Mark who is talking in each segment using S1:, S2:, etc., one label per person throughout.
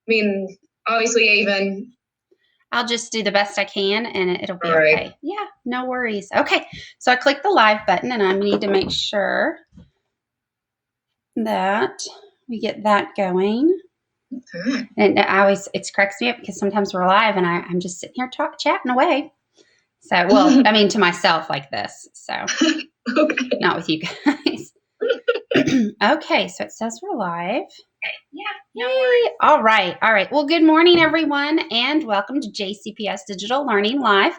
S1: mean, obviously, Avon.
S2: I'll just do the best I can and it'll be
S1: All right.
S2: okay. Yeah, no worries. Okay, so I click the live button and I need to make sure that we get that going.
S1: Okay.
S2: And it cracks me up because sometimes we're live and I'm just sitting here chatting away. So, well, I mean, to myself like this. So,
S1: Okay.
S2: not with you guys. Okay, so it says we're live.
S1: Yeah, no worries.
S2: All right. Well, good morning, everyone, and welcome to JCPS Digital Learning Live.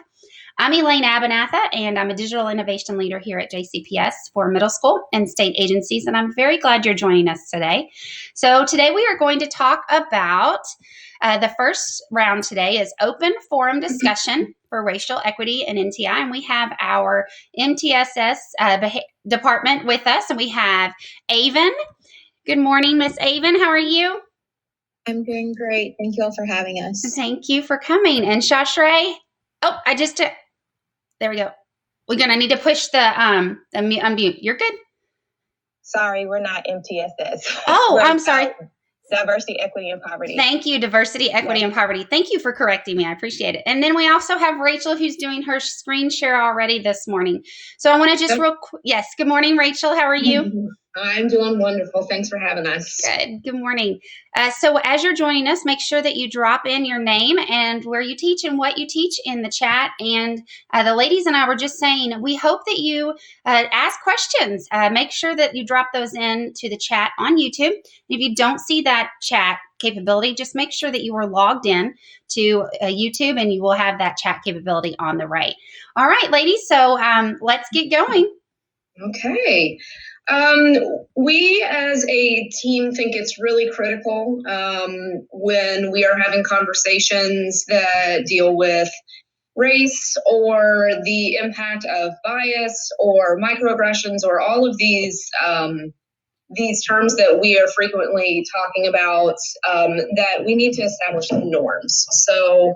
S2: I'm Elaine Abenatha, and I'm a digital innovation leader here at JCPS for middle school and state agencies, and I'm very glad you're joining us today. So today we are going to talk about the first round today is open forum discussion for racial equity and NTI, and we have our MTSS department with us, and we have Avon. Good morning, Miss Avon. How are you?
S3: I'm doing great. Thank you all for having us.
S2: Thank you for coming. And Shashray? Oh, there we go. We're going to need to push the unmute. You're good.
S3: Sorry, we're not MTSS.
S2: Oh, I'm sorry.
S3: Diversity, Equity, and Poverty.
S2: Thank you, Diversity, Equity, and Poverty. Thank you for correcting me. I appreciate it. And then we also have Rachel, who's doing her screen share already this morning. So I want to just yes. Good morning, Rachel. How are you?
S1: I'm doing wonderful. Thanks for having us.
S2: Good. Good morning. So as you're joining us, make sure that you drop in your name and where you teach and what you teach in the chat. And the ladies and I were just saying, we hope that you ask questions. Make sure that you drop those into the chat on YouTube. If you don't see that chat capability, just make sure that you are logged in to YouTube and you will have that chat capability on the right. All right, ladies. So let's get going.
S1: Okay. We as a team think it's really critical when we are having conversations that deal with race or the impact of bias or microaggressions or all of these terms that we are frequently talking about, that we need to establish some norms. So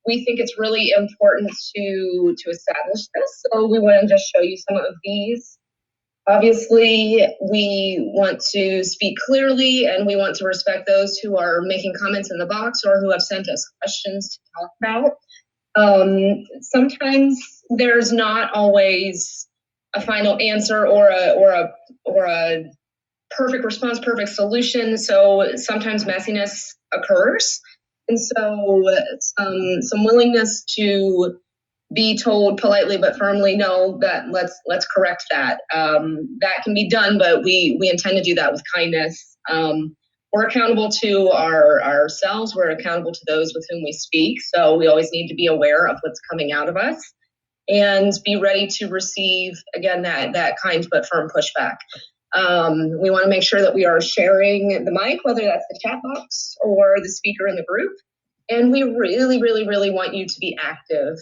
S1: we think it's really important to establish this. So we want to just show you some of these. Obviously, we want to speak clearly and we want to respect those who are making comments in the box or who have sent us questions to talk about. Sometimes there's not always a final answer or a perfect response, perfect solution. So sometimes messiness occurs. And so some willingness to be told politely but firmly, no, that let's correct that. That can be done, but we intend to do that with kindness. We're accountable to ourselves. We're accountable to those with whom we speak. So we always need to be aware of what's coming out of us and be ready to receive, again, that kind but firm pushback. We want to make sure that we are sharing the mic, whether that's the chat box or the speaker in the group. And we really, really, really want you to be active.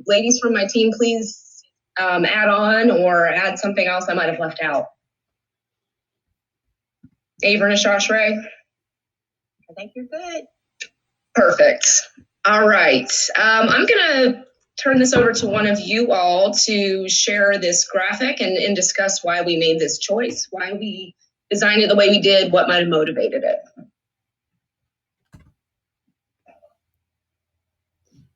S1: Ladies from my team, please add on or add something else I might have left out. Avon and Shashray?
S3: I think you're good.
S1: Perfect. All right. I'm going to turn this over to one of you all to share this graphic and discuss why we made this choice, why we designed it the way we did, what might have motivated it.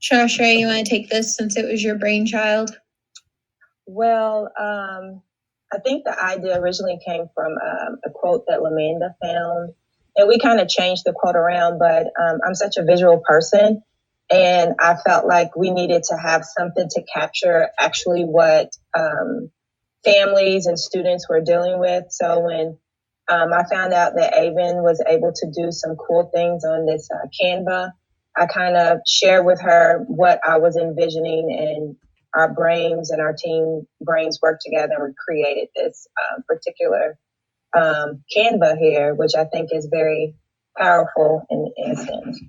S3: Shashay, you want to take this since it was your brainchild?
S4: Well, I think the idea originally came from a quote that Lamanda found, and we kind of changed the quote around, but I'm such a visual person, and I felt like we needed to have something to capture actually what families and students were dealing with. So when I found out that Avon was able to do some cool things on this Canva, I kind of shared with her what I was envisioning, and our brains and our team brains worked together and created this particular Canva here, which I think is very powerful in a sense.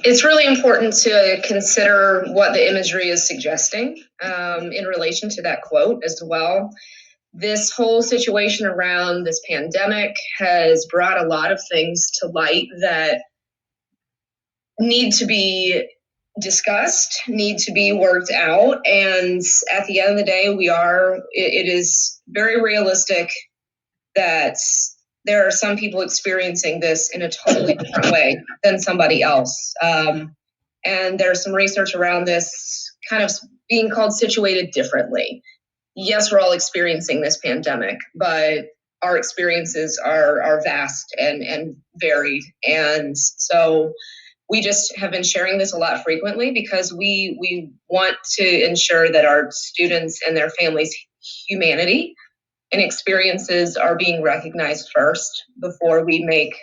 S1: It's really important to consider what the imagery is suggesting in relation to that quote as well. This whole situation around this pandemic has brought a lot of things to light that need to be discussed, need to be worked out. And at the end of the day, it is very realistic that there are some people experiencing this in a totally different way than somebody else. And there's some research around this kind of being called situated differently. Yes, we're all experiencing this pandemic, but our experiences are vast and varied. And so we just have been sharing this a lot frequently because we want to ensure that our students and their families' humanity and experiences are being recognized first before we make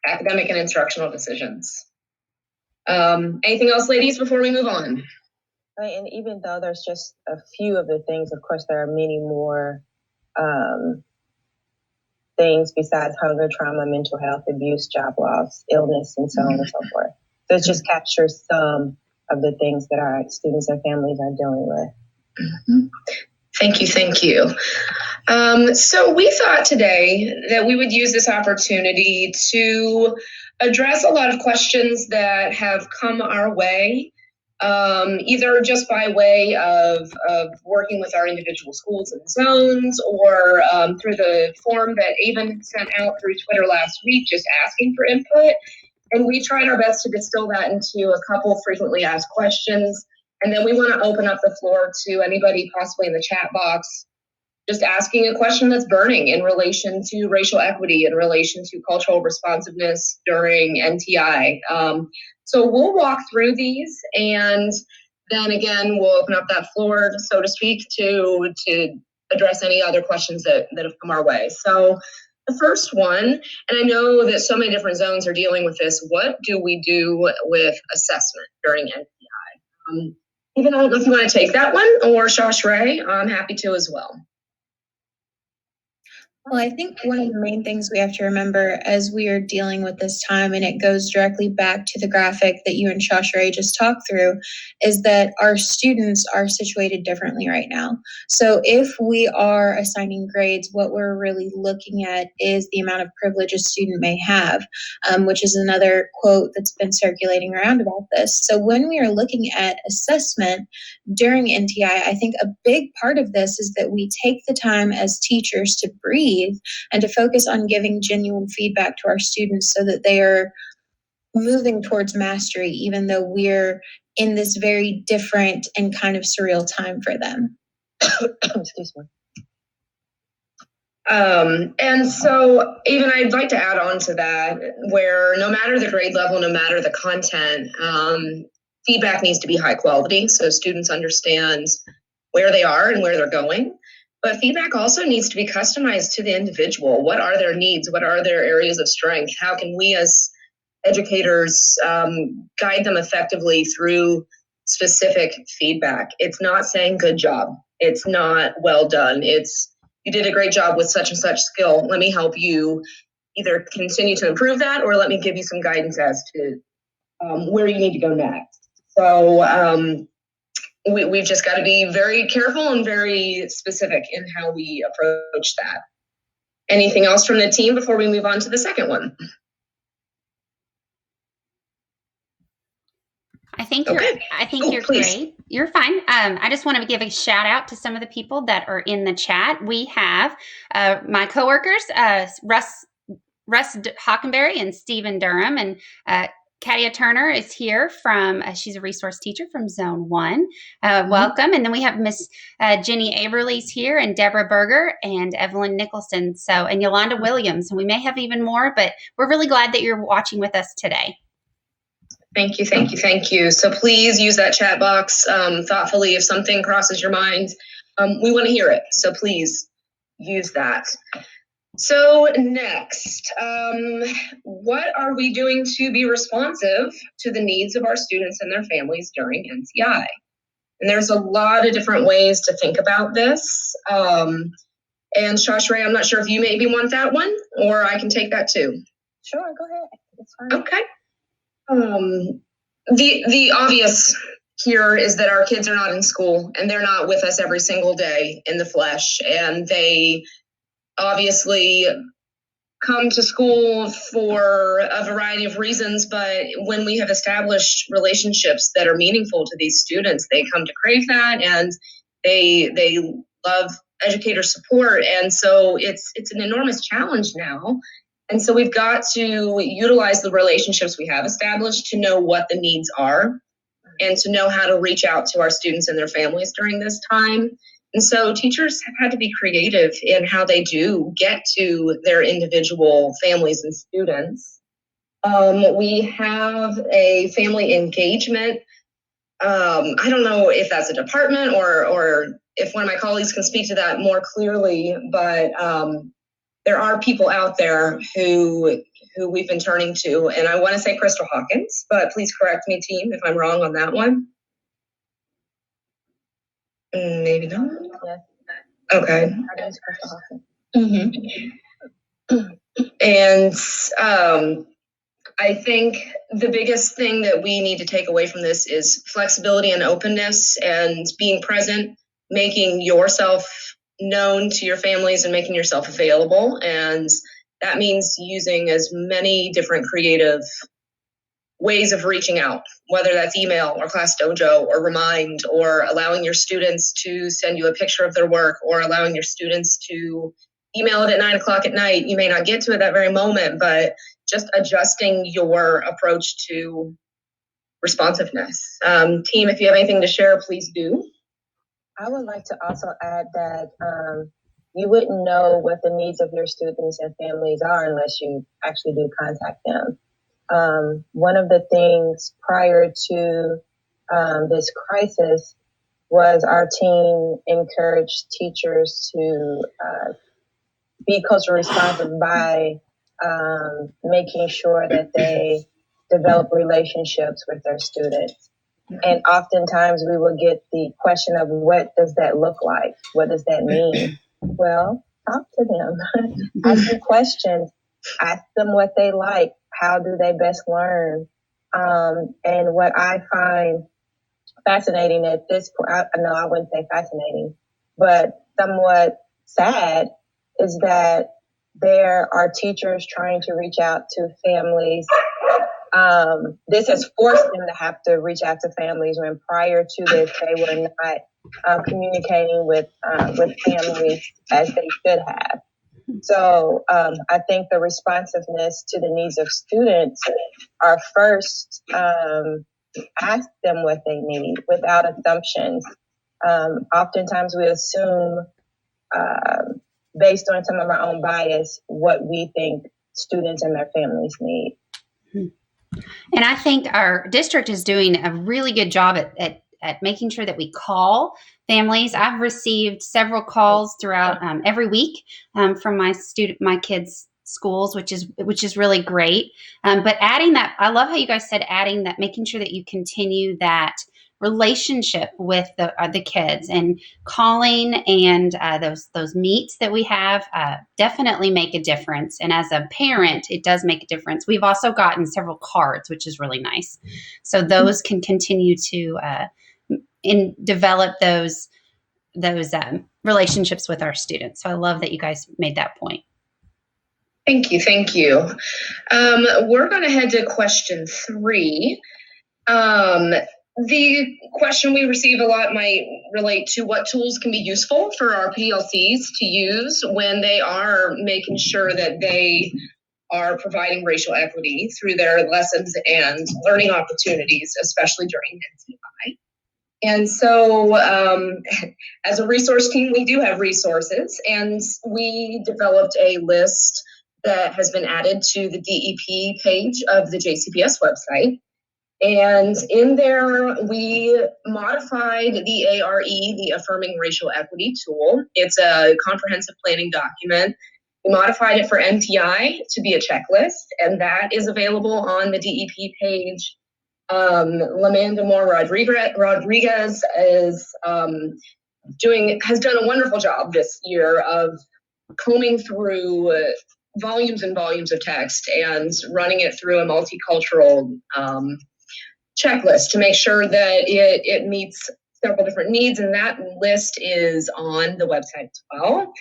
S1: academic and instructional decisions. Anything else, ladies, before we move on?
S4: Right, and even though there's just a few of the things, of course, there are many more things besides hunger, trauma, mental health, abuse, job loss, illness, and so on and so forth. So it just captures some of the things that our students and families are dealing with.
S1: Mm-hmm. Thank you. So we thought today that we would use this opportunity to address a lot of questions that have come our way, either just by way of working with our individual schools and zones, or through the form that Avon sent out through Twitter last week, just asking for input. And we tried our best to distill that into a couple frequently asked questions. And then we want to open up the floor to anybody possibly in the chat box, just asking a question that's burning in relation to racial equity, in relation to cultural responsiveness during NTI. So we'll walk through these, and then again, we'll open up that floor, so to speak, to address any other questions that have come our way. So the first one, and I know that so many different zones are dealing with this, what do we do with assessment during NTI? Even I don't know if you want to take that one, or Josh Ray, I'm happy to as well.
S3: Well, I think one of the main things we have to remember as we are dealing with this time, and it goes directly back to the graphic that you and Josh Ray just talked through, is that our students are situated differently right now. So if we are assigning grades, what we're really looking at is the amount of privilege a student may have, which is another quote that's been circulating around about this. So when we are looking at assessment during NTI, I think a big part of this is that we take the time as teachers to breathe and to focus on giving genuine feedback to our students so that they are moving towards mastery, even though we're in this very different and kind of surreal time for them.
S4: Excuse me.
S1: And so even I'd like to add on to that, where no matter the grade level, no matter the content, feedback needs to be high quality so students understand where they are and where they're going. But feedback also needs to be customized to the individual. What are their needs? What are their areas of strength? How can we as educators guide them effectively through specific feedback? It's not saying good job. It's not well done. It's you did a great job with such and such skill. Let me help you either continue to improve that, or let me give you some guidance as to where you need to go next. So we've just got to be very careful and very specific in how we approach that. Anything else from the team before we move on to the second one?
S2: I think you're great. You're fine. I just want to give a shout out to some of the people that are in the chat. We have my coworkers, Russ Hockenberry and Stephen Durham, and Katia Turner is here from, she's a resource teacher from Zone 1. Welcome. And then we have Miss Jenny Averly's here, and Deborah Berger, and Evelyn Nicholson, and Yolanda Williams. And we may have even more, but we're really glad that you're watching with us today.
S1: Thank you. So please use that chat box thoughtfully. If something crosses your mind, we want to hear it. So please use that. So next, what are we doing to be responsive to the needs of our students and their families during NTI? And there's a lot of different ways to think about this. And Josh Ray, I'm not sure if you maybe want that one, or I can take that too.
S4: Sure, go ahead. It's fine.
S1: Okay. The obvious here is that our kids are not in school, and they're not with us every single day in the flesh, and they obviously come to school for a variety of reasons, but when we have established relationships that are meaningful to these students, they come to crave that, and they love educator support. And so it's an enormous challenge now. And so we've got to utilize the relationships we have established to know what the needs are and to know how to reach out to our students and their families during this time. And so teachers have had to be creative in how they do get to their individual families and students. We have a family engagement. I don't know if that's a department or if one of my colleagues can speak to that more clearly, but there are people out there who we've been turning to, and I want to say Crystal Hawkins, but please correct me, team, if I'm wrong on that one. Maybe not.
S4: Yes.
S1: Okay.
S4: That is Crystal Hawkins.
S1: And I think the biggest thing that we need to take away from this is flexibility and openness and being present, making yourself known to your families and making yourself available. And that means using as many different creative ways of reaching out, whether that's email or Class Dojo or Remind, or allowing your students to send you a picture of their work, or allowing your students to email it at 9 o'clock at night. You may not get to it that very moment, but just adjusting your approach to responsiveness. Team, if you have anything to share, please do.
S4: I would like to also add that you wouldn't know what the needs of your students and families are unless you actually do contact them. One of the things prior to this crisis was our team encouraged teachers to be culturally responsive by making sure that they develop relationships with their students. And oftentimes we will get the question of, what does that look like? What does that mean? Well, talk to them. Ask them questions. Ask them what they like. How do they best learn? And what I find fascinating at this point, I wouldn't say fascinating, but somewhat sad, is that there are teachers trying to reach out to families. This has forced them to have to reach out to families when prior to this they were not communicating with families as they should have. So I think the responsiveness to the needs of students are first, ask them what they need without assumptions. Oftentimes we assume, based on some of our own bias, what we think students and their families need.
S2: And I think our district is doing a really good job at making sure that we call families. I've received several calls throughout every week from my kids' schools, which is really great. But adding that, I love how you guys said adding that, making sure that you continue that relationship with the kids, and calling, and those meets that we have definitely make a difference. And as a parent, it does make a difference. We've also gotten several cards, which is really nice. So those can continue to develop those relationships with our students. So I love that you guys made that point.
S1: Thank you. Thank you. We're going to head to question 3. The question we receive a lot might relate to what tools can be useful for our PLCs to use when they are making sure that they are providing racial equity through their lessons and learning opportunities, especially during NCI. And so as a resource team, we do have resources, and we developed a list that has been added to the DEP page of the JCPS website. And in there, we modified the ARE, the Affirming Racial Equity tool. It's a comprehensive planning document. We modified it for MTI to be a checklist, and that is available on the DEP page. Lamanda Moore Rodriguez has done a wonderful job this year of combing through volumes and volumes of text and running it through a multicultural checklist to make sure that it meets several different needs, and that list is on the website as well.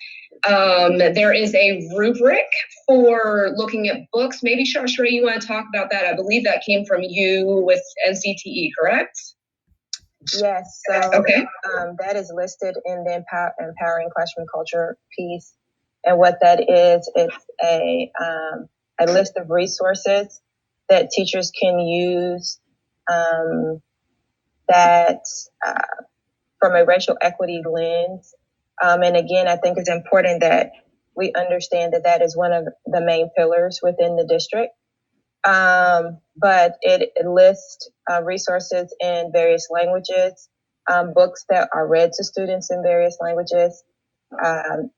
S1: There is a rubric for looking at books. Maybe Shashre, you want to talk about that? I believe that came from you with NCTE, correct?
S4: Yes, so
S1: Okay.
S4: that is listed in the empowering classroom culture piece. And what that is, it's a list of resources that teachers can use that from a racial equity lens. And again, I think it's important that we understand that that is one of the main pillars within the district. But it lists resources in various languages, books that are read to students in various languages.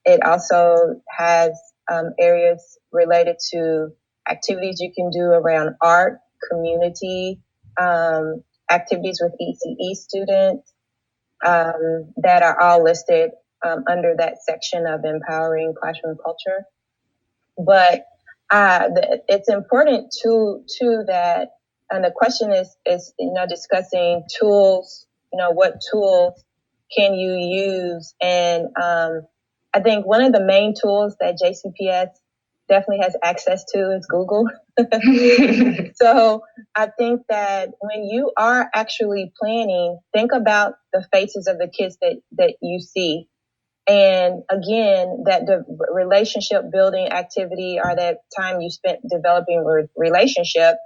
S4: It also has areas related to activities you can do around art, community, activities with ECE students that are all listed under that section of empowering classroom culture. But it's important too that, and the question is discussing tools. What tools can you use? And I think one of the main tools that JCPS definitely has access to is Google. So I think that when you are actually planning, think about the faces of the kids that you see. And again, that the relationship building activity or that time you spent developing relationship,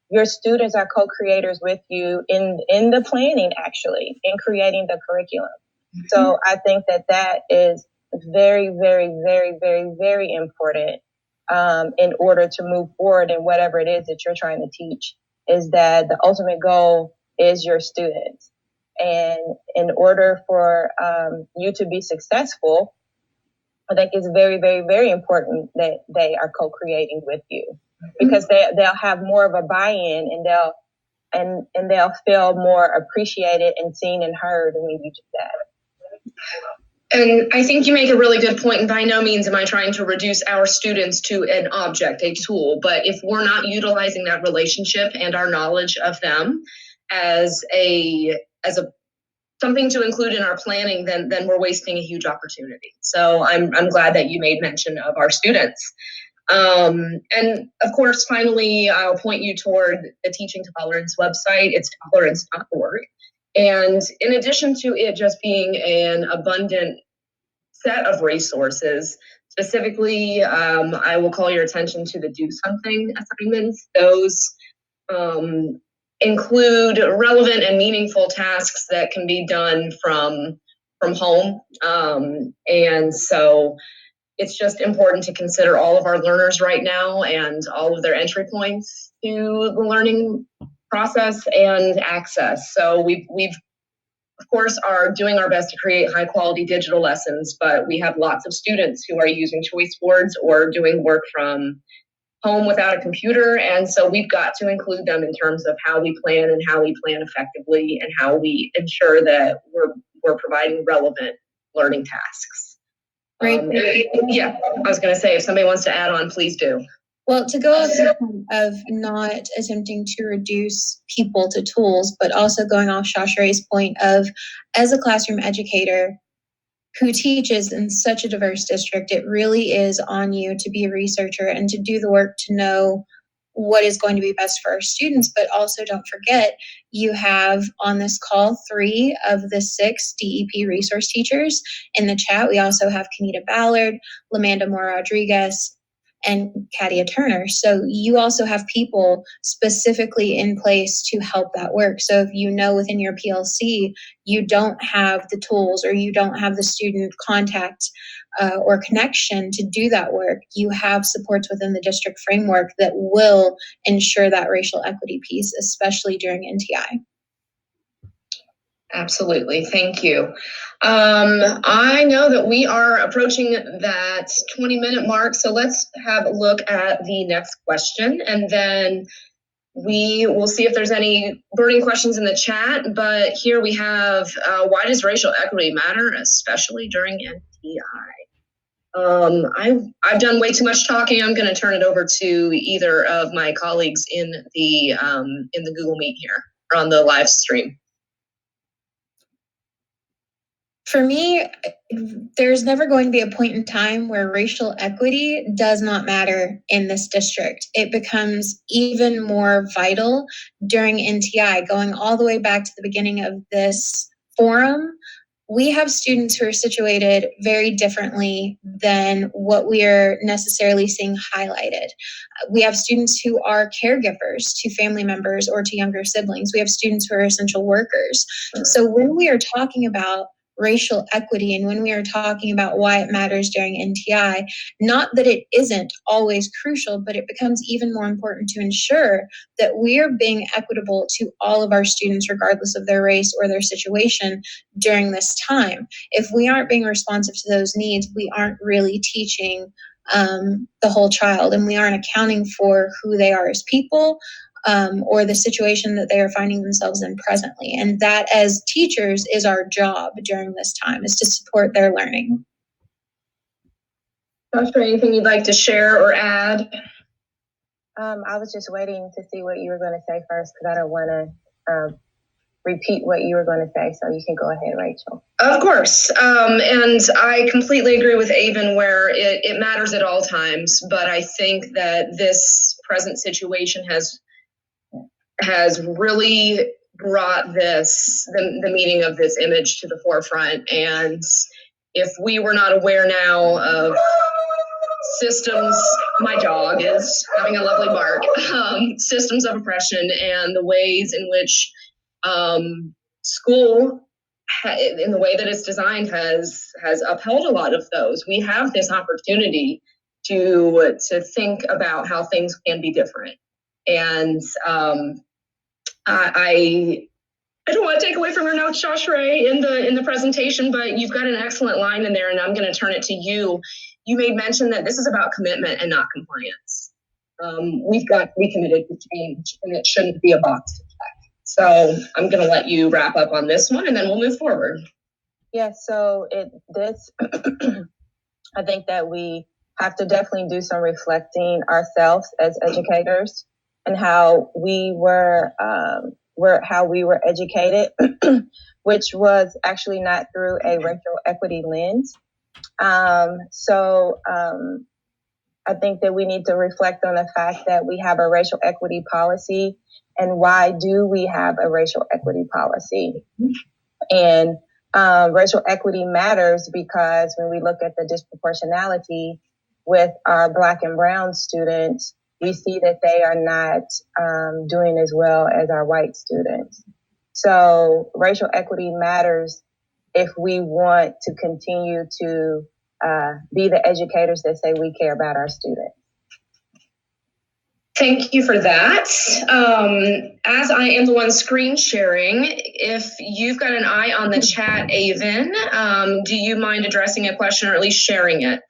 S4: your students are co-creators with you in the planning, actually, in creating the curriculum. Mm-hmm. So I think that is very, very, very, very, very important in order to move forward in whatever it is that you're trying to teach, is that the ultimate goal is your students. And in order for you to be successful, I think it's very, very, very important that they are co-creating with you, because they'll have more of a buy-in, and they'll feel more appreciated and seen and heard when you do that.
S1: And I think you make a really good point, and by no means am I trying to reduce our students to an object, a tool, but if we're not utilizing that relationship and our knowledge of them as a something to include in our planning, then we're wasting a huge opportunity. So I'm glad that you made mention of our students. And of course, finally, I'll point you toward the Teaching Tolerance website. It's tolerance.org. And in addition to it just being an abundant set of resources, specifically, I will call your attention to the Do Something assignments. Those include relevant and meaningful tasks that can be done from home. And so it's just important to consider all of our learners right now and all of their entry points to the learning process and access. So we've of course are doing our best to create high quality digital lessons, but we have lots of students who are using choice boards or doing work from home without a computer. And so we've got to include them in terms of how we plan and how we plan effectively and how we ensure that we're providing relevant learning tasks.
S3: Great.
S1: Yeah, I was going to say, if somebody wants to add on, please do.
S3: Well, to go off the point of not attempting to reduce people to tools, but also going off Shashare's point of, as a classroom educator who teaches in such a diverse district, it really is on you to be a researcher and to do the work to know what is going to be best for our students. But also don't forget, you have on this call 3 of the 6 DEP resource teachers in the chat. We also have Kenita Ballard, Lamanda Moore Rodriguez, and Katia Turner. So you also have people specifically in place to help that work. So if you know within your PLC, you don't have the tools or you don't have the student contact or connection to do that work, you have supports within the district framework that will ensure that racial equity piece, especially during NTI.
S1: Absolutely. Thank you. I know that we are approaching that 20-minute mark, so let's have a look at the next question, and then we will see if there's any burning questions in the chat. But here we have, why does racial equity matter, especially during NTI? I've done way too much talking. I'm going to turn it over to either of my colleagues in the Google Meet here, or on the live stream.
S3: For me, there's never going to be a point in time where racial equity does not matter in this district. It becomes even more vital during NTI, going all the way back to the beginning of this forum. We have students who are situated very differently than what we are necessarily seeing highlighted. We have students who are caregivers to family members or to younger siblings. We have students who are essential workers. So when we are talking about racial equity and when we are talking about why it matters during NTI, not that it isn't always crucial, but it becomes even more important to ensure that we are being equitable to all of our students, regardless of their race or their situation during this time. If we aren't being responsive to those needs, we aren't really teaching the whole child, and we aren't accounting for who they are as people, or the situation that they are finding themselves in presently. And that, as teachers, is our job during this time, is to support their learning.
S1: Joshua, anything you'd like to share or add?
S4: I was just waiting to see what you were going to say first, because I don't want to repeat what you were going to say. So you can go ahead, Rachel.
S1: Of course. And I completely agree with Avon where it matters at all times. But I think that this present situation has really brought the meaning of this image to the forefront. And if we were not aware now of systems, my dog is having a lovely bark, systems of oppression and the ways in which school, in the way that it's designed, has upheld a lot of those. We have this opportunity to think about how things can be different. And I don't want to take away from your notes, Josh Ray, in the presentation, but you've got an excellent line in there, and I'm going to turn it to you. You made mention that this is about commitment and not compliance. We've got to be committed to change, and it shouldn't be a box to check. So I'm going to let you wrap up on this one, and then we'll move forward.
S4: Yeah, so I think that we have to definitely do some reflecting ourselves as educators and how we were educated, which was actually not through a racial equity lens. So I think that we need to reflect on the fact that we have a racial equity policy, and why do we have a racial equity policy? And racial equity matters because when we look at the disproportionality with our Black and Brown students, we see that they are not doing as well as our white students. So racial equity matters if we want to continue to be the educators that say we care about our students.
S1: Thank you for that. As I am the one screen sharing, if you've got an eye on the chat, Avon, do you mind addressing a question or at least sharing it?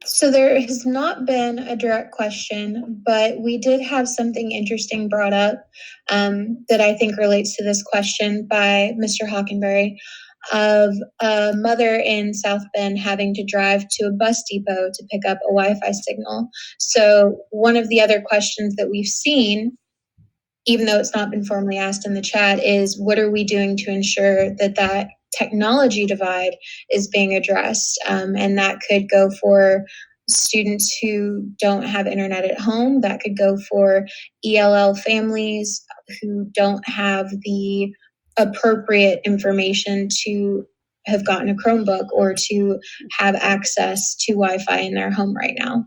S3: So there has not been a direct question, but we did have something interesting brought up that I think relates to this question by Mr. Hockenberry, of a mother in South Bend having to drive to a bus depot to pick up a Wi-Fi signal. So one of the other questions that we've seen, even though it's not been formally asked in the chat, is what are we doing to ensure that that technology divide is being addressed? And that could go for students who don't have internet at home. That could go for ELL families who don't have the appropriate information to have gotten a Chromebook or to have access to Wi-Fi in their home right now.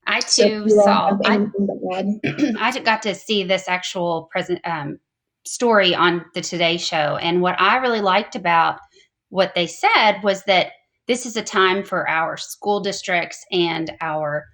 S2: I too saw.
S3: I
S2: got to see this actual story on the Today Show, and what I really liked about what they said was that this is a time for our school districts and our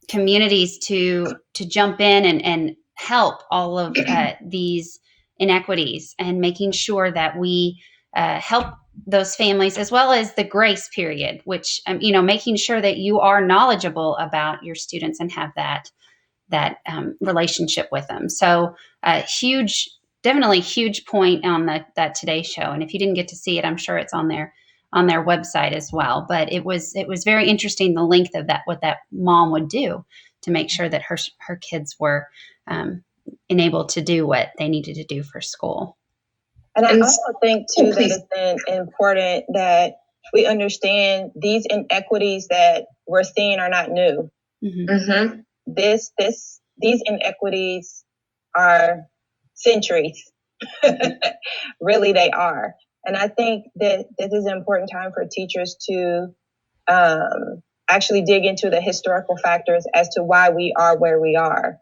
S2: communities to jump in and help all of these inequities, and making sure that we help those families, as well as the grace period, which, making sure that you are knowledgeable about your students and have that relationship with them. So definitely huge point on that Today Show. And if you didn't get to see it, I'm sure it's on their website as well. But it was very interesting, the length of that, what that mom would do to make sure that her kids were able to do what they needed to do for school.
S4: And I also think too that it's important that we understand these inequities that we're seeing are not new.
S2: Mm-hmm.
S4: These inequities are centuries. Really, they are. And I think that this is an important time for teachers to actually dig into the historical factors as to why we are where we are,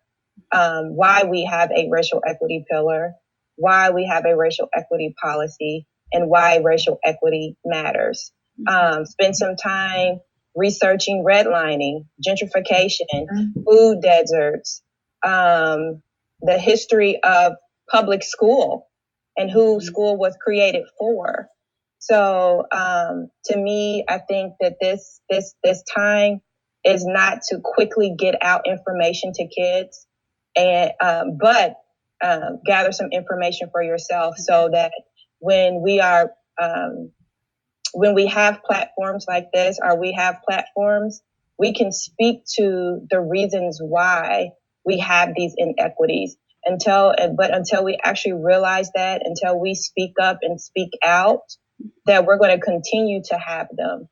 S4: why we have a racial equity pillar, why we have a racial equity policy, and why racial equity matters. Spend some time researching redlining, gentrification, food deserts, the history of public school and who school was created for. So to me, I think that this time is not to quickly get out information to kids, and but gather some information for yourself so that when we are when we have platforms like this, or we have platforms, we can speak to the reasons why we have these inequities. Until we actually realize that, until we speak up and speak out, that we're going to continue to have them.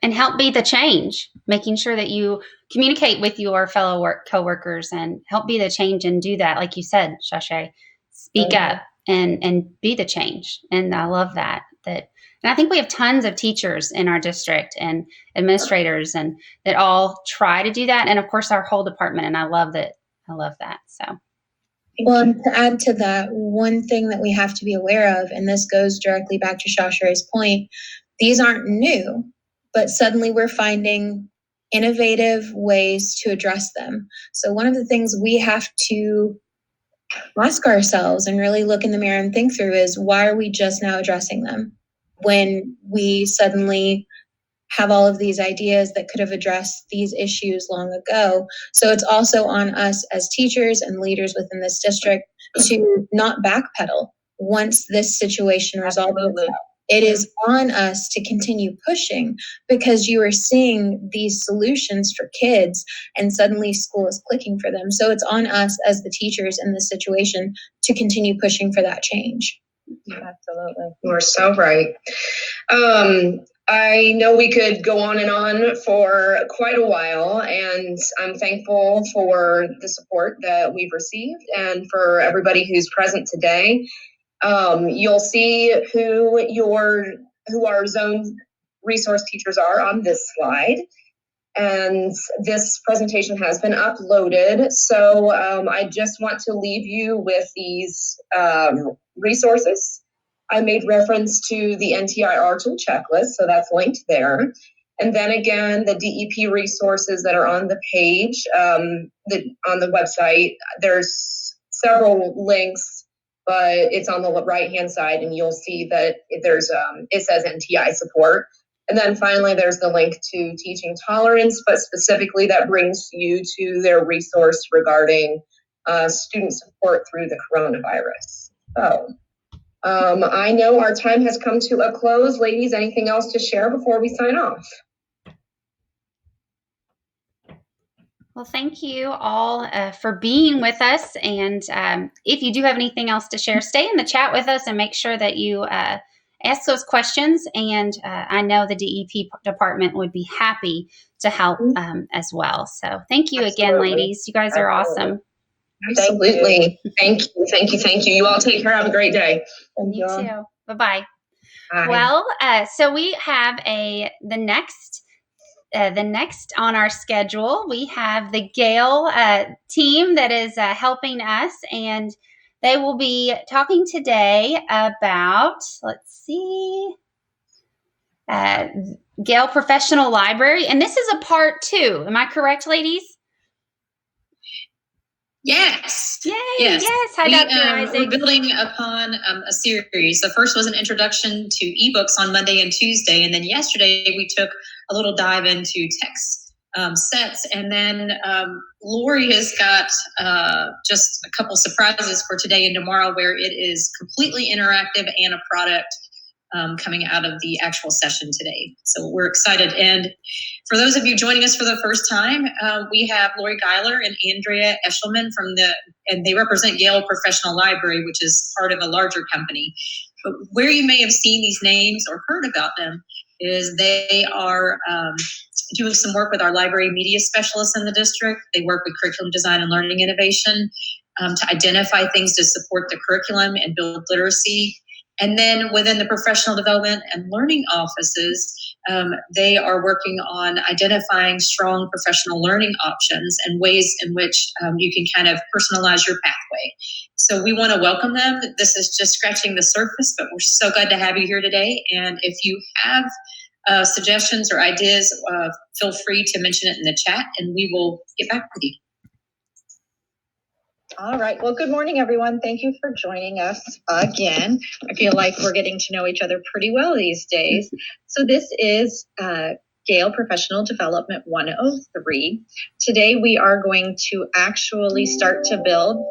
S2: And help be the change, making sure that you communicate with your fellow coworkers and help be the change and do that. Like you said, Shashay, speak up and be the change. And I love that. And I think we have tons of teachers in our district and administrators and that all try to do that. And of course, our whole department. And I love that. So.
S3: Well, and to add to that, one thing that we have to be aware of, and this goes directly back to Shashray's point, these aren't new, but suddenly we're finding innovative ways to address them. So one of the things we have to ask ourselves and really look in the mirror and think through is, why are we just now addressing them when we suddenly have all of these ideas that could have addressed these issues long ago? So it's also on us as teachers and leaders within this district to not backpedal once this situation resolves itself. It is on us to continue pushing, because you are seeing these solutions for kids and suddenly school is clicking for them. So it's on us as the teachers in this situation to continue pushing for that change.
S4: Absolutely.
S1: You are so right. I know we could go on and on for quite a while, and I'm thankful for the support that we've received and for everybody who's present today. You'll see who our zone resource teachers are on this slide. And this presentation has been uploaded. So I just want to leave you with these resources. I made reference to the NTIR tool checklist, so that's linked there. And then again, the DEP resources that are on the page, on the website. There's several links, but it's on the right-hand side, and you'll see that there's it says NTI support. And then finally, there's the link to Teaching Tolerance, but specifically that brings you to their resource regarding student support through the coronavirus. So I know our time has come to a close. Ladies, anything else to share before we sign off?
S2: Well, thank you all for being with us. And if you do have anything else to share, stay in the chat with us and make sure that you ask those questions. And I know the DEP department would be happy to help as well. So thank you again, ladies. You guys are awesome.
S1: Absolutely. Thank you. You all take care. Have a great day.
S2: You too. Bye-bye.
S1: Bye.
S2: Well, so we have the next on our schedule, we have the Gale team that is helping us, and they will be talking today about, Gale Professional Library. And this is a part 2. Am I correct, ladies?
S5: Yes.
S2: Yay, yes. Hi, Dr. Isaac.
S5: We're building upon a series. The first was an introduction to ebooks on Monday and Tuesday. And then yesterday we took a little dive into text sets. And then Lori has got just a couple surprises for today and tomorrow, where it is completely interactive and a product coming out of the actual session today. So we're excited. And for those of you joining us for the first time, we have Lori Geiler and Andrea Eshelman and they represent Gale Professional Library, which is part of a larger company. But where you may have seen these names or heard about them is they are doing some work with our library media specialists in the district. They work with curriculum design and learning innovation to identify things to support the curriculum and build literacy. And then within the professional development and learning offices, they are working on identifying strong professional learning options and ways in which you can kind of personalize your pathway. So we want to welcome them. This is just scratching the surface, but we're so glad to have you here today. And if you have suggestions or ideas, feel free to mention it in the chat and we will get back with you.
S6: All right. Well, good morning, everyone. Thank you for joining us again. I feel like we're getting to know each other pretty well these days. So this is Gale Professional Development 103. Today we are going to actually start to build.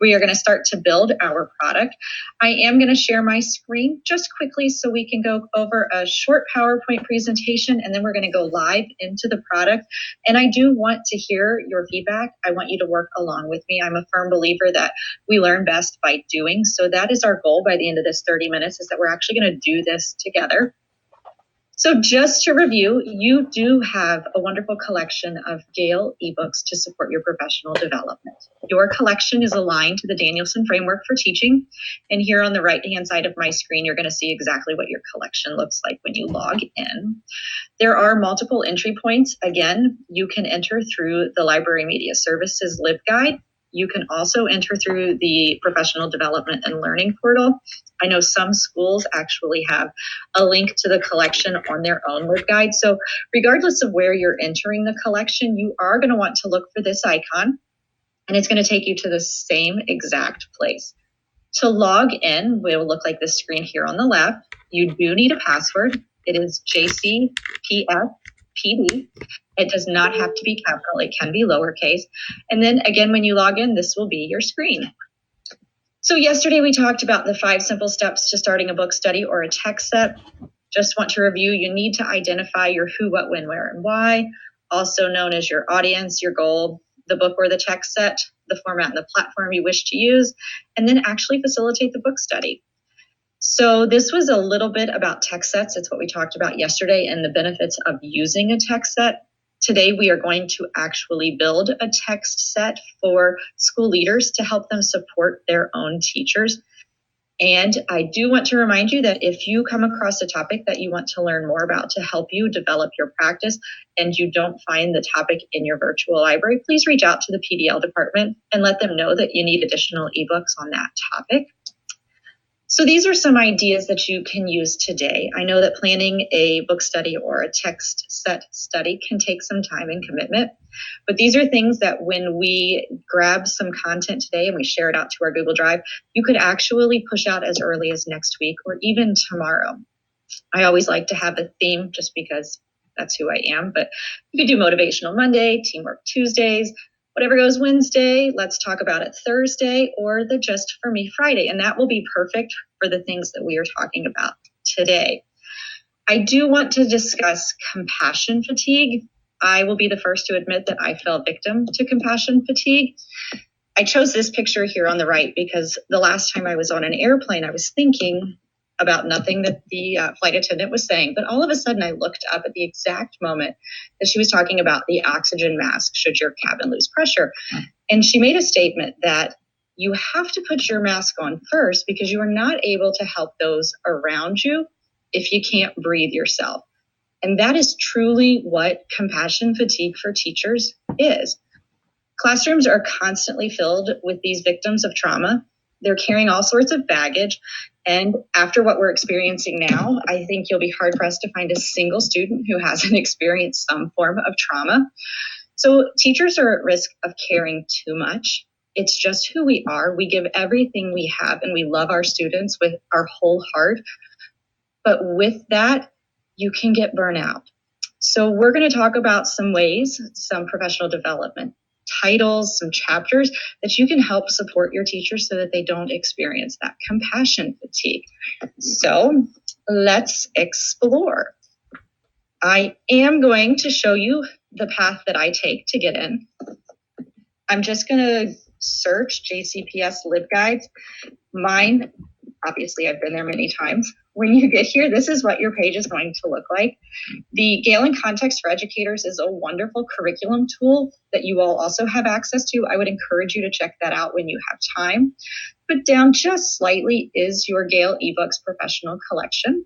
S6: We are going to start to build our product. I am going to share my screen just quickly so we can go over a short PowerPoint presentation, and then we're going to go live into the product. And I do want to hear your feedback. I want you to work along with me. I'm a firm believer that we learn best by doing. So that is our goal by the end of this 30 minutes, is that we're actually going to do this together. So just to review, you do have a wonderful collection of Gale ebooks to support your professional development. Your collection is aligned to the Danielson Framework for Teaching. And here on the right-hand side of my screen, you're going to see exactly what your collection looks like when you log in. There are multiple entry points. Again, you can enter through the Library Media Services LibGuide. You can also enter through the Professional Development and Learning portal. I know some schools actually have a link to the collection on their own LibGuide. So regardless of where you're entering the collection, you are going to want to look for this icon, and it's going to take you to the same exact place. To log in, it will look like this screen here on the left. You do need a password. It is JCPSPD. It does not have to be capital. It can be lowercase. And then again, when you log in, this will be your screen. So yesterday we talked about the 5 simple steps to starting a book study or a text set. Just want to review, you need to identify your who, what, when, where, and why, also known as your audience, your goal, the book or the text set, the format and the platform you wish to use, and then actually facilitate the book study. So this was a little bit about text sets. It's what we talked about yesterday and the benefits of using a text set. Today, we are going to actually build a text set for school leaders to help them support their own teachers. And I do want to remind you that if you come across a topic that you want to learn more about to help you develop your practice and you don't find the topic in your virtual library, please reach out to the PDL department and let them know that you need additional ebooks on that topic. So these are some ideas that you can use today. I know that planning a book study or a text set study can take some time and commitment, but these are things that when we grab some content today and we share it out to our Google Drive, you could actually push out as early as next week or even tomorrow. I always like to have a theme just because that's who I am, but you could do Motivational Monday, Teamwork Tuesdays, whatever goes Wednesday, let's talk about it Thursday, or the Just for Me Friday. And that will be perfect for the things that we are talking about today. I do want to discuss compassion fatigue. I will be the first to admit that I fell victim to compassion fatigue. I chose this picture here on the right because the last time I was on an airplane, I was thinking about nothing that the flight attendant was saying. But all of a sudden, I looked up at the exact moment that she was talking about the oxygen mask should your cabin lose pressure. And she made a statement that you have to put your mask on first because you are not able to help those around you if you can't breathe yourself. And that is truly what compassion fatigue for teachers is. Classrooms are constantly filled with these victims of trauma. They're carrying all sorts of baggage. And after what we're experiencing now, I think you'll be hard pressed to find a single student who hasn't experienced some form of trauma. So teachers are at risk of caring too much. It's just who we are. We give everything we have and we love our students with our whole heart. But with that, you can get burnout. So we're going to talk about some ways, some professional development titles, some chapters that you can help support your teachers so that they don't experience that compassion fatigue. So let's explore. I am going to show you the path that I take to get in. I'm just going to search JCPS LibGuides. Mine, obviously, I've been there many times. When you get here, this is what your page is going to look like. The Gale in Context for Educators is a wonderful curriculum tool that you all also have access to. I would encourage you to check that out when you have time. But down just slightly is your Gale eBooks Professional Collection.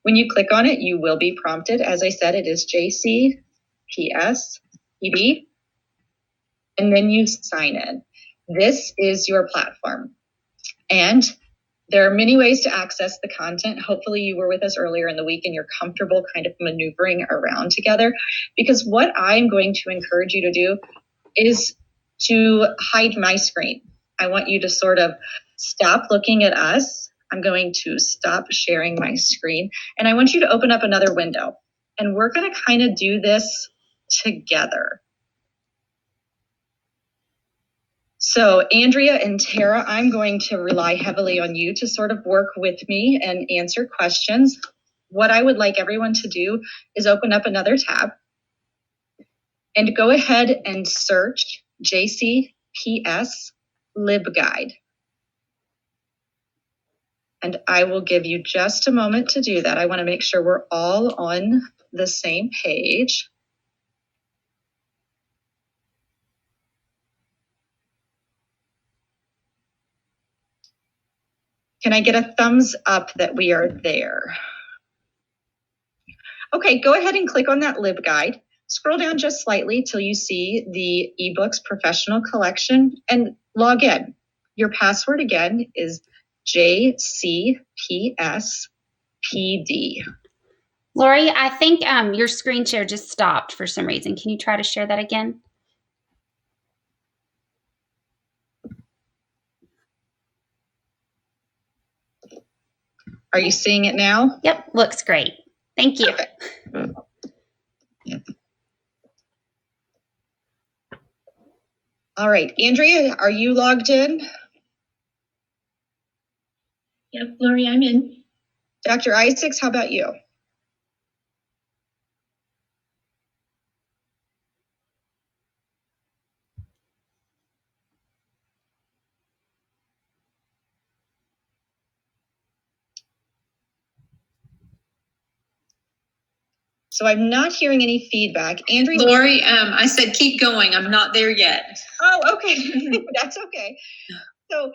S6: When you click on it, you will be prompted. As I said, it is JCPS ED. And then you sign in. This is your platform. And there are many ways to access the content. Hopefully you were with us earlier in the week and you're comfortable kind of maneuvering around together, because what I'm going to encourage you to do is to hide my screen. I want you to sort of stop looking at us. I'm going to stop sharing my screen and I want you to open up another window, and we're going to kind of do this together. So Andrea and Tara, I'm going to rely heavily on you to sort of work with me and answer questions. What I would like everyone to do is open up another tab and go ahead and search JCPS LibGuide. And I will give you just a moment to do that. I want to make sure we're all on the same page. Can I get a thumbs up that we are there? Okay, go ahead and click on that LibGuide. Scroll down just slightly till you see the eBooks Professional Collection and log in. Your password again is JCPSPD.
S2: Lori, I think your screen share just stopped for some reason. Can you try to share that again?
S6: Are you seeing it now?
S2: Yep, looks great. Thank you.
S6: Okay. All right, Andrea, are you logged in?
S7: Yep, Lori, I'm in.
S6: Dr. Isaacs, how about you? So I'm not hearing any feedback. Andrea?
S5: Lori, I said keep going. I'm not there yet.
S6: Oh, okay. That's okay. So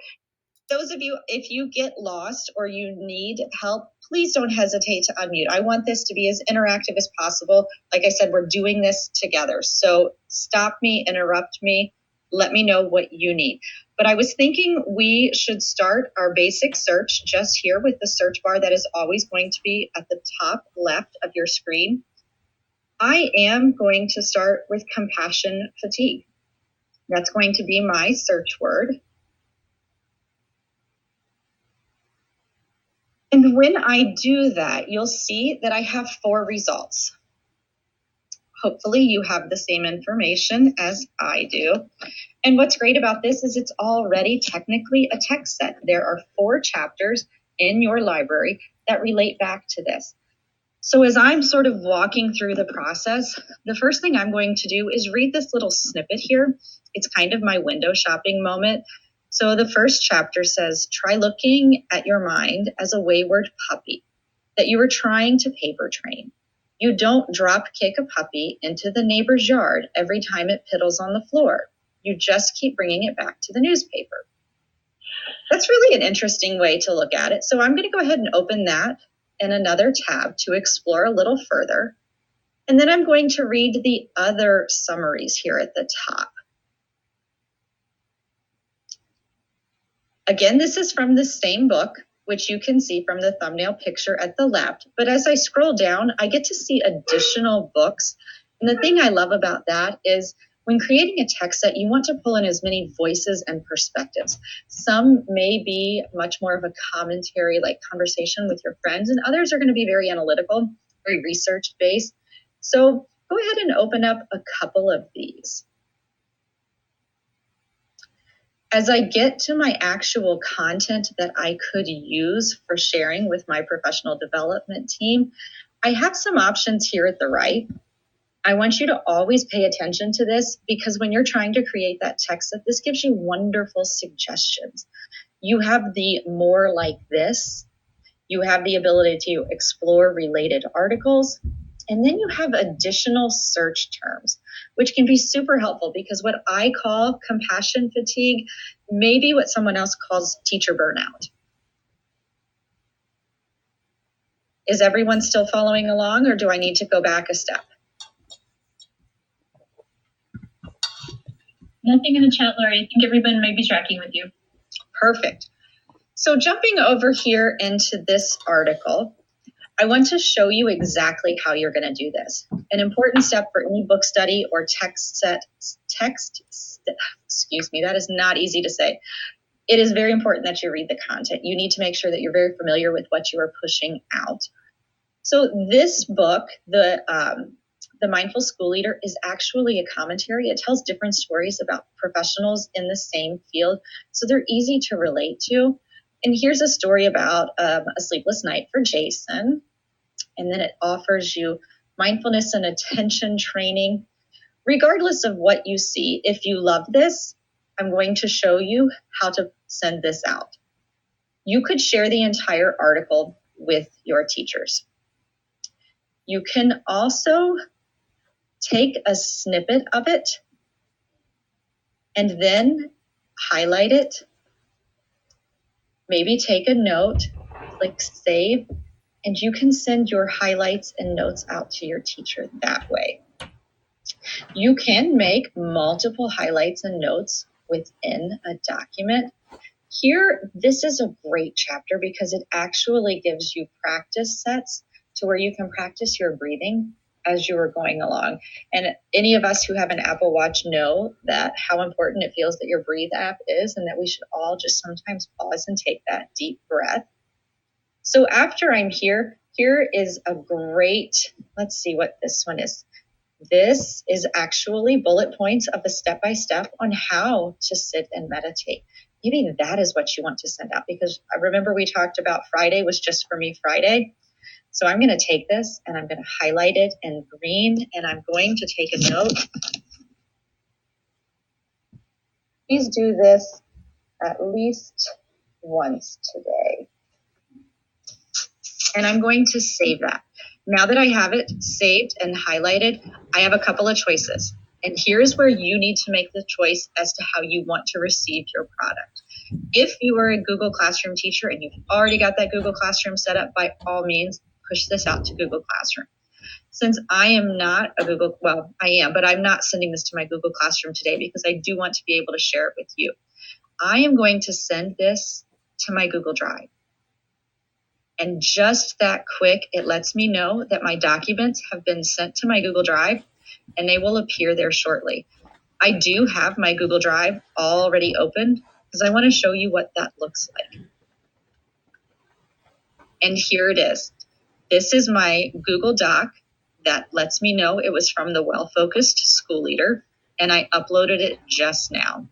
S6: those of you, if you get lost or you need help, please don't hesitate to unmute. I want this to be as interactive as possible. Like I said, we're doing this together. So stop me, interrupt me, let me know what you need. But I was thinking we should start our basic search just here with the search bar that is always going to be at the top left of your screen. I am going to start with compassion fatigue. That's going to be my search word. And when I do that, you'll see that I have 4 results. Hopefully you have the same information as I do. And what's great about this is it's already technically a text set. There are 4 chapters in your library that relate back to this. So as I'm sort of walking through the process, the first thing I'm going to do is read this little snippet here. It's kind of my window shopping moment. So the first chapter says, try looking at your mind as a wayward puppy that you were trying to paper train. You don't drop kick a puppy into the neighbor's yard every time it piddles on the floor. You just keep bringing it back to the newspaper. That's really an interesting way to look at it. So I'm going to go ahead and open that in another tab to explore a little further. And then I'm going to read the other summaries here at the top. Again, this is from the same book, which you can see from the thumbnail picture at the left. But as I scroll down, I get to see additional books. And the thing I love about that is when creating a text set, you want to pull in as many voices and perspectives. Some may be much more of a commentary, like conversation with your friends, and others are going to be very analytical, very research-based. So go ahead and open up a couple of these. As I get to my actual content that I could use for sharing with my professional development team, I have some options here at the right. I want you to always pay attention to this because when you're trying to create that text set, this gives you wonderful suggestions. You have the more like this. You have the ability to explore related articles. And then you have additional search terms, which can be super helpful because what I call compassion fatigue may be what someone else calls teacher burnout. Is everyone still following along, or do I need to go back a step?
S7: Nothing in the chat, Lori. I think everyone may be tracking with you.
S6: Perfect. So jumping over here into this article, I want to show you exactly how you're going to do this. An important step for any book study or excuse me, that is not easy to say. It is very important that you read the content. You need to make sure that you're very familiar with what you are pushing out. So this book, the Mindful School Leader, is actually a commentary. It tells different stories about professionals in the same field, so they're easy to relate to. And here's a story about a sleepless night for Jason. And then it offers you mindfulness and attention training. Regardless of what you see, if you love this, I'm going to show you how to send this out. You could share the entire article with your teachers. You can also take a snippet of it and then highlight it. Maybe take a note, click save, and you can send your highlights and notes out to your teacher that way. You can make multiple highlights and notes within a document. Here, this is a great chapter because it actually gives you practice sets to where you can practice your breathing as you are going along. And any of us who have an Apple Watch know that how important it feels that your Breathe app is, and that we should all just sometimes pause and take that deep breath. So after I'm here is a great, let's see what this one is. This is actually bullet points of a step-by-step on how to sit and meditate. Maybe that is what you want to send out, because I remember we talked about Friday was just for me Friday. So I'm going to take this and I'm going to highlight it in green, and I'm going to take a note. Please do this at least once today. And I'm going to save that. Now that I have it saved and highlighted, I have a couple of choices. And here's where you need to make the choice as to how you want to receive your product. If you are a Google Classroom teacher and you've already got that Google Classroom set up, by all means, push this out to Google Classroom. Since I am not a Google, well, I am, but I'm not sending this to my Google Classroom today because I do want to be able to share it with you. I am going to send this to my Google Drive. And just that quick, it lets me know that my documents have been sent to my Google Drive and they will appear there shortly. I do have my Google Drive already opened because I want to show you what that looks like. And here it is. This is my Google Doc that lets me know it was from the Well-Focused School Leader, and I uploaded it just now.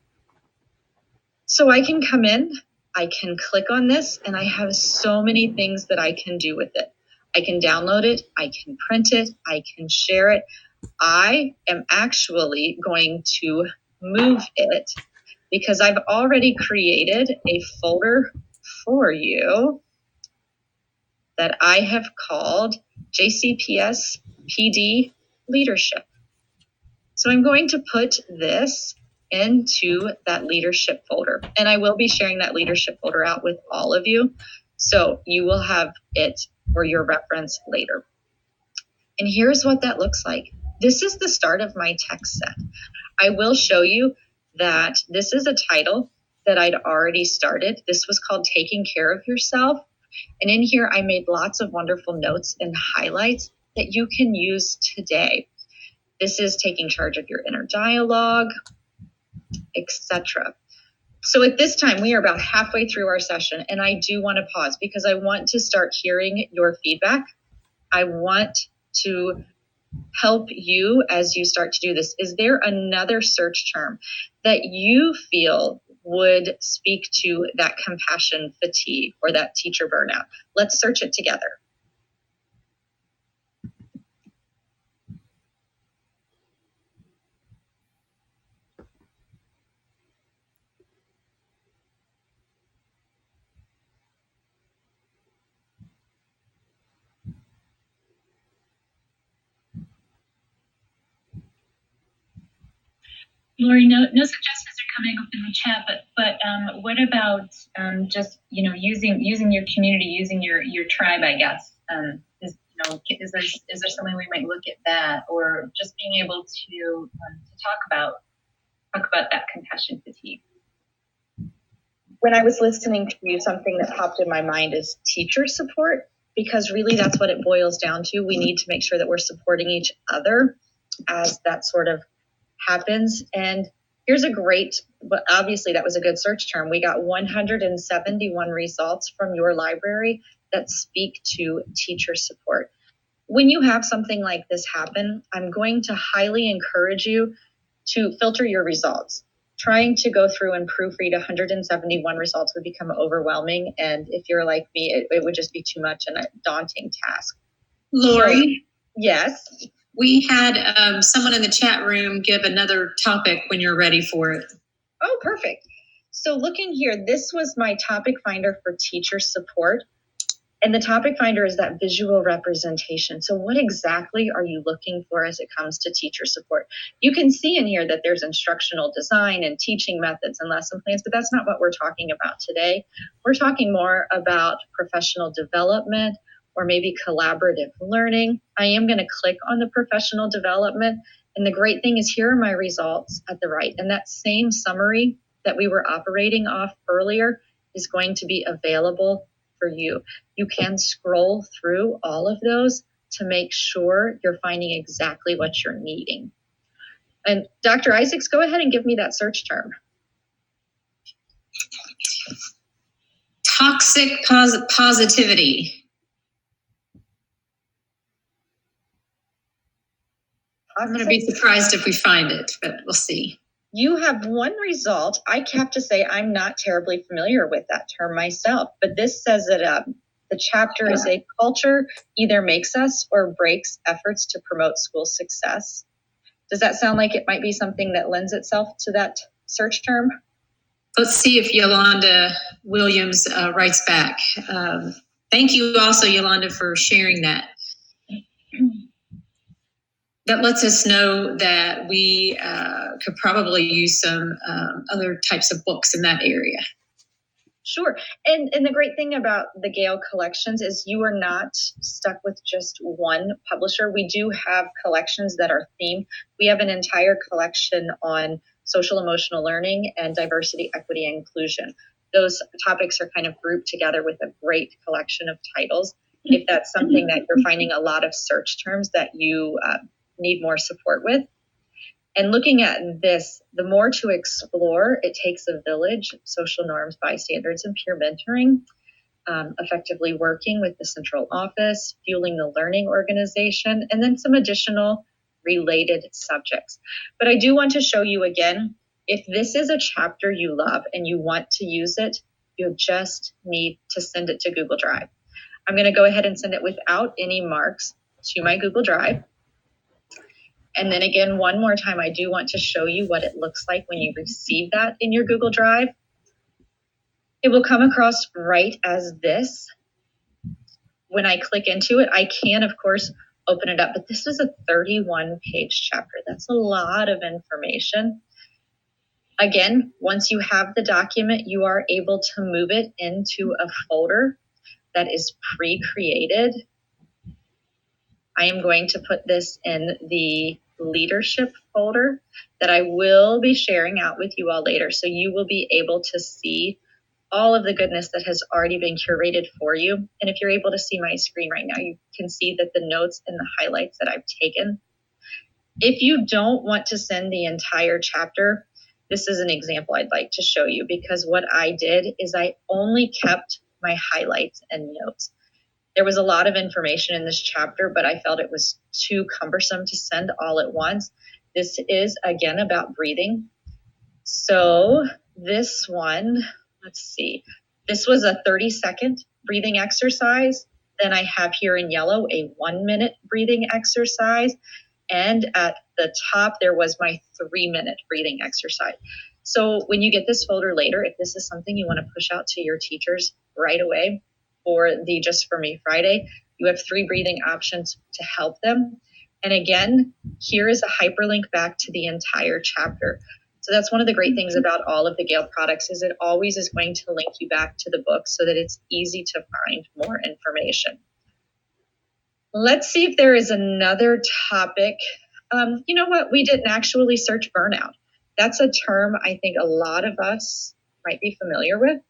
S6: So I can come in, I can click on this, and I have so many things that I can do with it. I can download it, I can print it, I can share it. I am actually going to move it because I've already created a folder for you that I have called JCPS PD Leadership. So I'm going to put this into that leadership folder, and I will be sharing that leadership folder out with all of you. So you will have it for your reference later. And here's what that looks like. This is the start of my text set. I will show you that this is a title that I'd already started. This was called Taking Care of Yourself. And in here, I made lots of wonderful notes and highlights that you can use today. This is taking charge of your inner dialogue, etc. So at this time, we are about halfway through our session, and I do want to pause because I want to start hearing your feedback. I want to help you as you start to do this. Is there another search term that you feel would speak to that compassion fatigue or that teacher burnout? Let's search it together.
S7: Lori, no suggestions are coming up in the chat, but what about just using your community, using your tribe, I guess. Is there something we might look at that, or just being able to talk about that compassion fatigue?
S6: When I was listening to you, something that popped in my mind is teacher support, because really that's what it boils down to. We need to make sure that we're supporting each other as that sort of happens. And here's a great, but obviously that was a good search term. We got 171 results from your library that speak to teacher support. When you have something like this happen, I'm going to highly encourage you to filter your results. Trying to go through and proofread 171 results would become overwhelming. And if you're like me, it would just be too much and a daunting task.
S5: Lori?
S6: So, yes?
S5: We had someone in the chat room give another topic when you're ready for it.
S6: Oh, perfect. So looking here, this was my topic finder for teacher support. And the topic finder is that visual representation. So what exactly are you looking for as it comes to teacher support? You can see in here that there's instructional design and teaching methods and lesson plans, but that's not what we're talking about today. We're talking more about professional development or maybe collaborative learning. I am going to click on the professional development. And the great thing is here are my results at the right. And that same summary that we were operating off earlier is going to be available for you. You can scroll through all of those to make sure you're finding exactly what you're needing. And Dr. Isaacs, go ahead and give me that search term.
S5: Toxic positivity. I'm going to be surprised if we find it, but we'll see.
S6: You have one result. I have to say I'm not terribly familiar with that term myself, but this says that the chapter is a culture either makes us or breaks efforts to promote school success. Does that sound like it might be something that lends itself to that search term?
S5: Let's see if Yolanda Williams writes back. Thank you also, Yolanda, for sharing that. That lets us know that we could probably use some other types of books in that area.
S6: Sure. And the great thing about the Gale collections is you are not stuck with just one publisher. We do have collections that are themed. We have an entire collection on social emotional learning and diversity, equity, and inclusion. Those topics are kind of grouped together with a great collection of titles. If that's something that you're finding a lot of search terms that you need more support with. And looking at this, the more to explore, it takes a village, social norms, bystanders, and peer mentoring, effectively working with the central office, fueling the learning organization, and then some additional related subjects. But I do want to show you again, if this is a chapter you love and you want to use it, you just need to send it to Google Drive. I'm going to go ahead and send it without any marks to my Google Drive. And then again, one more time, I do want to show you what it looks like when you receive that in your Google Drive. It will come across right as this. When I click into it, I can, of course, open it up, but this is a 31-page chapter. That's a lot of information. Again, once you have the document, you are able to move it into a folder that is pre-created. I am going to put this in the leadership folder that I will be sharing out with you all later. So you will be able to see all of the goodness that has already been curated for you. And if you're able to see my screen right now, you can see that the notes and the highlights that I've taken. If you don't want to send the entire chapter, this is an example I'd like to show you, because what I did is I only kept my highlights and notes. There was a lot of information in this chapter, but I felt it was too cumbersome to send all at once. This is, again, about breathing. So this one, let's see, this was a 30-second breathing exercise. Then I have here in yellow a 1-minute breathing exercise. And at the top, there was my 3-minute breathing exercise. So when you get this folder later, if this is something you want to push out to your teachers right away for the Just For Me Friday, you have 3 breathing options to help them. And again, here is a hyperlink back to the entire chapter. So that's one of the great things about all of the Gale products is it always is going to link you back to the book so that it's easy to find more information. Let's see if there is another topic. You know what? We didn't actually search burnout. That's a term I think a lot of us might be familiar with.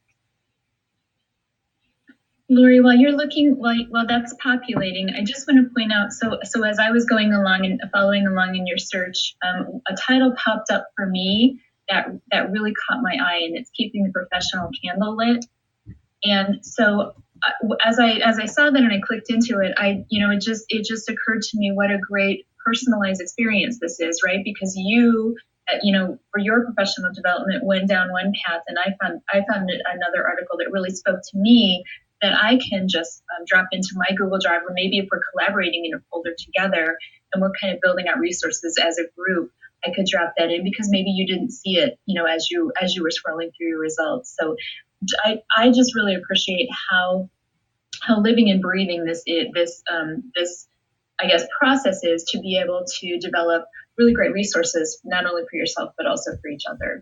S7: Lori, while you're looking, while that's populating, I just want to point out, so as I was going along and following along in your search, a title popped up for me that really caught my eye, and it's Keeping the Professional Candle Lit. And so as I saw that and I clicked into it, it just occurred to me what a great personalized experience this is, right? Because you for your professional development went down one path, and I found another article that really spoke to me that I can just drop into my Google Drive, or maybe if we're collaborating in a folder together and we're kind of building out resources as a group, I could drop that in because maybe you didn't see it, as you were scrolling through your results. So I just really appreciate how living and breathing this I guess process is to be able to develop really great resources, not only for yourself, but also for each other.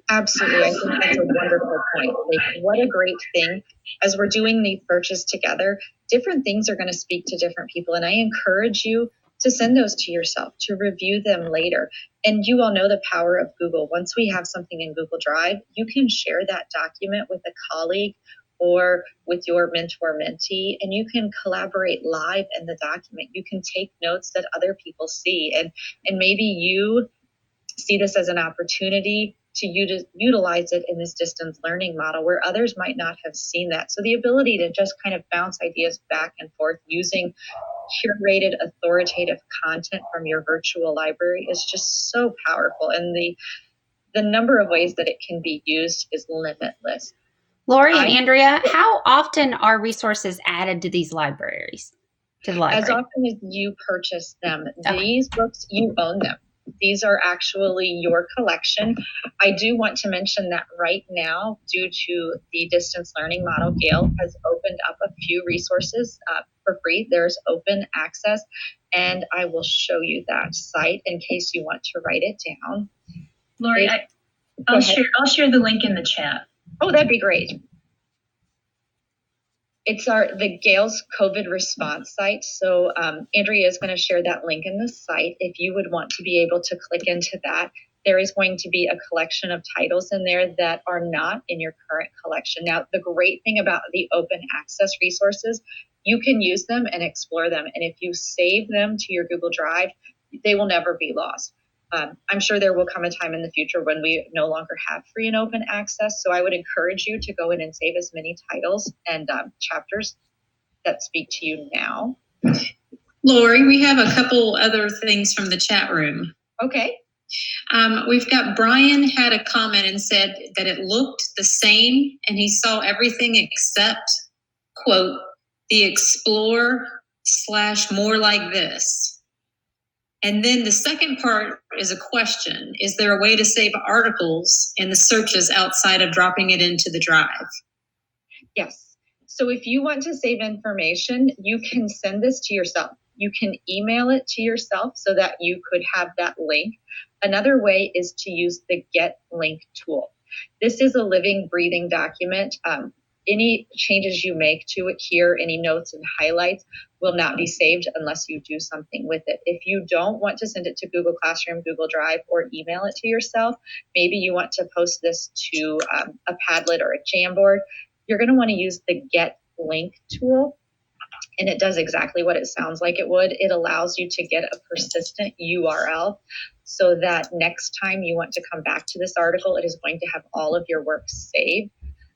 S6: Absolutely. I think that's a wonderful point. Like, what a great thing. As we're doing these searches together, different things are going to speak to different people. And I encourage you to send those to yourself, to review them later. And you all know the power of Google. Once we have something in Google Drive, you can share that document with a colleague or with your mentor mentee, and you can collaborate live in the document. You can take notes that other people see. And maybe you see this as an opportunity to utilize it in this distance learning model where others might not have seen that. So the ability to just kind of bounce ideas back and forth using curated authoritative content from your virtual library is just so powerful. And the number of ways that it can be used is limitless.
S2: Lori and Andrea, how often are resources added to these libraries? To the library?
S6: As often as you purchase them.
S2: Okay.
S6: These books, you own them. These are actually your collection. I do want to mention that right now, due to the distance learning model, Gale has opened up a few resources for free. There's open access, and I will show you that site in case you want to write it down.
S7: Lori, I'll share the link in the chat.
S6: Oh, that'd be great. It's the Gale's COVID response site. So Andrea is going to share that link in the site. If you would want to be able to click into that, there is going to be a collection of titles in there that are not in your current collection. Now, the great thing about the open access resources, you can use them and explore them. And if you save them to your Google Drive, they will never be lost. I'm sure there will come a time in the future when we no longer have free and open access. So I would encourage you to go in and save as many titles and chapters that speak to you now.
S5: Lori, we have a couple other things from the chat room.
S6: Okay.
S5: We've got Brian had a comment and said that it looked the same and he saw everything except, quote, the explore / more like this. And then the second part is a question. Is there a way to save articles in the searches outside of dropping it into the drive?
S6: Yes. So if you want to save information, you can send this to yourself. You can email it to yourself so that you could have that link. Another way is to use the Get Link tool. This is a living, breathing document. Any changes you make to it here, any notes and highlights will not be saved unless you do something with it. If you don't want to send it to Google Classroom, Google Drive, or email it to yourself, maybe you want to post this to a Padlet or a Jamboard, you're going to want to use the Get Link tool. And it does exactly what it sounds like it would. It allows you to get a persistent URL so that next time you want to come back to this article, it is going to have all of your work saved.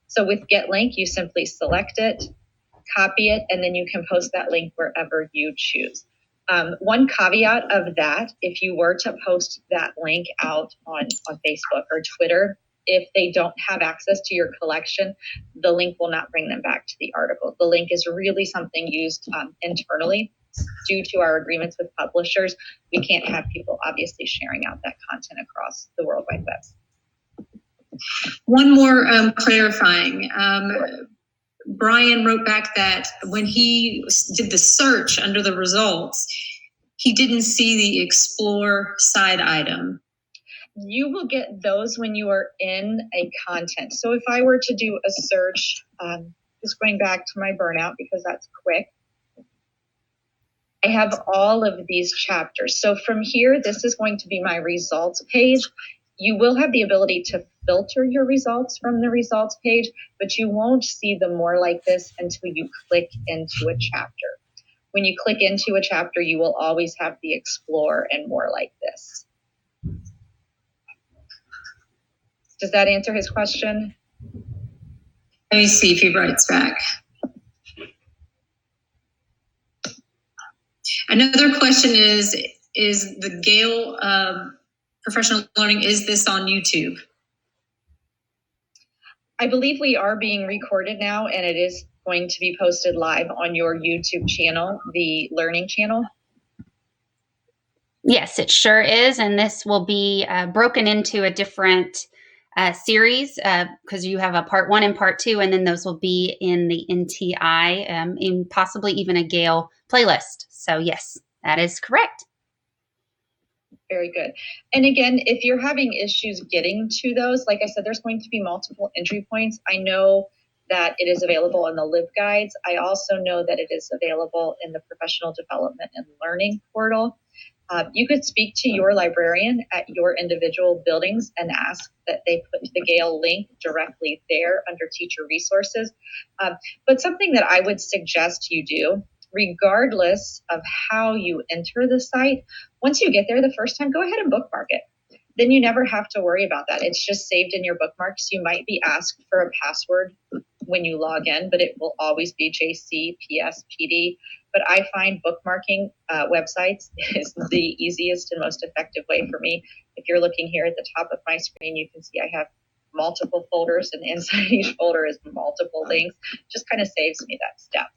S6: So with Get Link, you simply select it, copy it, and then you can post that link wherever you choose. One caveat of that, if you were to post that link out on Facebook or Twitter, if they don't have access to your collection, the link will not bring them back to the article. The link is really something used internally. Due to our agreements with publishers, we can't have people obviously sharing out that content across the World Wide Web.
S5: One more clarifying. Brian wrote back that when he did the search under the results, he didn't see the explore side item.
S6: You will get those when you are in a content. So if I were to do a search, just going back to my burnout because that's quick, I have all of these chapters. So from here, this is going to be my results page. You will have the ability to filter your results from the results page, but you won't see them more like this until you click into a chapter. When you click into a chapter, you will always have the explore and more like this. Does that answer his question?
S5: Let me see if he writes back. Another question is the Gale professional learning, is this on YouTube?
S6: I believe we are being recorded now, and it is going to be posted live on your YouTube channel, the learning channel.
S2: Yes, it sure is. And this will be broken into a different series because you have a part 1 and part 2, and then those will be in the NTI, in possibly even a Gale playlist. So yes, that is correct.
S6: Very good. And again, if you're having issues getting to those, like I said, there's going to be multiple entry points. I know that it is available in the LibGuides. I also know that it is available in the Professional Development and Learning portal. You could speak to your librarian at your individual buildings and ask that they put the Gale link directly there under teacher resources. But something that I would suggest you do, regardless of how you enter the site, once you get there the first time, go ahead and bookmark it. Then you never have to worry about that. It's just saved in your bookmarks. You might be asked for a password when you log in, but it will always be JCPSPD. But I find bookmarking websites is the easiest and most effective way for me. If you're looking here at the top of my screen, you can see I have multiple folders, and inside each folder is multiple links. Just kind of saves me that step.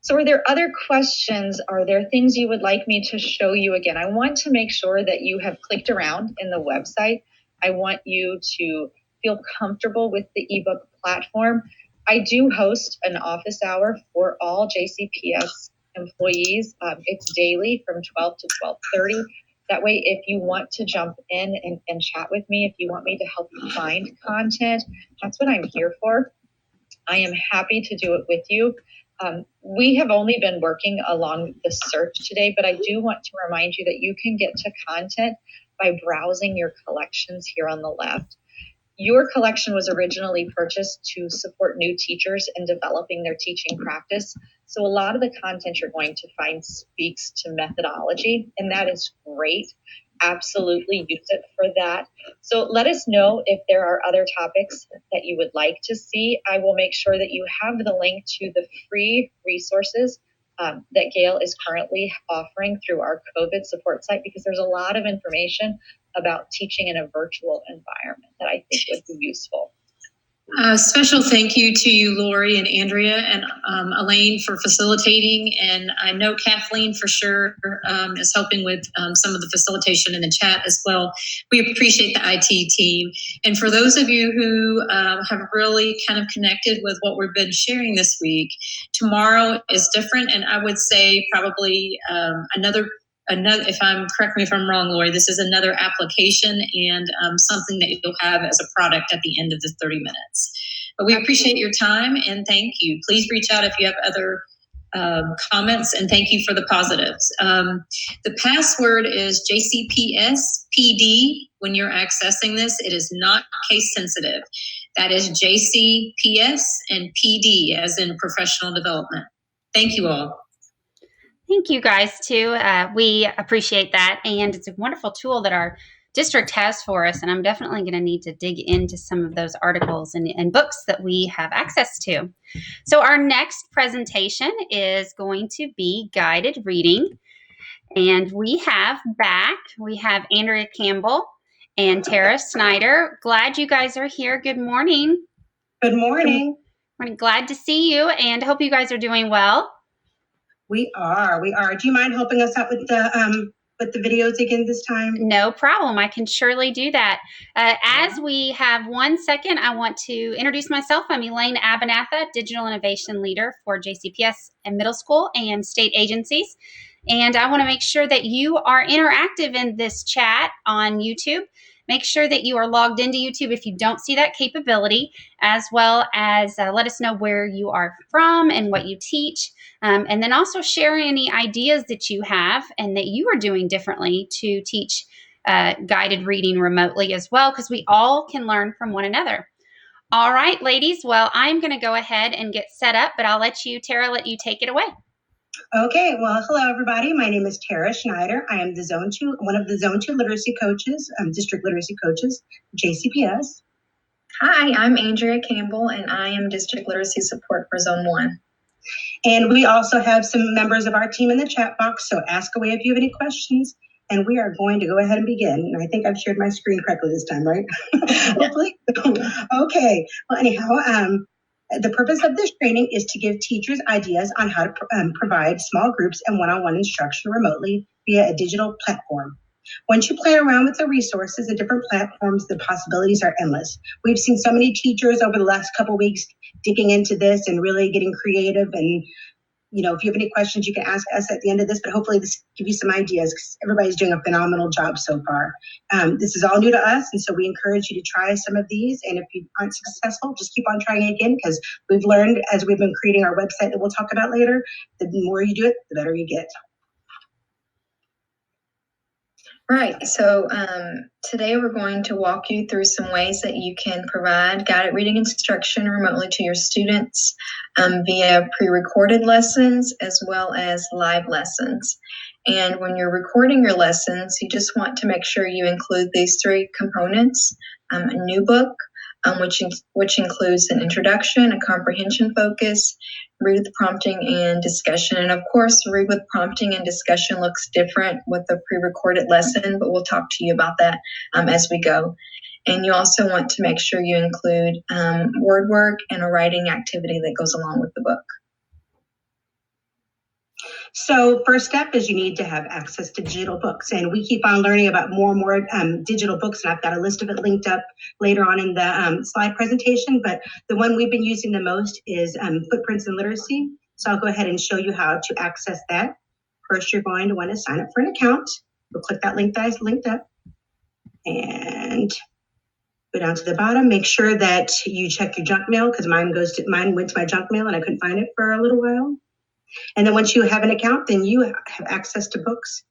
S6: So are there other questions? Are there things you would like me to show you again? I want to make sure that you have clicked around in the website. I want you to feel comfortable with the ebook platform. I do host an office hour for all JCPS employees. It's daily from 12 to 12:30. That way, if you want to jump in and chat with me, if you want me to help you find content, that's what I'm here for. I am happy to do it with you. We have only been working along the search today, but I do want to remind you that you can get to content by browsing your collections here on the left. Your collection was originally purchased to support new teachers in developing their teaching practice. So a lot of the content you're going to find speaks to methodology, and that is great. Absolutely use it for that. So let us know if there are other topics that you would like to see. I will make sure that you have the link to the free resources that Gale is currently offering through our COVID support site, because there's a lot of information about teaching in a virtual environment that I think would be useful.
S5: Special thank you to you, Lori and Andrea and Elaine for facilitating. And I know Kathleen for sure is helping with some of the facilitation in the chat as well. We appreciate the IT team. And for those of you who have really kind of connected with what we've been sharing this week, tomorrow is different. And I would say probably another, correct me if I'm wrong, Lori, this is another application and something that you'll have as a product at the end of the 30 minutes. But we appreciate your time and thank you. Please reach out if you have other comments, and thank you for the positives. The password is JCPS-PD. When you're accessing this, it is not case sensitive. That is JCPS and PD as in professional development. Thank you all.
S2: Thank you guys too. We appreciate that. And it's a wonderful tool that our district has for us. And I'm definitely going to need to dig into some of those articles and books that we have access to. So our next presentation is going to be guided reading. And we have Andrea Campbell and Tara Snyder. Glad you guys are here. Good morning.
S8: Good morning.
S2: Glad to see you, and hope you guys are doing well.
S8: We are. Do you mind helping us out with the videos again this time?
S2: No problem. I can surely do that. As we have 1 second, I want to introduce myself. I'm Elaine Abenatha, Digital Innovation Leader for JCPS and middle school and state agencies. And I want to make sure that you are interactive in this chat on YouTube. Make sure that you are logged into YouTube if you don't see that capability, as well as let us know where you are from and what you teach. And then also share any ideas that you have and that you are doing differently to teach guided reading remotely as well, because we all can learn from one another. All right, ladies. Well, I'm going to go ahead and get set up, but I'll let you, Tara, take it away.
S8: Okay. Well, hello, everybody. My name is Tara Schneider. I am one of the Zone 2 literacy coaches, district literacy coaches, JCPS.
S3: Hi, I'm Andrea Campbell, and I am district literacy support for Zone 1.
S8: And we also have some members of our team in the chat box, so ask away if you have any questions. And we are going to go ahead and begin. And I think I've shared my screen correctly this time, right? Hopefully. Okay. Well, anyhow, the purpose of this training is to give teachers ideas on how to provide small groups and one-on-one instruction remotely via a digital platform. Once you play around with the resources and different platforms, the possibilities are endless. We've seen so many teachers over the last couple of weeks digging into this and really getting creative. And, you know, if you have any questions, you can ask us at the end of this, but hopefully this give you some ideas because everybody's doing a phenomenal job so far. This is all new to us, and so we encourage you to try some of these. And if you aren't successful, just keep on trying again, because we've learned as we've been creating our website that we'll talk about later, the more you do it, the better you get.
S3: Right, so today we're going to walk you through some ways that you can provide guided reading instruction remotely to your students via pre-recorded lessons as well as live lessons. And when you're recording your lessons, you just want to make sure you include these three components: a new book, which includes an introduction, a comprehension focus, read with prompting and discussion. And of course, read with prompting and discussion looks different with a pre-recorded lesson, but we'll talk to you about that as we go. And you also want to make sure you include word work and a writing activity that goes along with the book.
S8: So first step is you need to have access to digital books, and we keep on learning about more and more digital books, and I've got a list of it linked up later on in the slide presentation, but the one we've been using the most is Footprints in Literacy. So I'll go ahead and show you how to access that. First, you're going to want to sign up for an account. We'll click that link that is linked up and go down to the bottom. Make sure that you check your junk mail, because mine went to my junk mail and I couldn't find it for a little while. And then once you have an account, then you have access to books.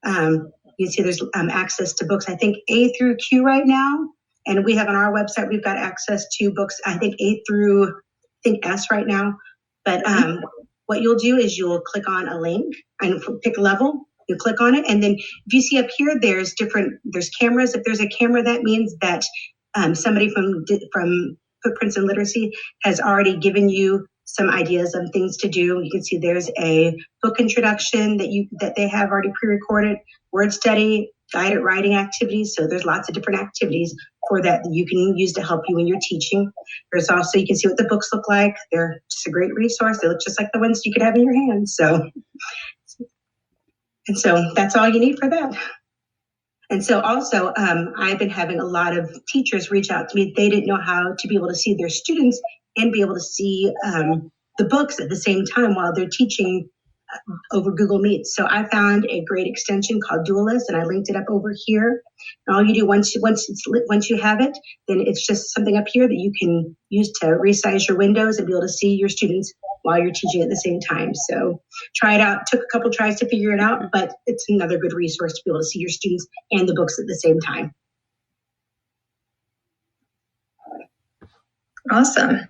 S8: You see there's access to books, I think A through Q right now. And we have on our website, we've got access to books, I think A through S right now. But what you'll do is you'll click on a link and pick a level. You click on it. And then if you see up here, there's cameras. If there's a camera, that means that somebody from Footprints in Literacy has already given you some ideas of things to do. You can see there's a book introduction that they have already pre-recorded, word study, guided writing activities. So there's lots of different activities for that you can use to help you when you're teaching. There's also, you can see what the books look like. They're just a great resource. They look just like the ones you could have in your hands. So that's all you need for that. And so also, I've been having a lot of teachers reach out to me. They didn't know how to be able to see their students and be able to see the books at the same time while they're teaching over Google Meet. So I found a great extension called Dualist, and I linked it up over here. And all you do once you have it, then it's just something up here that you can use to resize your windows and be able to see your students while you're teaching at the same time. So try it out. Took a couple tries to figure it out, but it's another good resource to be able to see your students and the books at the same time.
S3: Awesome.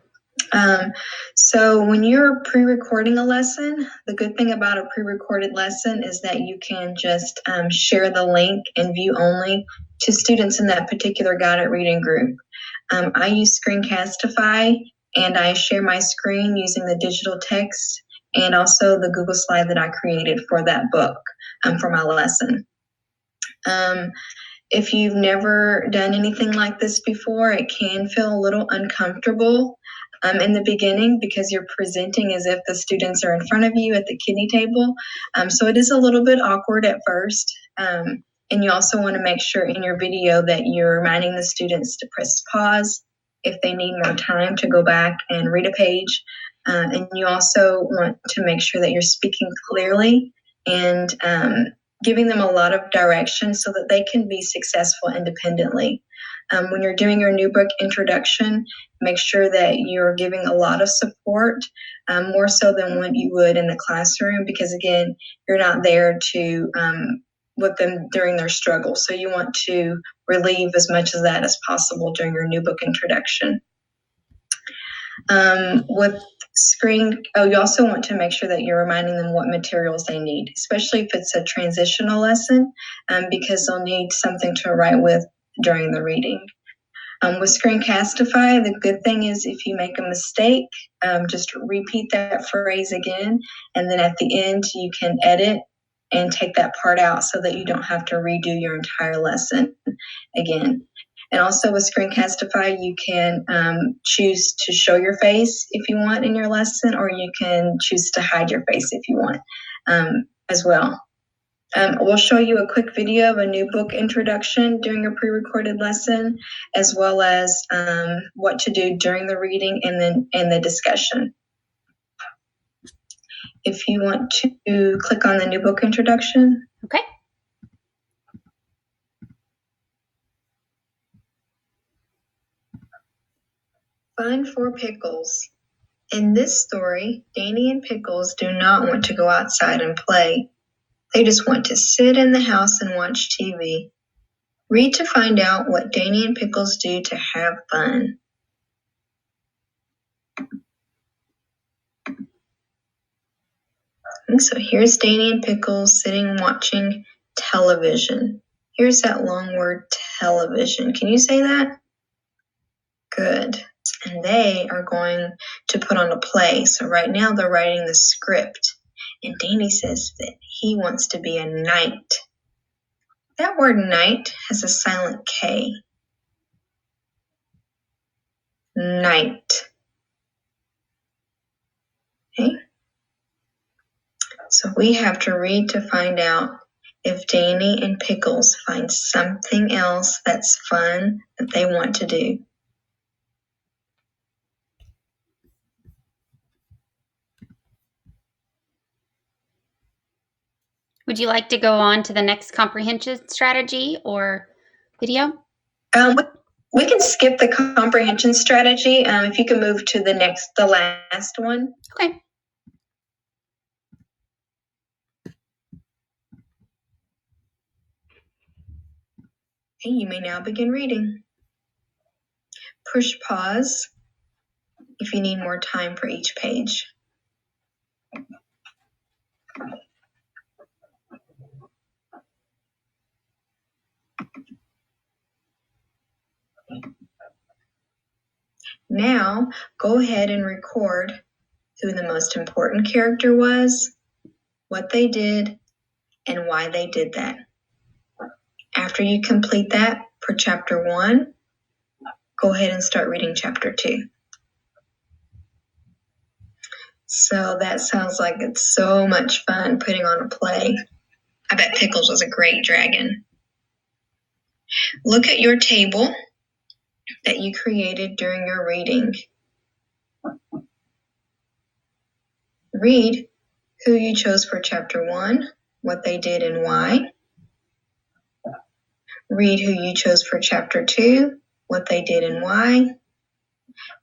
S3: So when you're pre-recording a lesson, the good thing about a pre-recorded lesson is that you can just share the link and view only to students in that particular guided reading group. I use Screencastify, and I share my screen using the digital text and also the Google slide that I created for that book for my lesson. If you've never done anything like this before, it can feel a little uncomfortable in the beginning because you're presenting as if the students are in front of you at the kiddie table. So it is a little bit awkward at first. And you also want to make sure in your video that you're reminding the students to press pause if they need more time to go back and read a page. And you also want to make sure that you're speaking clearly and giving them a lot of direction so that they can be successful independently. When you're doing your new book introduction, make sure that you're giving a lot of support, more so than what you would in the classroom, because again, you're not there to with them during their struggle. So you want to relieve as much of that as possible during your new book introduction. With you also want to make sure that you're reminding them what materials they need, especially if it's a transitional lesson, because they'll need something to write with during the reading. With Screencastify, the good thing is if you make a mistake, just repeat that phrase again, and then at the end you can edit and take that part out so that you don't have to redo your entire lesson again. And also with Screencastify, you can choose to show your face if you want in your lesson, or you can choose to hide your face if you want as well. We'll show you a quick video of a new book introduction during a pre-recorded lesson, as well as what to do during the reading and then in the discussion. If you want to click on the new book introduction.
S2: Okay.
S3: Fun for Pickles. In this story, Danny and Pickles do not want to go outside and play. They just want to sit in the house and watch TV. Read to find out what Danny and Pickles do to have fun. So here's Danny and Pickles sitting watching television. Here's that long word, television. Can you say that? Good. And they are going to put on a play. So right now they're writing the script. And Danny says that he wants to be a knight. That word knight has a silent K. Knight. Okay. So we have to read to find out if Danny and Pickles find something else that's fun that they want to do.
S2: Would you like to go on to the next comprehension strategy or video?
S3: We can skip the comprehension strategy. If you can move to the last one.
S2: Okay.
S3: Okay, you may now begin reading. Push pause if you need more time for each page. Now, go ahead and record who the most important character was, what they did, and why they did that. After you complete that for chapter 1, go ahead and start reading chapter 2. So that sounds like it's so much fun putting on a play. I bet Pickles was a great dragon. Look at your table that you created during your reading. Read who you chose for chapter 1, what they did and why. Read who you chose for chapter 2, what they did and why.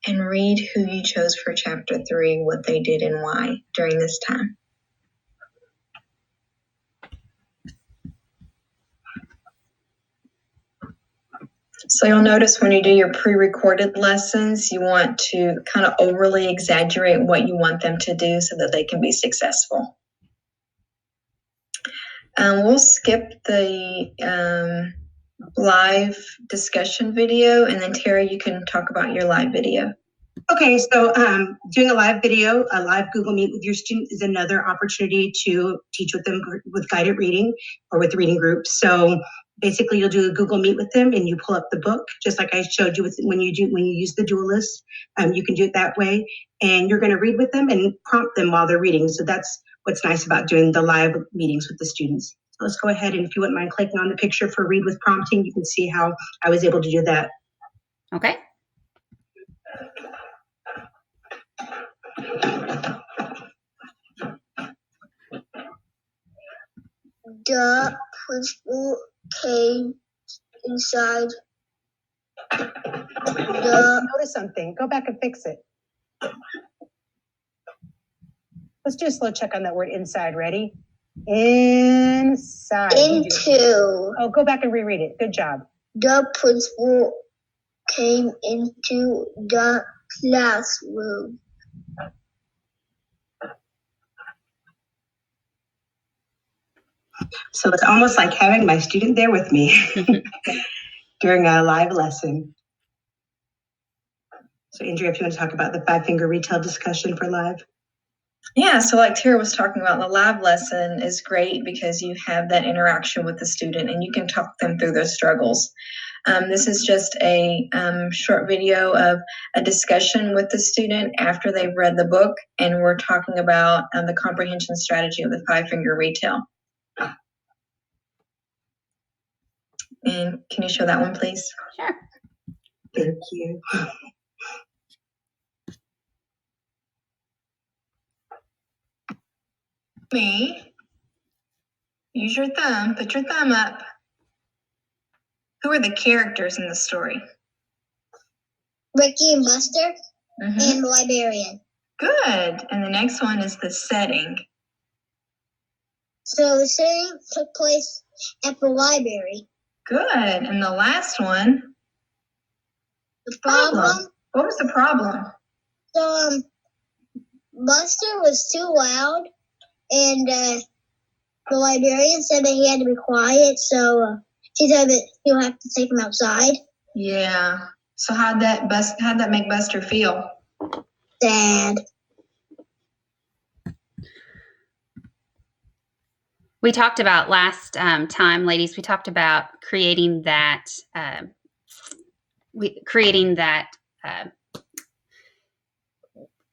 S3: And read who you chose for chapter 3, what they did and why during this time. So you'll notice when you do your pre-recorded lessons, you want to kind of overly exaggerate what you want them to do so that they can be successful. We'll skip the live discussion video, and then Terry, you can talk about your live video.
S8: Okay, so doing a live video, a live Google Meet with your student is another opportunity to teach with them with guided reading or with reading groups. So basically you'll do a Google Meet with them and you pull up the book, just like I showed you with when you use the Duelist. You can do it that way. And you're going to read with them and prompt them while they're reading. So that's what's nice about doing the live meetings with the students. So let's go ahead and if you wouldn't mind clicking on the picture for read with prompting, you can see how I was able to do that.
S2: Okay.
S9: The principal came inside
S8: Notice something. Go back and fix it. Let's do a slow check on that word inside. Ready? Inside.
S9: into.
S8: Oh, go back and reread it. Good job.
S9: The principal came into the classroom.
S8: So it's almost like having my student there with me during a live lesson. So Andrea, if you want to talk about the 5-finger retail discussion for live.
S10: Yeah, so like Tara was talking about, the live lesson is great because you have that interaction with the student and you can talk them through their struggles. This is just a short video of a discussion with the student after they've read the book, and we're talking about the comprehension strategy of the 5-finger retail. And can you show that one, please?
S2: Sure.
S8: Thank you.
S10: Me. Use your thumb. Put your thumb up. Who are the characters in the story?
S9: Ricky and Buster
S10: Mm-hmm.
S9: and the librarian.
S10: Good. And the next one is the setting.
S9: So the setting took place at the library.
S10: Good. And the last one?
S9: The problem?
S10: What was the problem?
S9: So Buster was too loud, and the librarian said that he had to be quiet, so she said that he'll have to take him outside.
S10: Yeah. So how'd that make Buster feel?
S9: Sad.
S2: We talked about last time, ladies, we talked about creating that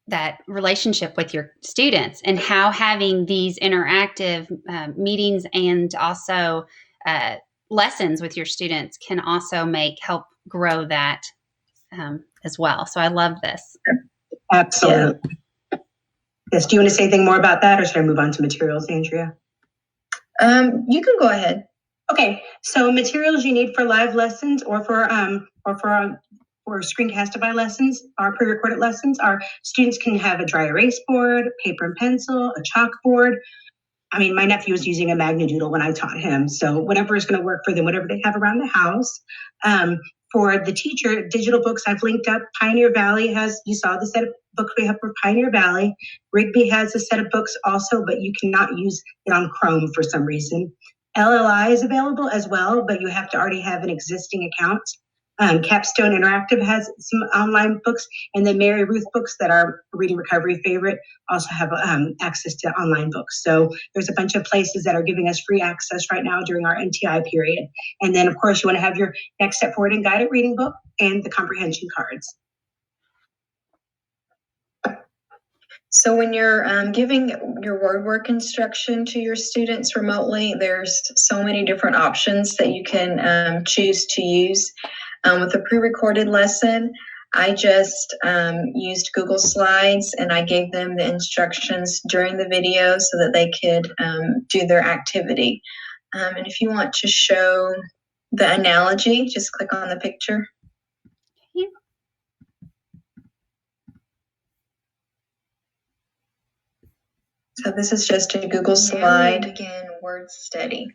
S2: that relationship with your students, and how having these interactive meetings and also lessons with your students can also help grow that as well. So I love this.
S8: Absolutely. Yeah. Yes. Do you want to say anything more about that, or should I move on to materials, Andrea?
S10: You can go ahead.
S8: Okay. So materials you need for live lessons or for screencastify lessons, our pre-recorded lessons, our students can have a dry erase board, paper and pencil, a chalkboard. I mean, my nephew was using a Magnadoodle when I taught him. So whatever is going to work for them, whatever they have around the house. For the teacher, digital books I've linked up. Pioneer Valley you saw the set of books we have for Pioneer Valley. Rigby has a set of books also, but you cannot use it on Chrome for some reason. LLI is available as well, but you have to already have an existing account. Capstone Interactive has some online books, and the Mary Ruth books that are Reading Recovery favorite also have access to online books. So there's a bunch of places that are giving us free access right now during our NTI period. And then, of course, you want to have your Next Step Forward and Guided Reading book and the comprehension cards.
S10: So when you're giving your word work instruction to your students remotely, there's so many different options that you can choose to use. With a pre-recorded lesson, I just used Google Slides, and I gave them the instructions during the video so that they could do their activity. And if you want to show the analogy, just click on the picture. So this is just a Google slide. Begin word study.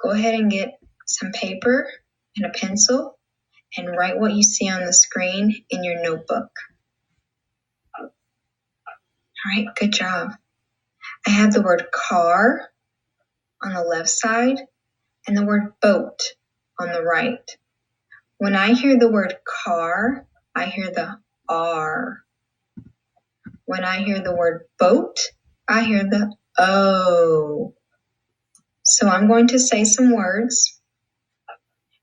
S10: Go ahead and get some paper and a pencil and write what you see on the screen in your notebook. All right, good job. I have the word car on the left side and the word boat on the right. When I hear the word car, I hear the R. When I hear the word boat, I hear the O. So I'm going to say some words.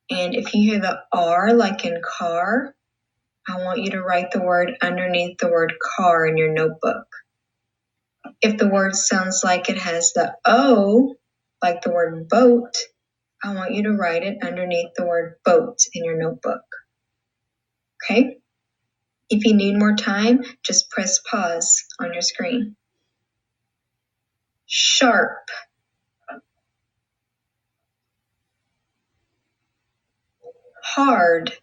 S10: And if you hear the R like in car, I want you to write the word underneath the word car in your notebook. If the word sounds like it has the O, like the word boat, I want you to write it underneath the word boat in your notebook. Okay? If you need more time, just press pause on your screen. Sharp. Hard.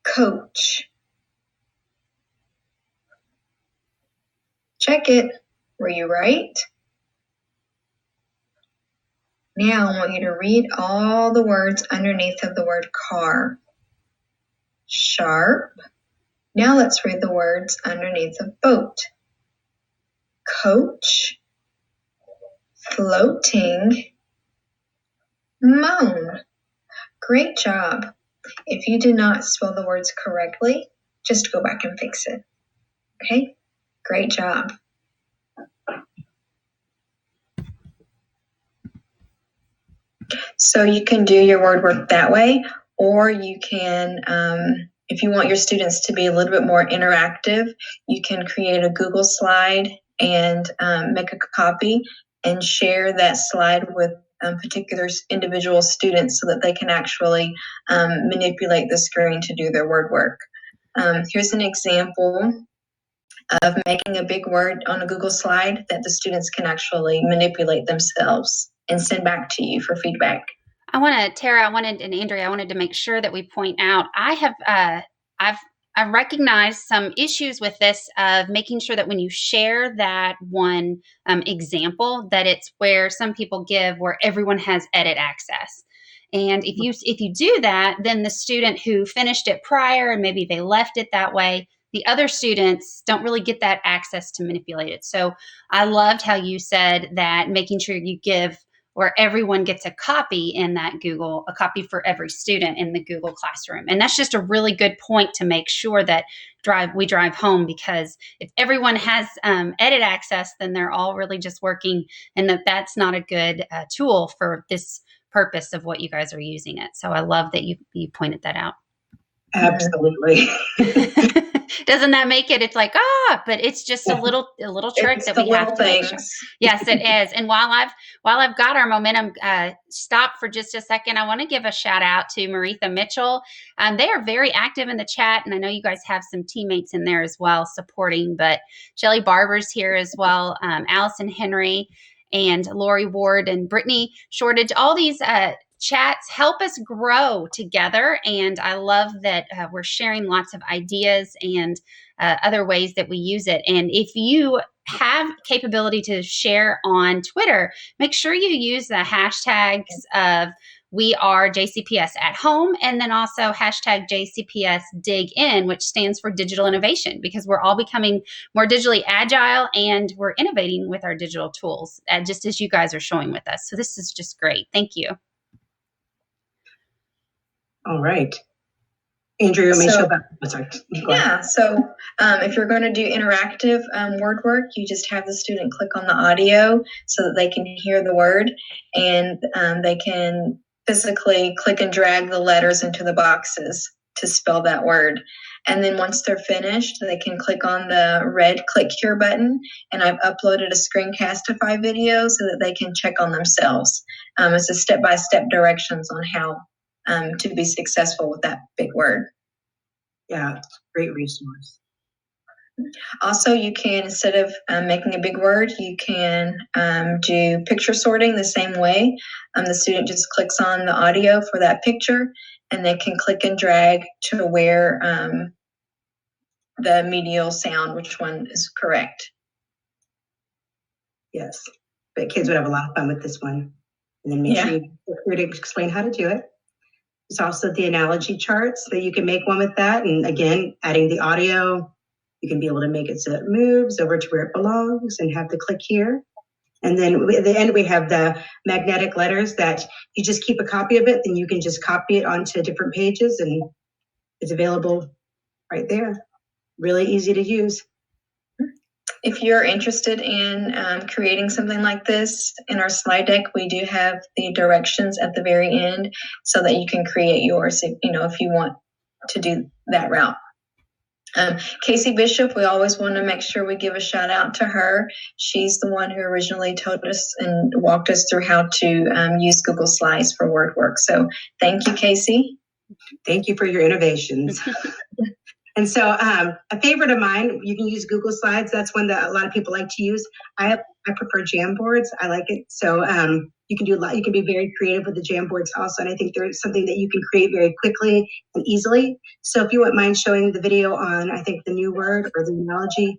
S10: Coach. Check it. Were you right? Now I want you to read all the words underneath of the word car. Sharp. Now let's read the words underneath of boat. Coach. Floating. Moan. Great job. If you did not spell the words correctly, just go back and fix it. Okay? Great job. So you can do your word work that way, or you can, if you want your students to be a little bit more interactive, you can create a Google slide and make a copy and share that slide with particular individual students so that they can actually manipulate the screen to do their word work. Here's an example of making a big word on a Google slide that the students can actually manipulate themselves and send back to you for feedback.
S2: Tara, and Andrea, I wanted to make sure that we point out, I've recognized some issues with this of making sure that when you share that one example, that it's where some people give where everyone has edit access. And if you do that, then the student who finished it prior and maybe they left it that way, the other students don't really get that access to manipulate it. So I loved how you said that making sure you give where everyone gets a copy in that Google, a copy for every student in the Google Classroom. And that's just a really good point to make sure that we drive home, because if everyone has edit access, then they're all really just working, and that's not a good tool for this purpose of what you guys are using it. So I love that you pointed that out.
S8: Absolutely.
S2: Doesn't that make it? It's like, but it's just a little trick
S10: It's
S2: that we have to make sure. Yes, it is. And while I've got our momentum stopped for just a second, I want to give a shout out to Maritha Mitchell. They are very active in the chat, and I know you guys have some teammates in there as well supporting. But Shelly Barber's here as well, Allison Henry, and Lori Ward and Brittany Shortage. All these chats help us grow together, and I love that we're sharing lots of ideas and other ways that we use it. And if you have capability to share on Twitter, make sure you use the hashtags of We Are JCPS at Home, and then also hashtag JCPS Dig In, which stands for digital innovation, because we're all becoming more digitally agile and we're innovating with our digital tools, just as you guys are showing with us. So this is just great. Thank you.
S8: All right. Andrea,
S10: so if you're going to do interactive word work, you just have the student click on the audio so that they can hear the word, and they can physically click and drag the letters into the boxes to spell that word. And then once they're finished, they can click on the red click here button, and I've uploaded a Screencastify video so that they can check on themselves. It's a step-by-step directions on how to be successful with that big word.
S8: Yeah, great resource.
S10: Also, you can, instead of making a big word, you can do picture sorting the same way. The student just clicks on the audio for that picture, and they can click and drag to where the medial sound, which one is correct.
S8: Yes, but kids would have a lot of fun with this one. And then make sure you feel free to explain how to do it. There's also the analogy charts that you can make one with that. And again, adding the audio, you can be able to make it so it moves over to where it belongs and have the click here. And then at the end, we have the magnetic letters that you just keep a copy of it, then you can just copy it onto different pages, and it's available right there. Really easy to use. If you're interested in creating something like this, in our slide deck, we do have the directions at the very end so that you can create yours, if you want to do that route. Casey Bishop, we always want to make sure we give a shout out to her. She's the one who originally told us and walked us through how to use Google Slides for word work. So thank you, Casey. Thank you for your innovations. And so a favorite of mine, you can use Google Slides. That's one that a lot of people like to use. I prefer Jamboards. I like it. So you can do a lot. You can be very creative with the Jamboards also. And I think there's something that you can create very quickly and easily. So if you wouldn't mind showing the video on, I think, the new word or the analogy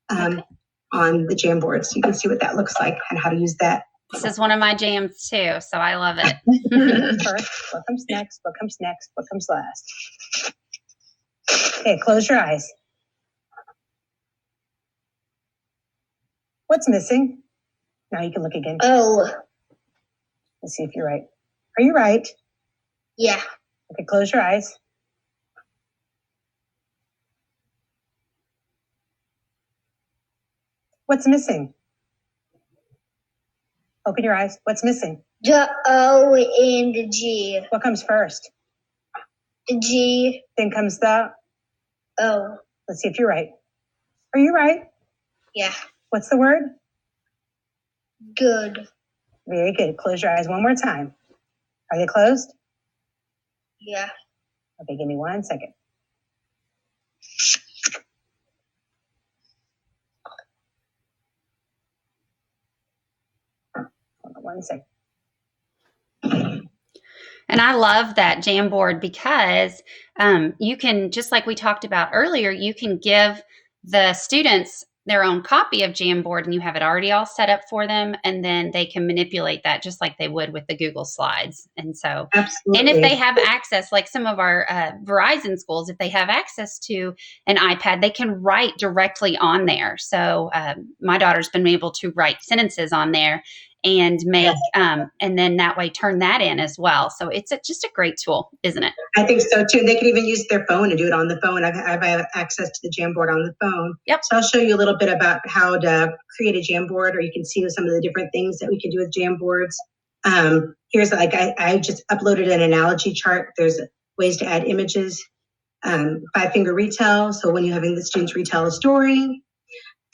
S8: on the Jamboards, you can see what that looks like and how to use that.
S2: This is one of my jams too, so I love it.
S11: First, what comes next? What comes next? What comes last? Okay, close your eyes. What's missing? Now you can look again.
S9: Oh,
S11: Let's see if you're right. Are you right?
S9: yeah.
S11: Okay, close your eyes. What's missing? Open your eyes. What's missing?
S9: The O and the G.
S11: What comes first?
S9: The G.
S11: Then comes the
S9: O.
S11: Let's see if you're right. Are you right?
S9: Yeah.
S11: What's the word?
S9: Good.
S11: Very good. Close your eyes one more time. Are they closed?
S9: Yeah.
S11: Okay, give me 1 second. Hold on 1 second.
S2: And I love that Jamboard because you can, just like we talked about earlier, you can give the students their own copy of Jamboard and you have it already all set up for them. And then they can manipulate that just like they would with the Google Slides. And so,
S8: Absolutely.
S2: and if they have access, like some of our Verizon schools, if they have access to an iPad, they can write directly on there. So my daughter's been able to write sentences on there and make, and then that way turn that in as well. So it's just a great tool, isn't it?
S8: I think so too. They can even use their phone and do it on the phone. I have access to the Jamboard on the phone.
S2: Yep.
S8: So I'll show you a little bit about how to create a Jamboard, or you can see some of the different things that we can do with Jamboards. Here's like, I just uploaded an analogy chart. There's ways to add images, 5-finger retell. So when you're having the students retell a story,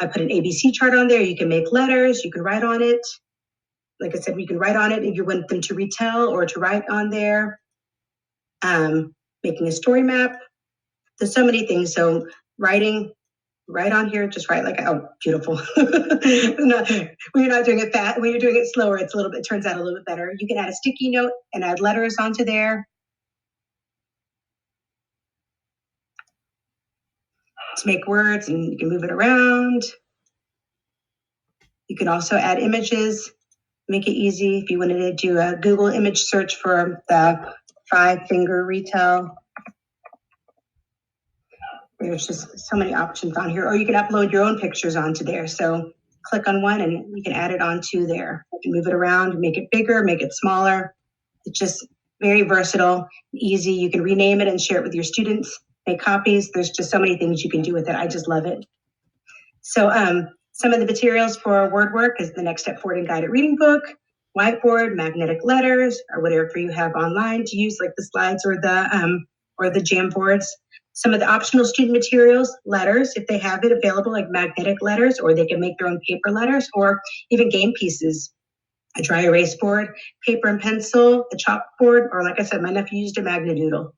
S8: I put an ABC chart on there. You can make letters, you can write on it. Like I said, you can write on it if you want them to retell or to write on there. Making a story map. There's so many things. So writing, right on here, just write like, oh, beautiful. When you're not doing it fast, when you're doing it slower, it's a little bit, turns out a little bit better. You can add a sticky note and add letters onto there. To make words, and you can move it around. You can also add images. Make it easy if you wanted to do a Google image search for the 5-finger retell. There's just so many options on here, or you can upload your own pictures onto there. So click on one and you can add it onto there. You can move it around, make it bigger, make it smaller. It's just very versatile, easy. You can rename it and share it with your students, make copies. There's just so many things you can do with it. I just love it. So some of the materials for word work is the Next Step Forward and Guided Reading Book, whiteboard, magnetic letters, or whatever you have online to use, like the slides or the Jamboards. Some of the optional student materials, letters, if they have it available, like magnetic letters, or they can make their own paper letters, or even game pieces, a dry erase board, paper and pencil, a chalkboard, or like I said, my nephew used a Magnadoodle.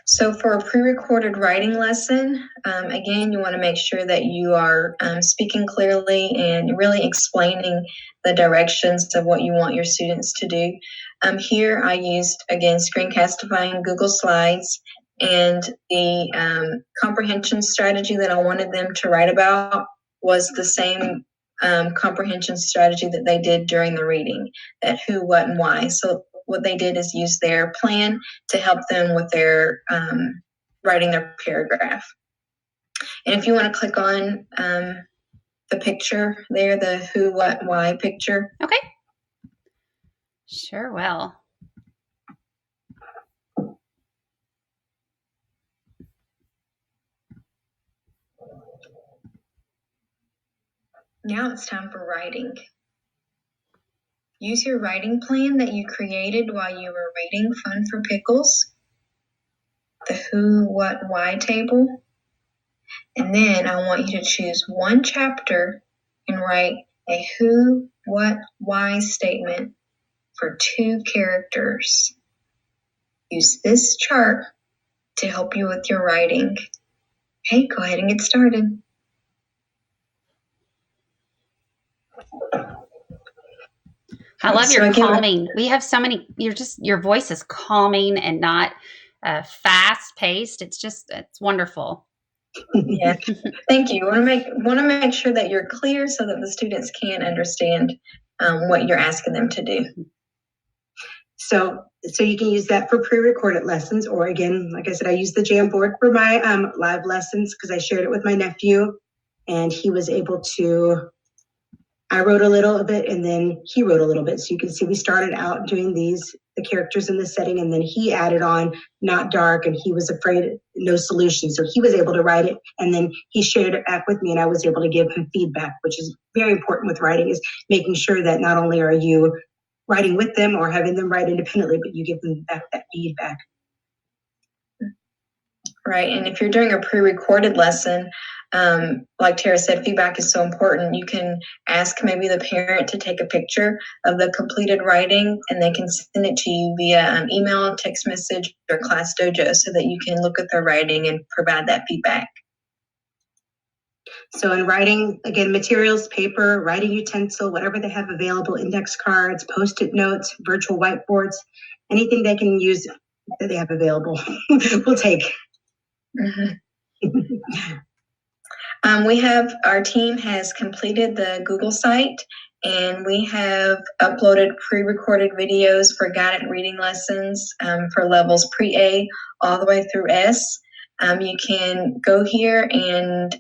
S8: So for a pre-recorded writing lesson, again, you want to make sure that you are speaking clearly and really explaining the directions of what you want your students to do. Here I used, again, Screencastifying Google Slides, and the comprehension strategy that I wanted them to write about was the same comprehension strategy that they did during the reading, that who, what, and why. So what they did is use their plan to help them with their writing their paragraph. And if you want to click on
S10: the picture there, the who, what, why picture.
S2: Okay. Sure will.
S10: Now it's time for writing. Use your writing plan that you created while you were reading Fun for Pickles, the who, what, why table. And then I want you to choose one chapter and write a who, what, why statement for 2 characters. Use this chart to help you with your writing. Okay, go ahead and get started.
S2: I love your calming. We have so many. Your voice is calming and not fast paced. It's wonderful.
S10: Yeah, thank you. Want to make sure that you're clear so that the students can understand what you're asking them to do. So you can use that for pre-recorded lessons, or again, like I said, I use the Jamboard for my live lessons because I shared it with my nephew, and he was able to. I wrote a little bit, and then he wrote a little bit. So you can see we started out doing the characters in the setting, and then he added on not dark, and he was afraid, no solution. So he was able to write it, and then he shared it back with me, and I was able to give him feedback, which is very important with writing, is making sure that not only are you writing with them or having them write independently, but you give them back that feedback. Right, and if you're doing a pre-recorded lesson, like Tara said, feedback is so important. You can ask maybe the parent to take a picture of the completed writing, and they can send it to you via email, text message, or Class Dojo so that you can look at their writing and provide that feedback. So in writing, again, materials, paper, writing utensil, whatever they have available, index cards, Post-it notes, virtual whiteboards, anything they can use that they have available, we'll take. Mm-hmm. Our team has completed the Google site, and we have uploaded pre-recorded videos for guided reading lessons for levels pre-A all the way through S. You can go here and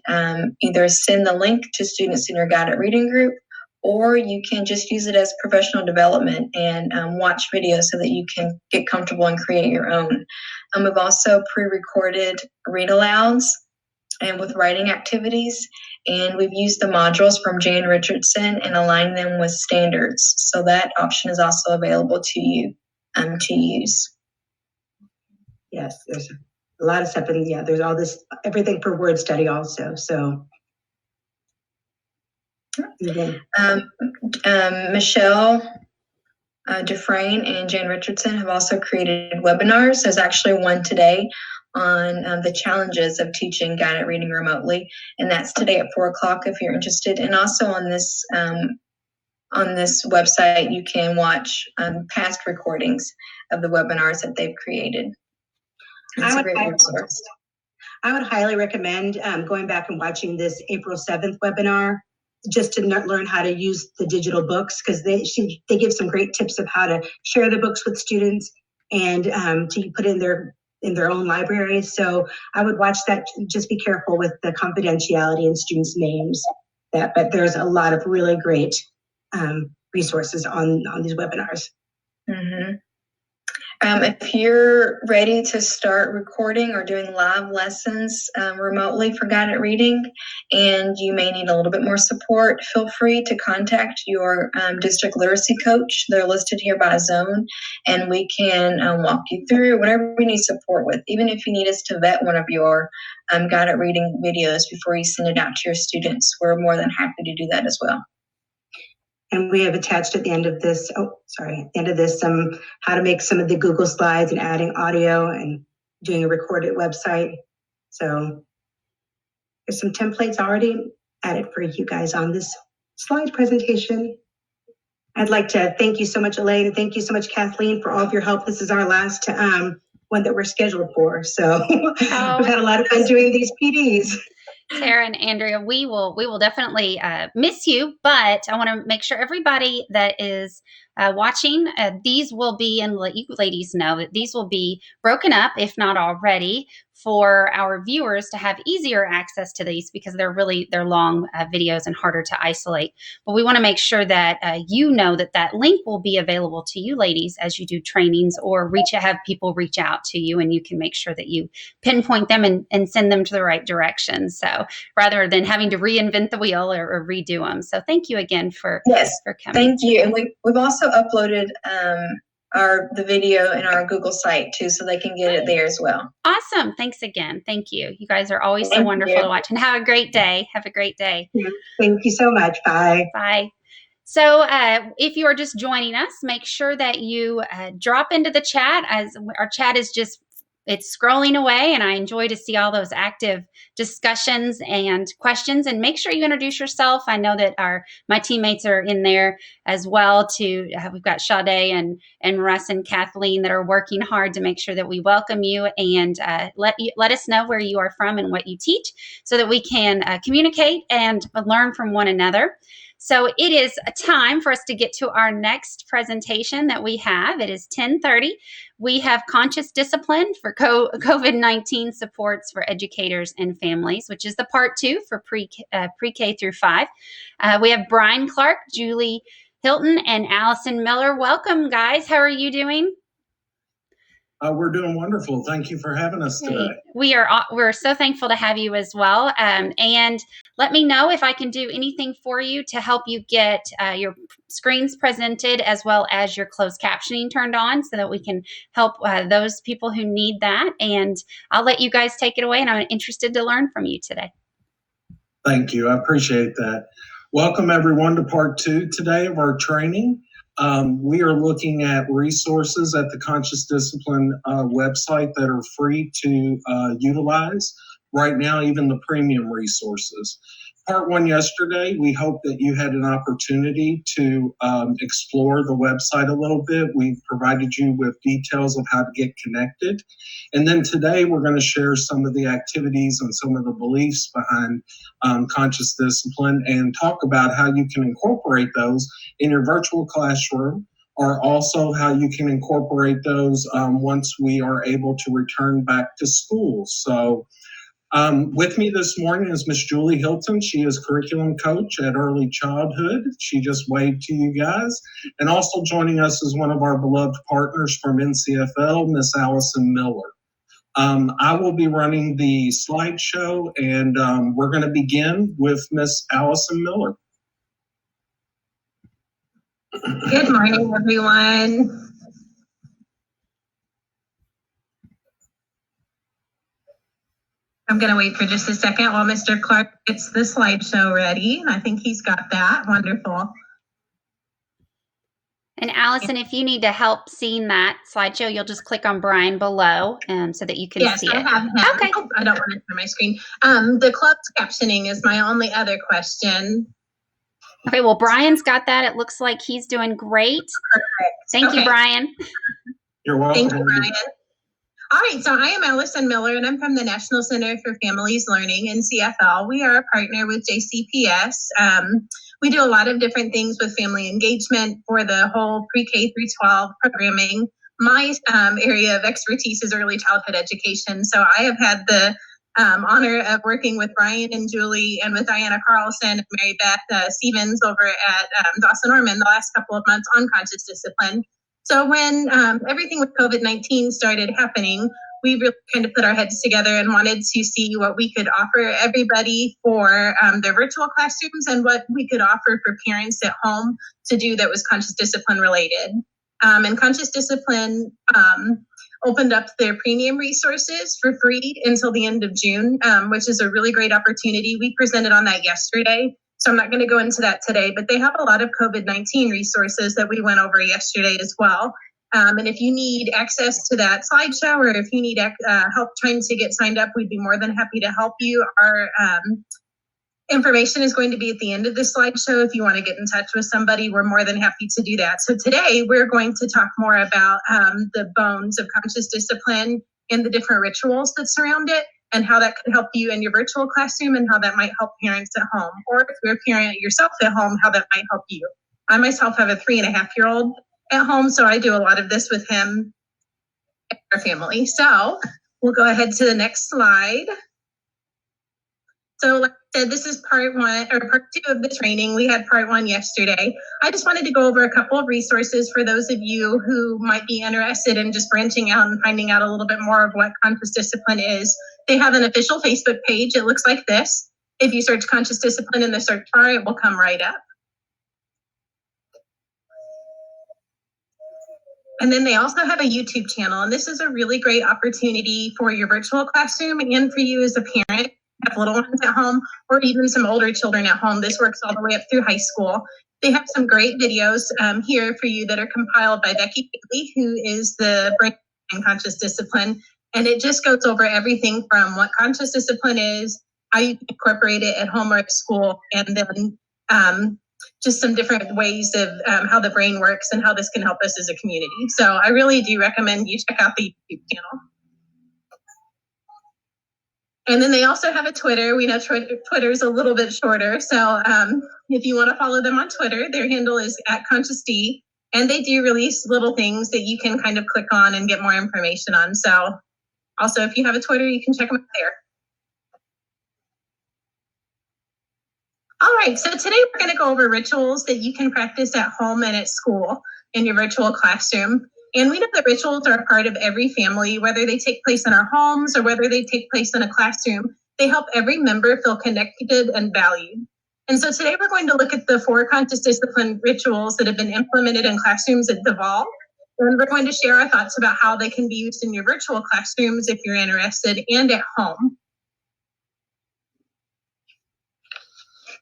S10: either send the link to students in your guided reading group, or you can just use it as professional development and watch videos so that you can get comfortable and create your own. We've also pre-recorded read-alouds and with writing activities, and we've used the modules from Jan Richardson and aligned them with standards. So that option is also available to you to use. Yes, there's a lot of stuff, and yeah, there's all this, everything for word study also. So Michelle Dufresne and Jan Richardson have also created webinars. There's actually one today on the challenges of teaching guided reading remotely, and that's today at 4:00 if you're interested. And also on this website, you can watch past recordings of the webinars that they've created. It's a great resource. I would highly recommend going back and watching this April 7th webinar, just to learn how to use the digital books, because they give some great tips of how to share the books with students and to put in their own libraries. So I would watch that. Just be careful with the confidentiality and students' names. But there's a lot of really great resources on these webinars. Mm-hmm. If you're ready to start recording or doing live lessons remotely for guided reading, and you may need a little bit more support, feel free to contact your district literacy coach. They're listed here by zone, and we can walk you through whatever we need support with. Even if you need us to vet one of your guided reading videos before you send it out to your students, we're more than happy to do that as well. And we have attached at the end of this, how to make some of the Google slides and adding audio and doing a recorded website. So there's some templates already added for you guys on this slide presentation. I'd like to thank you so much, Elaine, and thank you so much, Kathleen, for all of your help. This is our last one that we're scheduled for. So we've had a lot of fun doing these PDs.
S2: Tara and Andrea, we will definitely miss you, but I want to make sure everybody that is watching, these will be, and let you ladies know that these will be broken up, if not already, for our viewers to have easier access to these because they're long videos and harder to isolate. But we want to make sure that you know that link will be available to you ladies as you do trainings or have people reach out to you, and you can make sure that you pinpoint them and send them to the right direction. So rather than having to reinvent the wheel or redo them. So thank you again for coming.
S10: Thank you. And we've also uploaded the video in our Google site too, so they can get it there as well.
S2: Awesome. Thanks again. Thank you. You guys are always so wonderful to watch, and have a great day. Have a great day.
S8: Thank you so much. Bye.
S2: Bye. So if you are just joining us, make sure that you drop into the chat, as our chat is it's scrolling away, and I enjoy to see all those active discussions and questions. And make sure you introduce yourself. I know that my teammates are in there as well. We've got Sade and Russ and Kathleen that are working hard to make sure that we welcome you and let us know where you are from and what you teach, so that we can communicate and learn from one another. So it is a time for us to get to our next presentation that we have. It is 10:30. We have Conscious Discipline for COVID-19 Supports for Educators and Families, which is the part 2 for pre-K through 5. We have Brian Clark, Julie Hilton, and Allison Miller. Welcome, guys. How are you doing?
S12: We're doing wonderful. Thank you for having us today.
S2: We're so thankful to have you as well. And let me know if I can do anything for you to help you get your screens presented as well as your closed captioning turned on, so that we can help those people who need that. And I'll let you guys take it away, and I'm interested to learn from you today.
S12: Thank you. I appreciate that. Welcome everyone to part 2 today of our training. We are looking at resources at the Conscious Discipline website that are free to utilize. Right now, even the premium resources. Part 1 yesterday, we hope that you had an opportunity to explore the website a little bit. We've provided you with details of how to get connected. And then today, we're going to share some of the activities and some of the beliefs behind conscious discipline, and talk about how you can incorporate those in your virtual classroom, or also how you can incorporate those once we are able to return back to school. So with me this morning is Miss Julie Hilton. She is curriculum coach at Early Childhood. She just waved to you guys. And also joining us is one of our beloved partners from NCFL, Miss Allison Miller. I will be running the slideshow, and we're going to begin with Miss Allison Miller.
S4: Good morning, everyone. I'm going to wait for just a second while Mr. Clark gets the slideshow ready. I think he's got that. Wonderful.
S2: And Allison, if you need to help seeing that slideshow, you'll just click on Brian below so that you can see it.
S4: Yes, I have him. Okay. Oh, I don't want it on my screen. The closed captioning is my only other question.
S2: Okay, well, Brian's got that. It looks like he's doing great.
S4: Perfect.
S2: Thank you, Brian.
S12: You're welcome.
S4: Thank you, Brian. All right, so I am Allison Miller, and I'm from the National Center for Families Learning, NCFL. We are a partner with JCPS. We do a lot of different things with family engagement for the whole pre-K through 12 programming. My area of expertise is early childhood education, so I have had the honor of working with Brian and Julie and with Diana Carlson and Mary Beth Stevens over at Dawson Orman the last couple of months on conscious discipline. So when everything with COVID-19 started happening, we really kind of put our heads together and wanted to see what we could offer everybody for their virtual classrooms, and what we could offer for parents at home to do that was conscious discipline related. And Conscious Discipline opened up their premium resources for free until the end of June, which is a really great opportunity. We presented on that yesterday, so I'm not going to go into that today, but they have a lot of COVID-19 resources that we went over yesterday as well. And if you need access to that slideshow, or if you need help trying to get signed up, we'd be more than happy to help you. Our information is going to be at the end of the slideshow. If you want to get in touch with somebody, we're more than happy to do that. So today we're going to talk more about the bones of conscious discipline and the different rituals that surround it, and how that can help you in your virtual classroom, and how that might help parents at home. Or if you're a parent yourself at home, how that might help you. I myself have a 3.5-year-old at home, so I do a lot of this with him and our family. So
S13: We'll go ahead to the next slide. So like I said, this is part 1 or part 2 of the training. We had part 1 yesterday. I just wanted to go over a couple of resources for those of you who might be interested in just branching out and finding out a little bit more of what conscious discipline is. They have an official Facebook page. It looks like this. If you search conscious discipline in the search bar, it will come right up. And then they also have a YouTube channel, and this is a really great opportunity for your virtual classroom and for you as a parent, have little ones at home, or even some older children at home. This works all the way up through high school. They have some great videos here for you that are compiled by Becky Bailey, who is the brain and conscious discipline. And it just goes over everything from what conscious discipline is, how you can incorporate it at home or at school, and then just some different ways of how the brain works and how this can help us as a community. So I really do recommend you check out the YouTube channel. And then they also have a Twitter. We know Twitter's a little bit shorter. So if you want to follow them on Twitter, their handle is @ConsciousD. And they do release little things that you can kind of click on and get more information on. So also, if you have a Twitter, you can check them out there. All right, so today we're going to go over rituals that you can practice at home and at school in your virtual classroom. And we know that rituals are a part of every family, whether they take place in our homes or whether they take place in a classroom. They help every member feel connected and valued. And so today we're going to look at the 4 conscious discipline rituals that have been implemented in classrooms at DeVal. And we're going to share our thoughts about how they can be used in your virtual classrooms if you're interested, and at home.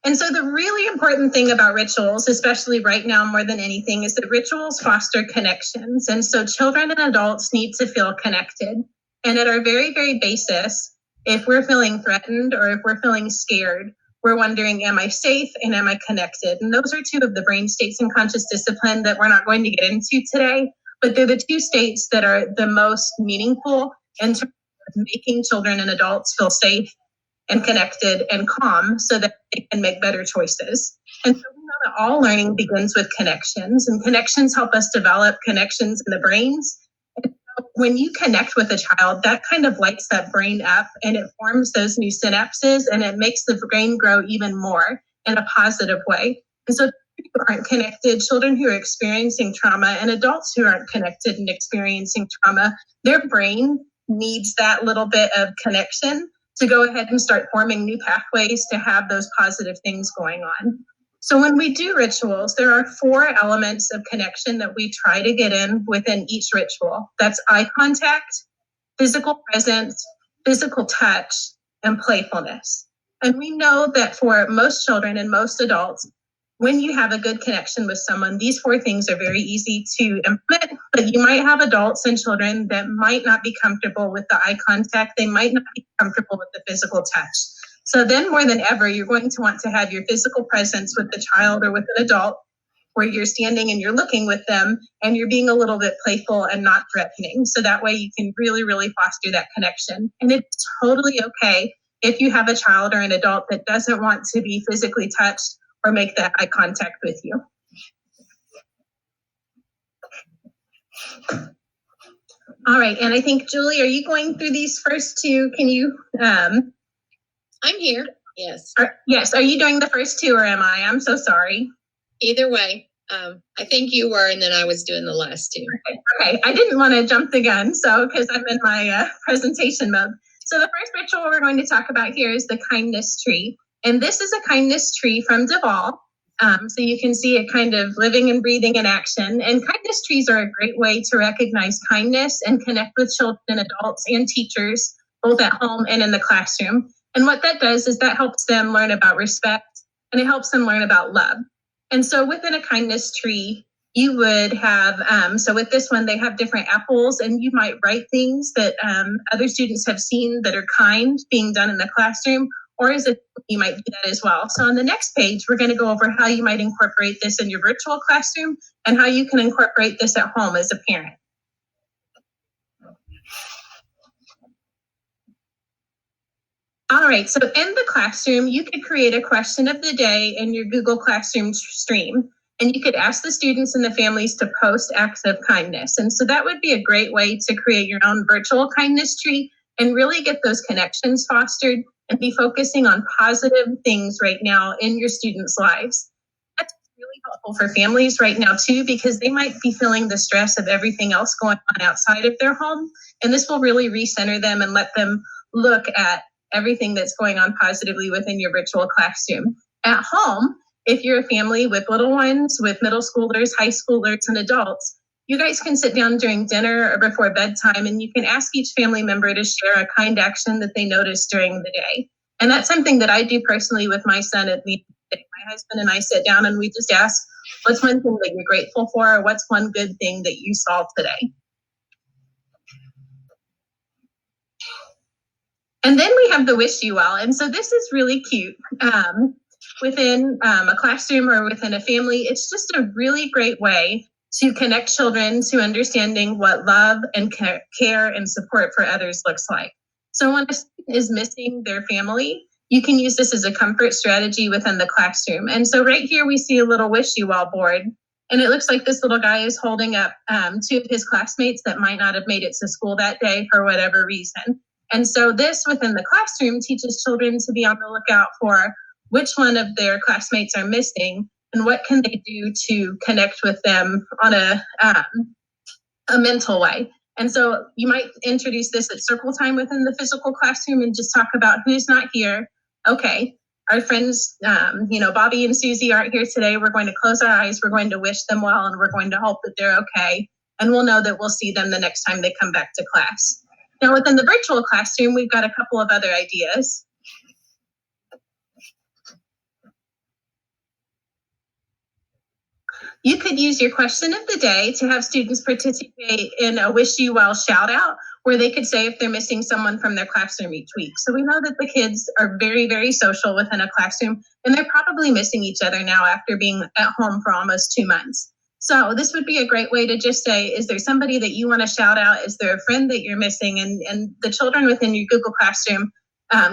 S13: And so the really important thing about rituals, especially right now more than anything, is that rituals foster connections. And so children and adults need to feel connected. And at our very, very basis, if we're feeling threatened or if we're feeling scared, we're wondering, am I safe and am I connected? And those are 2 of the brain states in conscious discipline that we're not going to get into today, but they're the 2 states that are the most meaningful in terms of making children and adults feel safe and connected and calm so that they can make better choices. And so we know that all learning begins with connections, and connections help us develop connections in the brains. And so when you connect with a child, that kind of lights that brain up and it forms those new synapses and it makes the brain grow even more in a positive way. And so people who aren't connected, children who are experiencing trauma, and adults who aren't connected and experiencing trauma, their brain needs that little bit of connection to go ahead and start forming new pathways to have those positive things going on. So when we do rituals, there are 4 elements of connection that we try to get in within each ritual. That's eye contact, physical presence, physical touch, and playfulness. And we know that for most children and most adults, when you have a good connection with someone, these 4 things are very easy to implement, but you might have adults and children that might not be comfortable with the eye contact. They might not be comfortable with the physical touch. So then more than ever, you're going to want to have your physical presence with the child or with an adult where you're standing and you're looking with them and you're being a little bit playful and not threatening. So that way you can really, really foster that connection. And it's totally okay if you have a child or an adult that doesn't want to be physically touched or make that eye contact with you. All right, and I think, Julie, are you going through these first 2? Can you?
S14: I'm here, yes.
S13: Yes, are you doing the first 2 or am I? I'm so sorry.
S14: Either way, I think you were, and then I was doing the last 2.
S13: Okay, I didn't want to jump the gun, so because I'm in my presentation mode. So the first ritual we're going to talk about here is the kindness tree. And this is a kindness tree from DeVal. So you can see it kind of living and breathing in action. And kindness trees are a great way to recognize kindness and connect with children and adults and teachers, both at home and in the classroom. And what that does is that helps them learn about respect and it helps them learn about love. And so within a kindness tree, you would have, so with this one, they have different apples and you might write things that other students have seen that are kind being done in the classroom. Or is it you might do that as well? So on the next page, we're going to go over how you might incorporate this in your virtual classroom and how you can incorporate this at home as a parent. All right, so in the classroom, you could create a question of the day in your Google Classroom stream, and you could ask the students and the families to post acts of kindness. And so that would be a great way to create your own virtual kindness tree and really get those connections fostered and be focusing on positive things right now in your students' lives. That's really helpful for families right now too, because they might be feeling the stress of everything else going on outside of their home. And this will really recenter them and let them look at everything that's going on positively within your virtual classroom. At home, if you're a family with little ones, with middle schoolers, high schoolers, and adults, you guys can sit down during dinner or before bedtime, and you can ask each family member to share a kind action that they noticed during the day. And that's something that I do personally with my son at the end of the day. My husband and I sit down and we just ask, what's one thing that you're grateful for? Or what's one good thing that you saw today? And then we have the wish you well. And so this is really cute. Within a classroom or within a family, it's just a really great way to connect children to understanding what love and care and support for others looks like. So when a student is missing their family, you can use this as a comfort strategy within the classroom. And so right here we see a little wish you well board. And it looks like this little guy is holding up two of his classmates that might not have made it to school that day for whatever reason. And so this within the classroom teaches children to be on the lookout for which one of their classmates are missing and what can they do to connect with them on a mental way. And so you might introduce this at circle time within the physical classroom and just talk about who's not here. Okay, our friends, Bobby and Susie aren't here today. We're going to close our eyes. We're going to wish them well, and we're going to hope that they're okay. And we'll know that we'll see them the next time they come back to class. Now, within the virtual classroom, we've got a couple of other ideas. You could use your question of the day to have students participate in a wish you well shout out, where they could say if they're missing someone from their classroom each week. So we know that the kids are very, very social within a classroom, and they're probably missing each other now after being at home for almost 2 months. So this would be a great way to just say, is there somebody that you want to shout out? Is there a friend that you're missing? And the children within your Google Classroom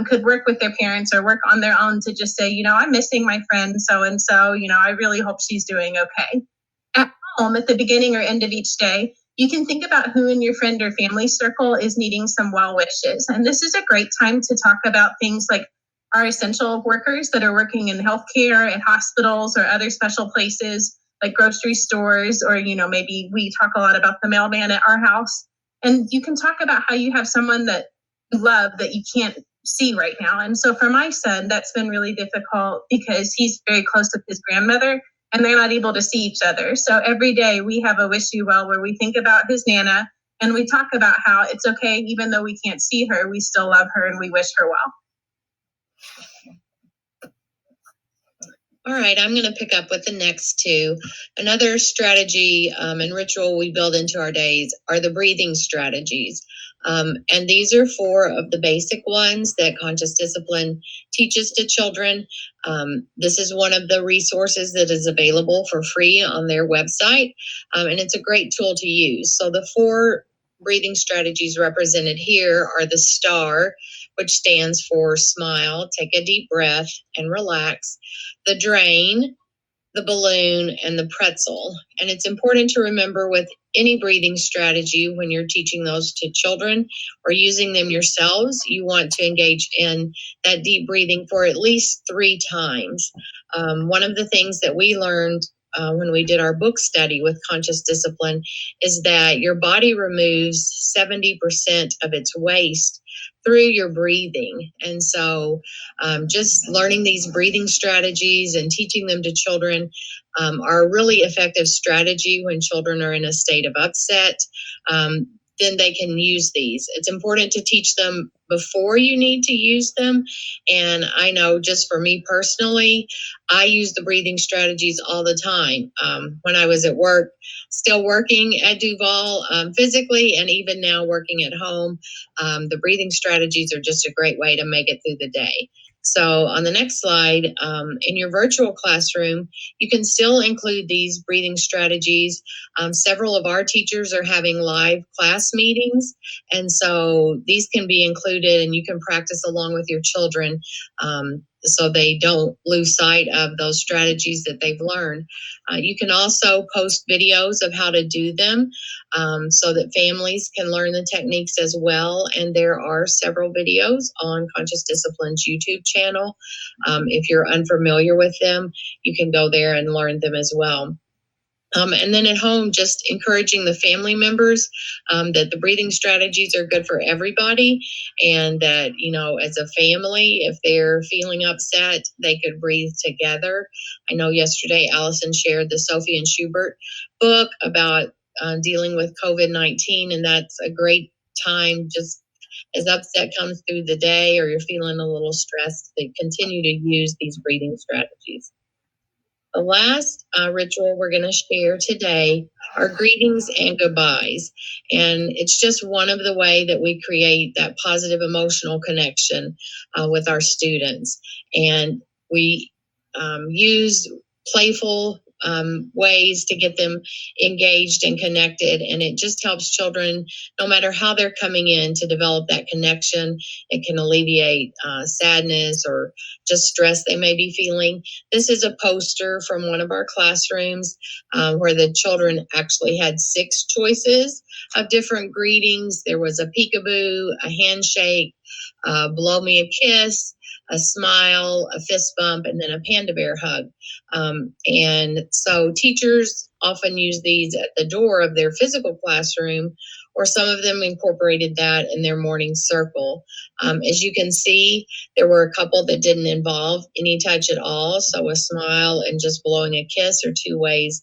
S13: could work with their parents or work on their own to just say, I'm missing my friend so-and-so, I really hope she's doing okay. At home, at the beginning or end of each day, you can think about who in your friend or family circle is needing some well wishes. And this is a great time to talk about things like our essential workers that are working in healthcare, at hospitals, or other special places like grocery stores, or, maybe we talk a lot about the mailman at our house. And you can talk about how you have someone that you love that you can't see right now. And so for my son, that's been really difficult because he's very close with his grandmother and they're not able to see each other. So every day we have a wish you well where we think about his Nana and we talk about how it's okay, even though we can't see her, we still love her and we wish her well.
S14: All right, I'm going to pick up with the next two. Another strategy and ritual we build into our days are the breathing strategies. And these are 4 of the basic ones that Conscious Discipline teaches to children. This is one of the resources that is available for free on their website, and it's a great tool to use. So the 4 breathing strategies represented here are the STAR, which stands for smile, take a deep breath, and relax. The drain, the balloon, and the pretzel. And it's important to remember with any breathing strategy when you're teaching those to children or using them yourselves, you want to engage in that deep breathing for at least 3 times. One of the things that we learned when we did our book study with Conscious Discipline is that your body removes 70% of its waste through your breathing. And so just learning these breathing strategies and teaching them to children are a really effective strategy when children are in a state of upset. Then they can use these. It's important to teach them before you need to use them. And I know just for me personally, I use the breathing strategies all the time. When I was at work, still working at Duval physically, and even now working at home, the breathing strategies are just a great way to make it through the day. So on the next slide, in your virtual classroom, you can still include these breathing strategies. Several of our teachers are having live class meetings, and so these can be included and you can practice along with your children so they don't lose sight of those strategies that they've learned. You can also post videos of how to do them so that families can learn the techniques as well. And there are several videos on Conscious Discipline's YouTube channel. If you're unfamiliar with them, you can go there and learn them as well. And then at home, just encouraging the family members that the breathing strategies are good for everybody, and that, you know, as a family, if they're feeling upset, they could breathe together. I know yesterday Allison shared the Sophie and Schubert book about dealing with COVID-19, and that's a great time, just as upset comes through the day or you're feeling a little stressed, to continue to use these breathing strategies. The last ritual we're going to share today are greetings and goodbyes. And it's just one of the way that we create that positive emotional connection with our students. And we use playful ways to get them engaged and connected. And it just helps children, no matter how they're coming in, to develop that connection. It can alleviate sadness or just stress they may be feeling. This is a poster from one of our classrooms where the children actually had 6 choices of different greetings. There was a peekaboo, a handshake, blow me a kiss, a smile, a fist bump, and then a panda bear hug. And so teachers often use these at the door of their physical classroom, or some of them incorporated that in their morning circle. As you can see, there were a couple that didn't involve any touch at all. So a smile and just blowing a kiss are 2 ways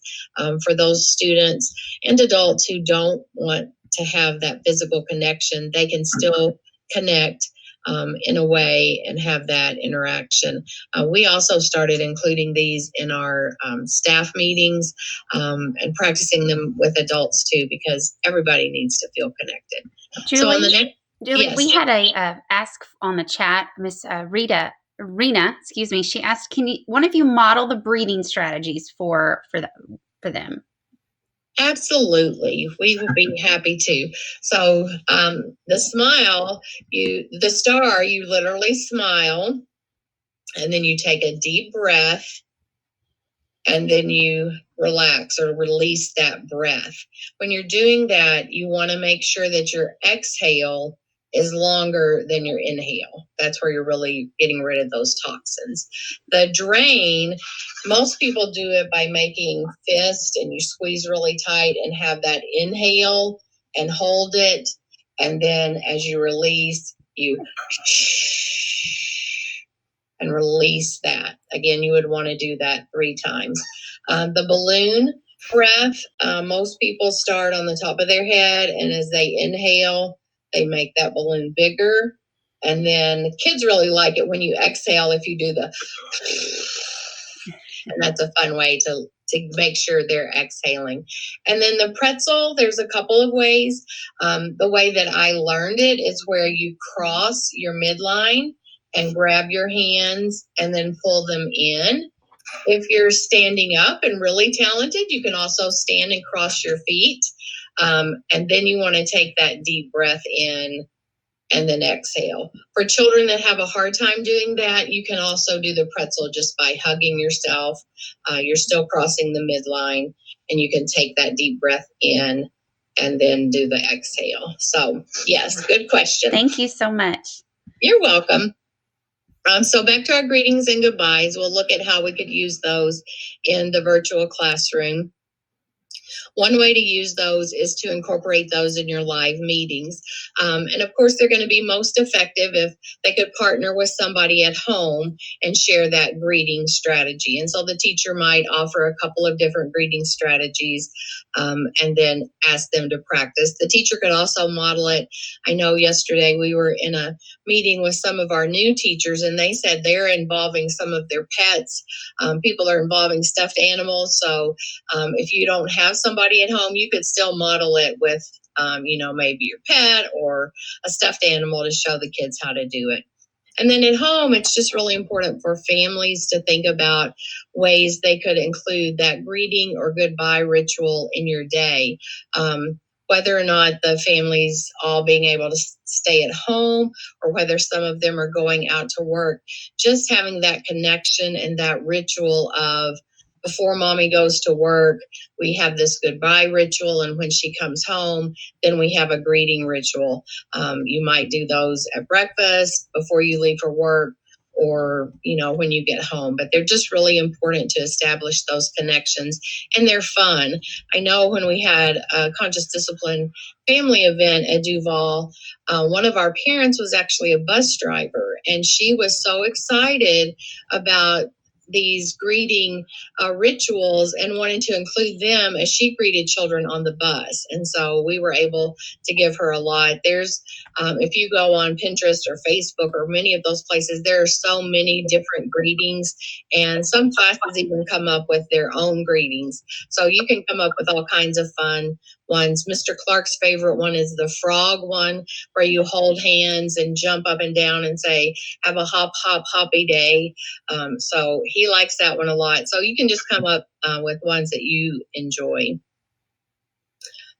S14: for those students and adults who don't want to have that physical connection. They can still connect in a way and have that interaction. We also started including these in our staff meetings and practicing them with adults too, because everybody needs to feel connected.
S2: Julie,
S14: so on the next,
S2: Julie,
S14: yes.
S2: we had a ask on the chat, Miss Rena, excuse me. She asked, "Can one of you model the breathing strategies for them?"
S14: Absolutely, we will be happy to. So the smile, the star, you literally smile, and then you take a deep breath, and then you relax or release that breath. When you're doing that, you want to make sure that your exhale is longer than your inhale. That's where you're really getting rid of those toxins. The drain, most people do it by making fist, and you squeeze really tight and have that inhale and hold it. And then as you release, you and release that. Again, you would want to do that 3 times. The balloon breath, most people start on the top of their head, and as they inhale, they make that balloon bigger. And then kids really like it when you exhale, if you do the, and that's a fun way to make sure they're exhaling. And then the pretzel, there's a couple of ways. The way that I learned it is where you cross your midline and grab your hands and then pull them in. If you're standing up and really talented, you can also stand and cross your feet. And then you want to take that deep breath in and then exhale. For children that have a hard time doing that, you can also do the pretzel just by hugging yourself. You're still crossing the midline, and you can take that deep breath in and then do the exhale. So yes, good question.
S2: Thank you so much.
S14: You're welcome. So back to our greetings and goodbyes. We'll look at how we could use those in the virtual classroom. One way to use those is to incorporate those in your live meetings. And of course, they're going to be most effective if they could partner with somebody at home and share that greeting strategy. And so the teacher might offer a couple of different greeting strategies and then ask them to practice. The teacher could also model it. I know yesterday we were in a meeting with some of our new teachers, and they said they're involving some of their pets. People are involving stuffed animals. So if you don't have somebody at home, you could still model it with, maybe your pet or a stuffed animal to show the kids how to do it. And then at home, it's just really important for families to think about ways they could include that greeting or goodbye ritual in your day. whether or not the family's all being able to stay at home or whether some of them are going out to work, just having that connection and that ritual of before mommy goes to work, we have this goodbye ritual. And when she comes home, then we have a greeting ritual. You might do those at breakfast before you leave for work, or when you get home, but they're just really important to establish those connections, and they're fun. I know when we had a conscious discipline family event at Duval, one of our parents was actually a bus driver, and she was so excited about these greeting rituals and wanting to include them as she greeted children on the bus. And so we were able to give her a lot. There's if you go on Pinterest or Facebook or many of those places, there are so many different greetings, and some classes even come up with their own greetings. So you can come up with all kinds of fun ones. Mr. Clark's favorite one is the frog one, where you hold hands and jump up and down and say, have a hop, hop, hoppy day. So he likes that one a lot. So you can just come up with ones that you enjoy.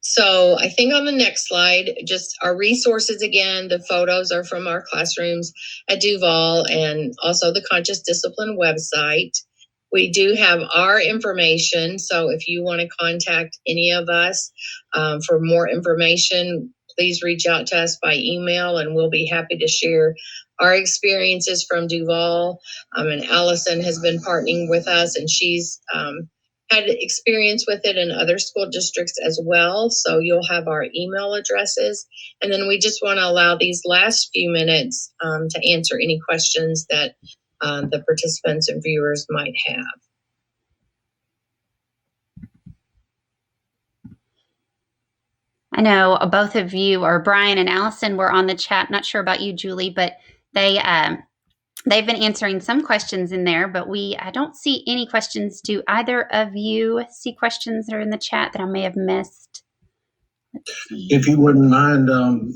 S14: So I think on the next slide, just our resources again, the photos are from our classrooms at Duval and also the Conscious Discipline website. We do have our information, so if you want to contact any of us for more information, please reach out to us by email and we'll be happy to share our experiences from Duval. And Allison has been partnering with us, and she's had experience with it in other school districts as well. So you'll have our email addresses. And then we just want to allow these last few minutes to answer any questions that the participants and viewers might have.
S2: I know both of you, or Brian and Allison, were on the chat. Not sure about you, Julie, but they've been answering some questions in there, but I don't see any questions. Do either of you see questions that are in the chat that I may have missed?
S12: If you wouldn't mind,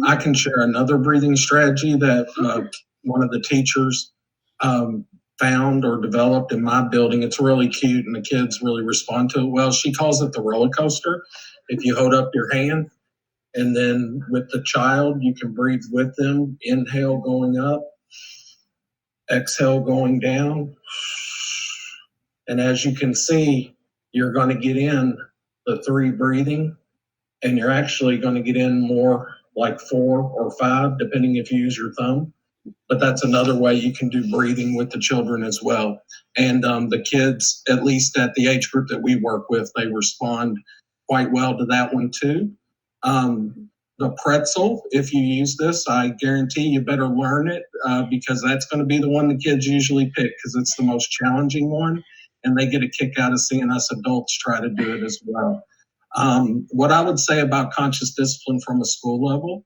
S12: I can share another breathing strategy that one of the teachers found or developed in my building. It's really cute and the kids really respond to it well. She calls it the roller coaster. If you hold up your hand and then with the child, you can breathe with them. Inhale going up, exhale going down. And as you can see, you're going to get in the 3 breathing, and you're actually going to get in more like 4 or 5, depending if you use your thumb. But that's another way you can do breathing with the children as well. And the kids, at least at the age group that we work with, they respond quite well to that one too. The pretzel, if you use this, I guarantee you better learn it because that's going to be the one the kids usually pick because it's the most challenging one. And they get a kick out of seeing us adults try to do it as well. What I would say about conscious discipline from a school level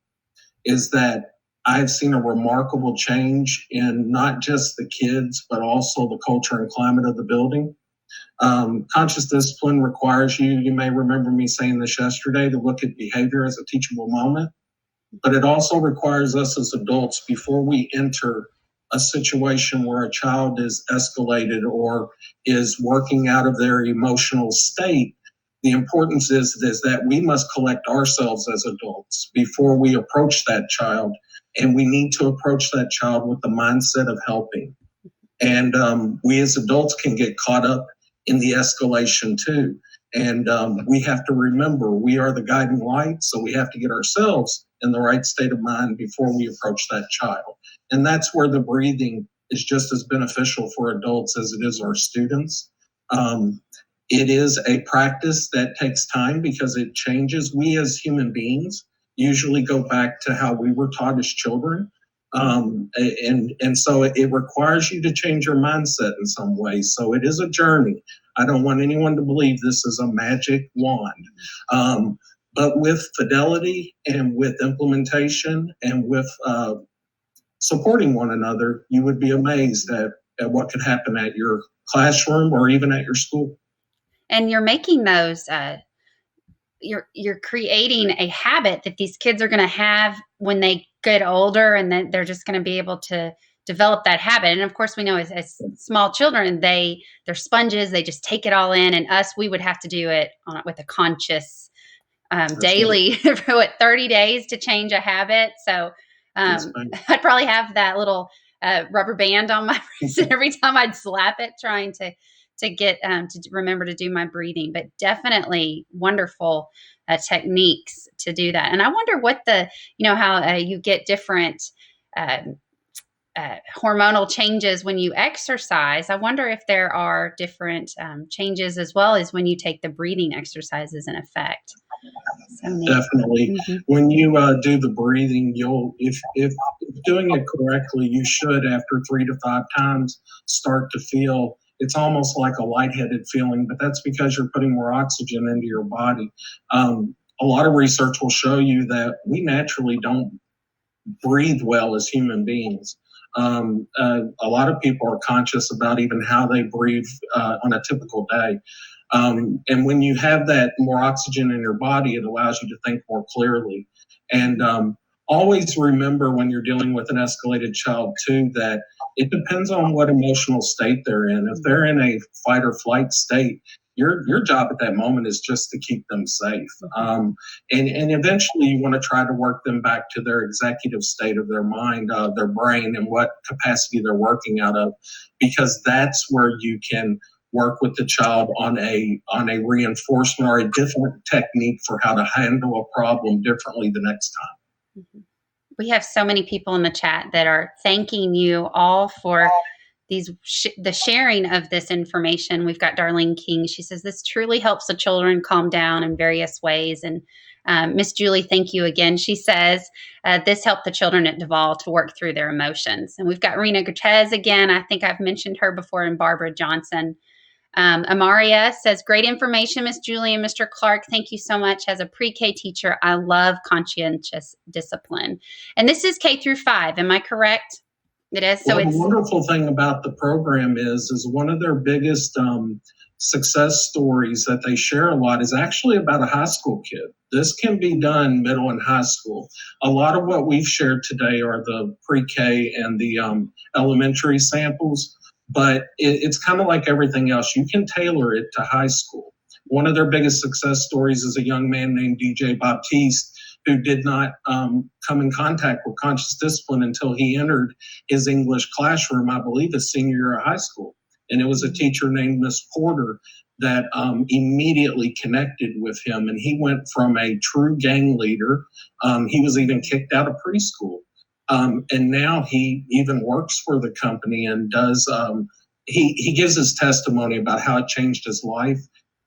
S12: is that I've seen a remarkable change in not just the kids, but also the culture and climate of the building. Conscious discipline requires you may remember me saying this yesterday, to look at behavior as a teachable moment, but it also requires us as adults, before we enter a situation where a child is escalated or is working out of their emotional state, the importance is that we must collect ourselves as adults before we approach that child. And we need to approach that child with the mindset of helping. And we as adults can get caught up in the escalation too. And we have to remember we are the guiding light. So we have to get ourselves in the right state of mind before we approach that child. And that's where the breathing is just as beneficial for adults as it is our students. It is a practice that takes time because it changes. We as human beings usually go back to how we were taught as children. And so it requires you to change your mindset in some ways. So it is a journey. I don't want anyone to believe this is a magic wand. But with fidelity and with implementation and with supporting one another, you would be amazed at what could happen at your classroom or even at your school.
S2: And you're making those, you're creating a habit that these kids are going to have when they get older, and then they're just going to be able to develop that habit. And of course, we know as small children, they're sponges. They just take it all in. And we would have to do it with a conscious daily for 30 days to change a habit. So I'd probably have that little rubber band on my wrist every time I'd slap it, trying to get to remember to do my breathing. But definitely wonderful techniques to do that. And I wonder what how you get different hormonal changes when you exercise. I wonder if there are different changes as well as when you take the breathing exercises in effect. So
S12: definitely. Mm-hmm. When you do the breathing, if doing it correctly, you should, after 3 to 5 times, start to feel, it's almost like a lightheaded feeling, but that's because you're putting more oxygen into your body. A lot of research will show you that we naturally don't breathe well as human beings. A lot of people are conscious about even how they breathe on a typical day. And when you have that more oxygen in your body, it allows you to think more clearly. And always remember when you're dealing with an escalated child too, that it depends on what emotional state they're in. If they're in a fight or flight state, your job at that moment is just to keep them safe. And eventually you want to try to work them back to their executive state of their mind, their brain, and what capacity they're working out of, because that's where you can work with the child on a reinforcement or a different technique for how to handle a problem differently the next time.
S2: Mm-hmm. We have so many people in the chat that are thanking you all for the sharing of this information. We've got Darlene King. She says, this truly helps the children calm down in various ways. And Miss Julie, thank you again. She says, this helped the children at Duval to work through their emotions. And we've got Rena Cortez again. I think I've mentioned her before, and Barbara Johnson. Amaria says, great information, Miss Julie and Mr. Clark. Thank you so much. As a pre-K teacher, I love conscientious discipline. And this is K through 5. Am I correct? It is. So
S12: the wonderful thing about the program is one of their biggest success stories that they share a lot is actually about a high school kid. This can be done middle and high school. A lot of what we've shared today are the pre-K and the elementary samples. But it's kind of like everything else. You can tailor it to high school. One of their biggest success stories is a young man named DJ Baptiste, who did not come in contact with conscious discipline until he entered his English classroom, I believe, his senior year of high school. And it was a teacher named Miss Porter that immediately connected with him. And he went from a true gang leader. He was even kicked out of preschool. And now he even works for the company and does, he gives his testimony about how it changed his life.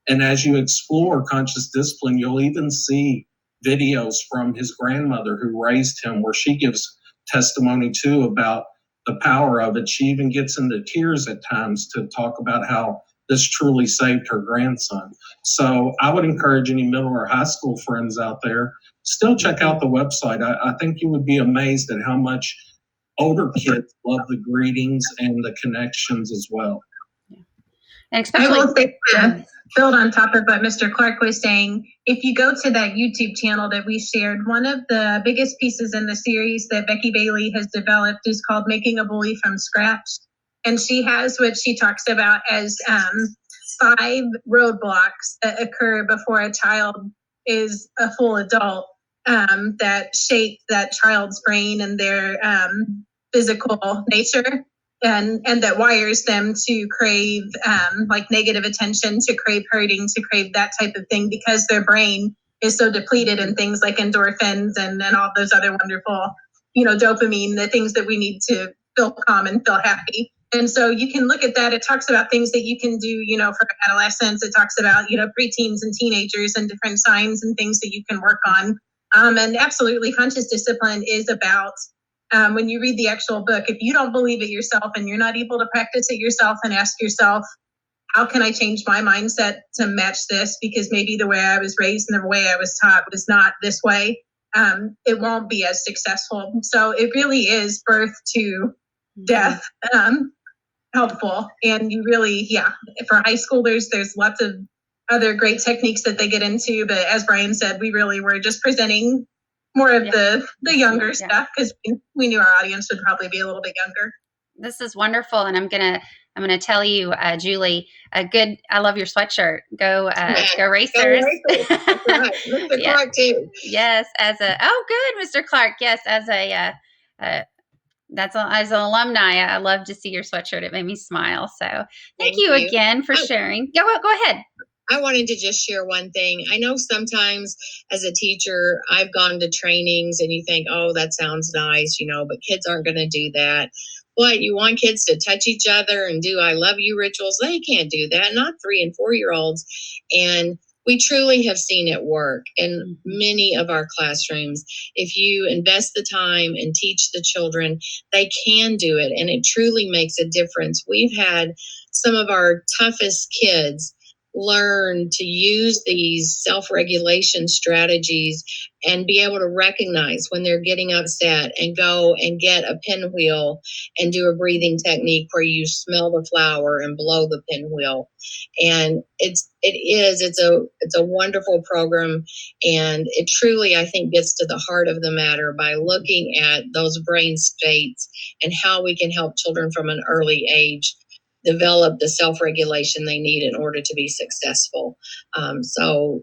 S12: And as you explore conscious discipline, you'll even see videos from his grandmother who raised him, where she gives testimony too about the power of it. She even gets into tears at times to talk about how this truly saved her grandson. So I would encourage any middle or high school friends out there, still check out the website. I think you would be amazed at how much older kids love the greetings and the connections as well.
S2: And especially,
S13: I will say, build on top of what Mr. Clark was saying, if you go to that YouTube channel that we shared, one of the biggest pieces in the series that Becky Bailey has developed is called Making a Bully from Scratch. And she has what she talks about as 5 roadblocks that occur before a child is a full adult, that shape that child's brain and their physical nature. And that wires them to crave like negative attention, to crave hurting, to crave that type of thing, because their brain is so depleted in things like endorphins and all those other wonderful, dopamine, the things that we need to feel calm and feel happy. And so you can look at that. It talks about things that you can do, for adolescents. It talks about, preteens and teenagers and different signs and things that you can work on. And absolutely, conscious discipline is about, when you read the actual book, if you don't believe it yourself and you're not able to practice it yourself and ask yourself, how can I change my mindset to match this? Because maybe the way I was raised and the way I was taught was not this way. It won't be as successful. So it really is birth to death helpful. And you really, for high schoolers, there's lots of other great techniques that they get into. But as Brian said, we really were just presenting more of the younger stuff, because we knew our audience would probably be a little bit younger.
S2: This is wonderful. And I'm going to I'm going to tell you, Julie, I love your sweatshirt. Go Racers.
S14: Go Racers. That's right. Mr. Clark too.
S2: Yes, good, Mr. Clark. Yes, as an alumni, I love to see your sweatshirt. It made me smile. So thank you again for sharing. Go ahead.
S14: I wanted to just share one thing. I know sometimes as a teacher, I've gone to trainings and you think, oh, that sounds nice, but kids aren't going to do that. What, you want kids to touch each other and do I love you rituals? They can't do that, not 3 and 4-year-olds. And we truly have seen it work in many of our classrooms. If you invest the time and teach the children, they can do it, and it truly makes a difference. We've had some of our toughest kids learn to use these self-regulation strategies and be able to recognize when they're getting upset and go and get a pinwheel and do a breathing technique where you smell the flower and blow the pinwheel. And it's a wonderful program, and it truly, I think, gets to the heart of the matter by looking at those brain states and how we can help children from an early age develop the self-regulation they need in order to be successful. So,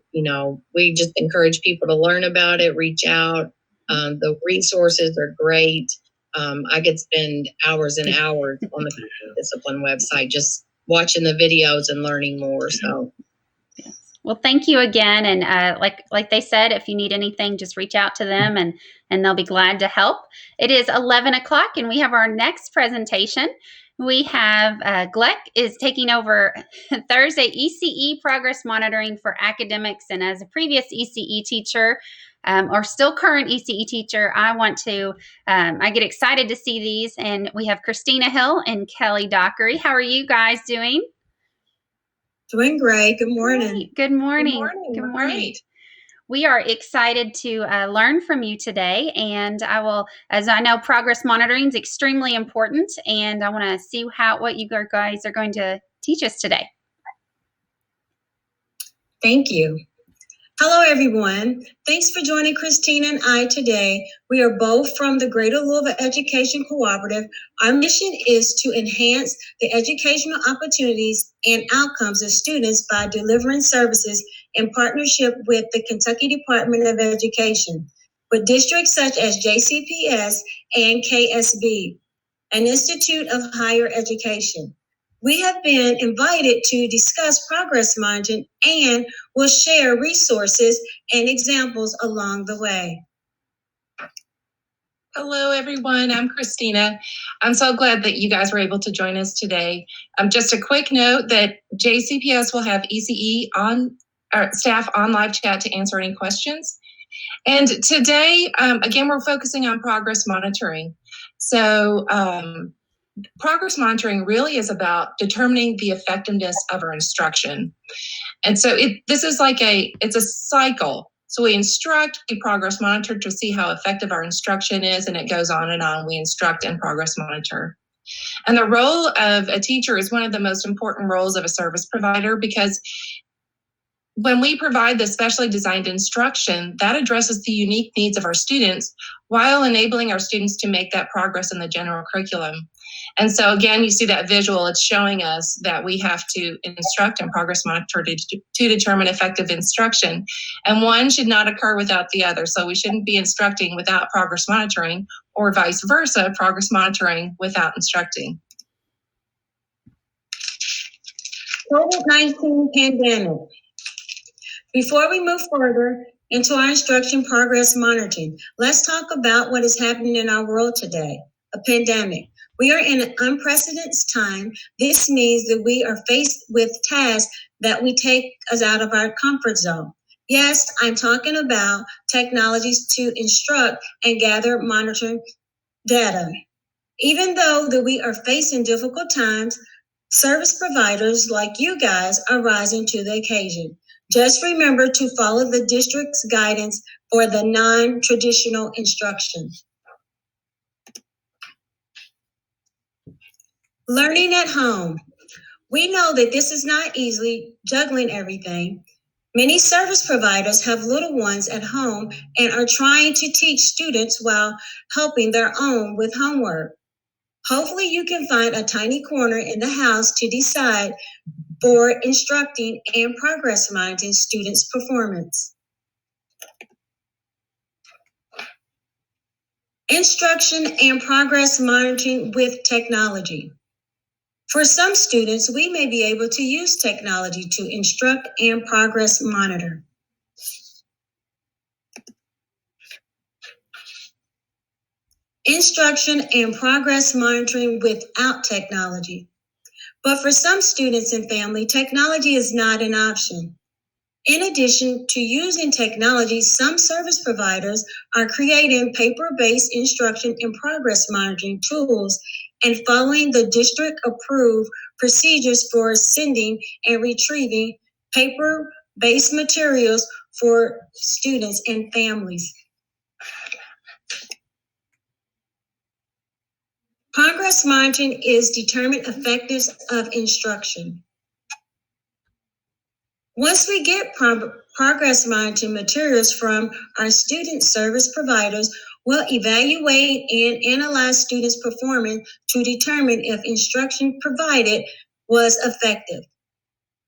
S14: we just encourage people to learn about it, reach out. The resources are great. I could spend hours and hours on the Discipline website just watching the videos and learning more. So.
S2: Well, thank you again. And like they said, if you need anything, just reach out to them and they'll be glad to help. It is 11 o'clock and we have our next presentation. We have Gleck is taking over Thursday ECE progress monitoring for academics. And as a previous ECE teacher, or still current ECE teacher, I get excited to see these. And we have Christina Hill and Kelly Dockery. How are you guys doing?
S15: Doing great. Good morning.
S2: Good morning.
S15: Good morning.
S2: We are excited to learn from you today, and as I know, progress monitoring is extremely important, and I want to see what you guys are going to teach us today.
S15: Thank you. Hello, everyone. Thanks for joining Christina and I today. We are both from the Greater Louisville Education Cooperative. Our mission is to enhance the educational opportunities and outcomes of students by delivering services in partnership with the Kentucky Department of Education, with districts such as JCPS and KSB, an Institute of Higher Education. We have been invited to discuss progress monitoring and will share resources and examples along the way.
S16: Hello, everyone. I'm Christina. I'm so glad that you guys were able to join us today. Just a quick note that JCPS will have ECE staff on live chat to answer any questions. And today, again, we're focusing on progress monitoring. So progress monitoring really is about determining the effectiveness of our instruction. And so this is it's a cycle. So we instruct, we progress monitor to see how effective our instruction is, and it goes on and on. We instruct and progress monitor. And the role of a teacher is one of the most important roles of a service provider, because when we provide the specially designed instruction, that addresses the unique needs of our students while enabling our students to make that progress in the general curriculum. And so again, you see that visual, it's showing us that we have to instruct and progress monitor to determine effective instruction. And one should not occur without the other. So we shouldn't be instructing without progress monitoring, or vice versa, progress monitoring without instructing.
S15: COVID-19 pandemic. Before we move further into our instruction progress monitoring, let's talk about what is happening in our world today, a pandemic. We are in an unprecedented time. This means that we are faced with tasks that we take us out of our comfort zone. Yes, I'm talking about technologies to instruct and gather monitoring data. Even though that we are facing difficult times, service providers like you guys are rising to the occasion. Just remember to follow the district's guidance for the non-traditional instruction. Learning at home. We know that this is not easily juggling everything. Many service providers have little ones at home and are trying to teach students while helping their own with homework. Hopefully you can find a tiny corner in the house to decide for instructing and progress monitoring students' performance. Instruction and progress monitoring with technology. For some students, we may be able to use technology to instruct and progress monitor. Instruction and progress monitoring without technology. But for some students and family, technology is not an option. In addition to using technology, some service providers are creating paper-based instruction and progress monitoring tools and following the district-approved procedures for sending and retrieving paper-based materials for students and families. Progress monitoring is determined effectiveness of instruction. Once we get progress monitoring materials from our student service providers, we'll evaluate and analyze students' performance to determine if instruction provided was effective.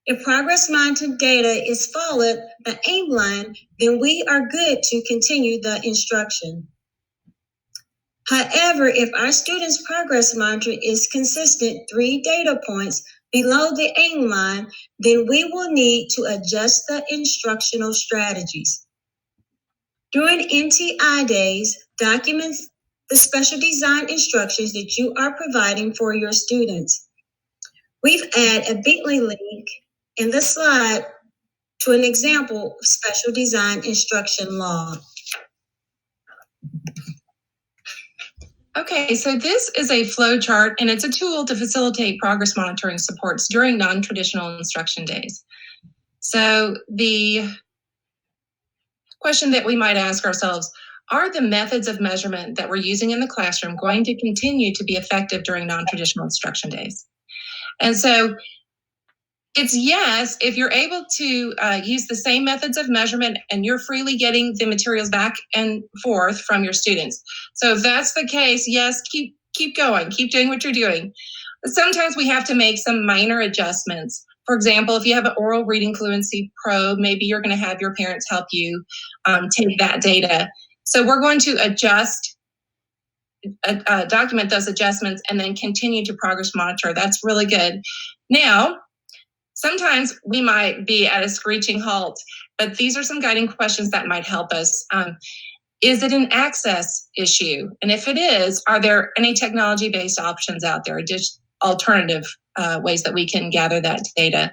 S15: If progress monitoring data is followed the aim line, then we are good to continue the instruction. However, if our students' progress monitoring is consistent 3 data points below the aim line, then we will need to adjust the instructional strategies. During NTI days, document the special design instructions that you are providing for your students. We've added a bit.ly link in the slide to an example of special design instruction log.
S16: Okay, so this is a flow chart, and it's a tool to facilitate progress monitoring supports during non-traditional instruction days. So the question that we might ask ourselves, are the methods of measurement that we're using in the classroom going to continue to be effective during non-traditional instruction days? And so it's yes, if you're able to use the same methods of measurement and you're freely getting the materials back and forth from your students. So if that's the case, yes, keep going, keep doing what you're doing. But sometimes we have to make some minor adjustments. For example, if you have an oral reading fluency probe, maybe you're going to have your parents help you take that data. So we're going to document those adjustments and then continue to progress monitor. That's really good. Now, sometimes we might be at a screeching halt, but these are some guiding questions that might help us. Is it an access issue? And if it is, are there any technology-based options out there, alternative ways that we can gather that data?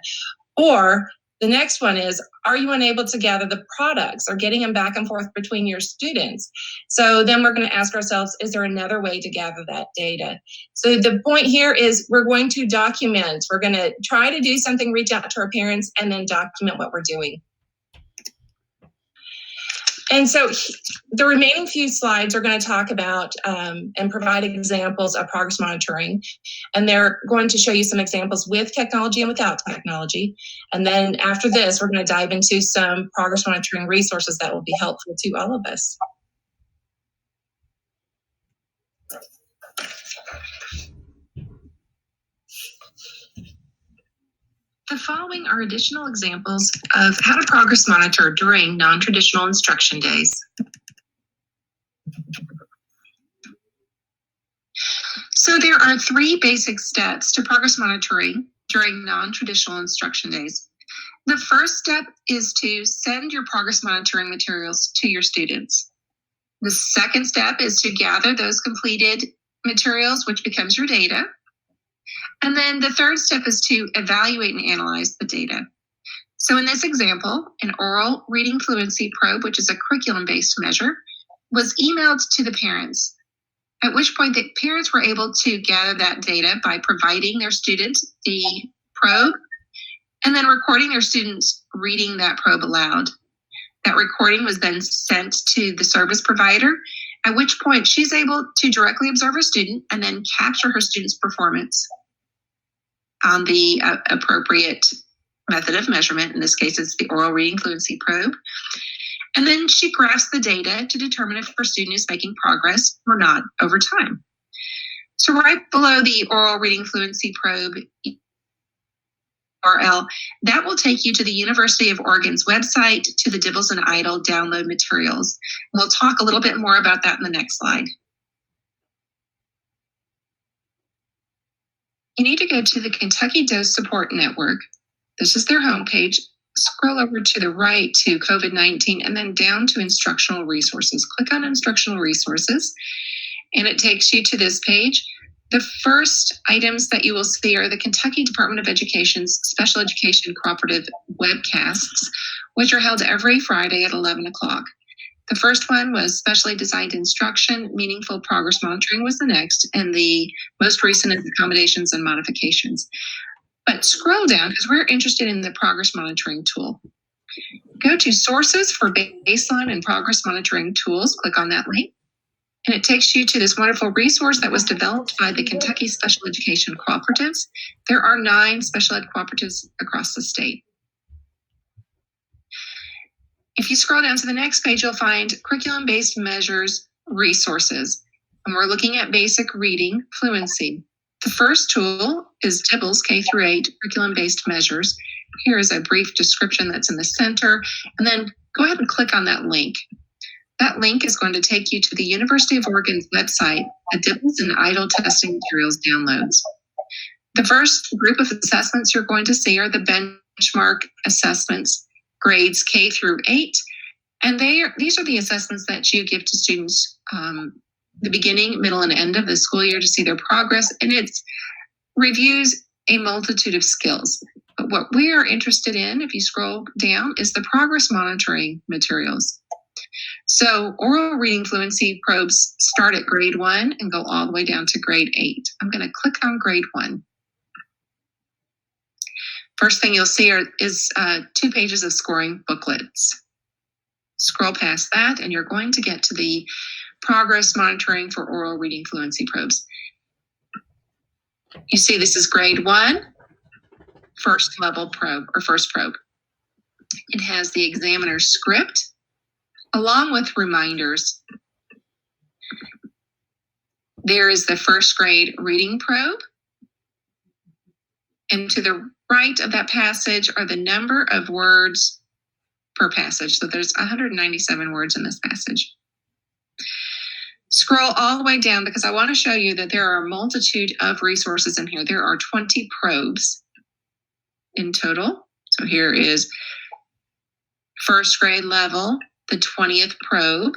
S16: Or the next one is, are you unable to gather the products or getting them back and forth between your students? So then we're going to ask ourselves, is there another way to gather that data? So the point here is we're going to document. We're going to try to do something, reach out to our parents, and then document what we're doing. And so the remaining few slides are going to talk about and provide examples of progress monitoring. And they're going to show you some examples with technology and without technology. And then after this, we're going to dive into some progress monitoring resources that will be helpful to all of us. The following are additional examples of how to progress monitor during non-traditional instruction days. So there are 3 basic steps to progress monitoring during non-traditional instruction days. The first step is to send your progress monitoring materials to your students. The second step is to gather those completed materials, which becomes your data. And then the third step is to evaluate and analyze the data. So in this example, an oral reading fluency probe, which is a curriculum-based measure, was emailed to the parents, at which point the parents were able to gather that data by providing their student the probe and then recording their students reading that probe aloud. That recording was then sent to the service provider, at which point she's able to directly observe her student and then capture her student's performance on the appropriate method of measurement. In this case, it's the oral reading fluency probe. And then she graphs the data to determine if her student is making progress or not over time. So right below the oral reading fluency probe URL, that will take you to the University of Oregon's website to the Dibbles and Idle download materials. We'll talk a little bit more about that in the next slide. You need to go to the Kentucky Dose Support Network. This is their homepage. Scroll over to the right to COVID-19 and then down to instructional resources. Click on instructional resources and it takes you to this page. The first items that you will see are the Kentucky Department of Education's Special Education Cooperative webcasts, which are held every Friday at 11 o'clock. The first one was Specially Designed Instruction, Meaningful Progress Monitoring was the next, and the most recent is Accommodations and Modifications. But scroll down because we're interested in the Progress Monitoring tool. Go to Sources for Baseline and Progress Monitoring Tools. Click on that link. And it takes you to this wonderful resource that was developed by the Kentucky Special Education Cooperatives. There are 9 special ed cooperatives across the state. If you scroll down to the next page, you'll find curriculum-based measures resources. And we're looking at basic reading fluency. The first tool is Dibbles K-8 curriculum-based measures. Here is a brief description that's in the center. And then go ahead and click on that link. That link is going to take you to the University of Oregon's website, the Dibbles and Idle testing materials downloads. The first group of assessments you're going to see are the benchmark assessments, grades K-8. And these are the assessments that you give to students the beginning, middle, and end of the school year to see their progress. And it reviews a multitude of skills. But what we are interested in, if you scroll down, is the progress monitoring materials. So oral reading fluency probes start at grade 1 and go all the way down to grade 8. I'm going to click on grade 1. First thing you'll see is 2 pages of scoring booklets. Scroll past that and you're going to get to the progress monitoring for oral reading fluency probes. You see this is grade 1, first level probe or first probe. It has the examiner's script along with reminders. There is the first grade reading probe. And to the right of that passage are the number of words per passage. So there's 197 words in this passage. Scroll all the way down because I want to show you that there are a multitude of resources in here. There are 20 probes in total. So here is first grade level, the 20th probe.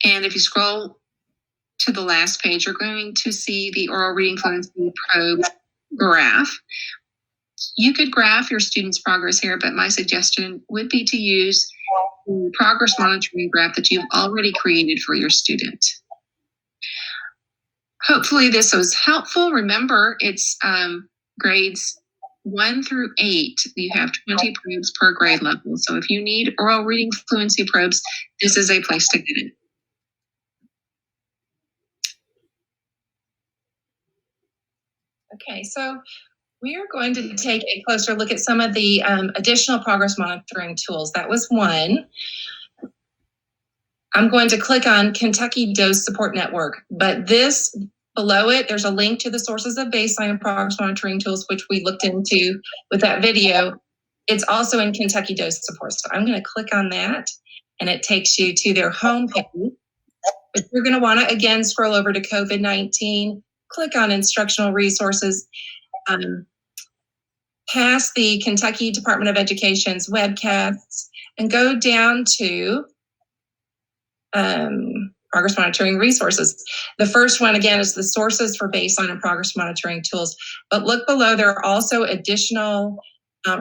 S16: And if you scroll to the last page, you're going to see the oral reading fluency probe graph. You could graph your students' progress here, but my suggestion would be to use the progress monitoring graph that you've already created for your student. Hopefully this was helpful. Remember, it's grades 1 through 8. You have 20 probes per grade level. So if you need oral reading fluency probes, this is a place to get it. Okay, so we are going to take a closer look at some of the additional progress monitoring tools. That was one. I'm going to click on Kentucky Dose Support Network, but this below it, there's a link to the sources of baseline and progress monitoring tools, which we looked into with that video. It's also in Kentucky Dose Support. So I'm going to click on that and it takes you to their homepage. But you're going to want to, again, scroll over to COVID-19, click on instructional resources, past the Kentucky Department of Education's webcasts, and go down to progress monitoring resources. The first one, again, is the sources for baseline and progress monitoring tools. But look below, there are also additional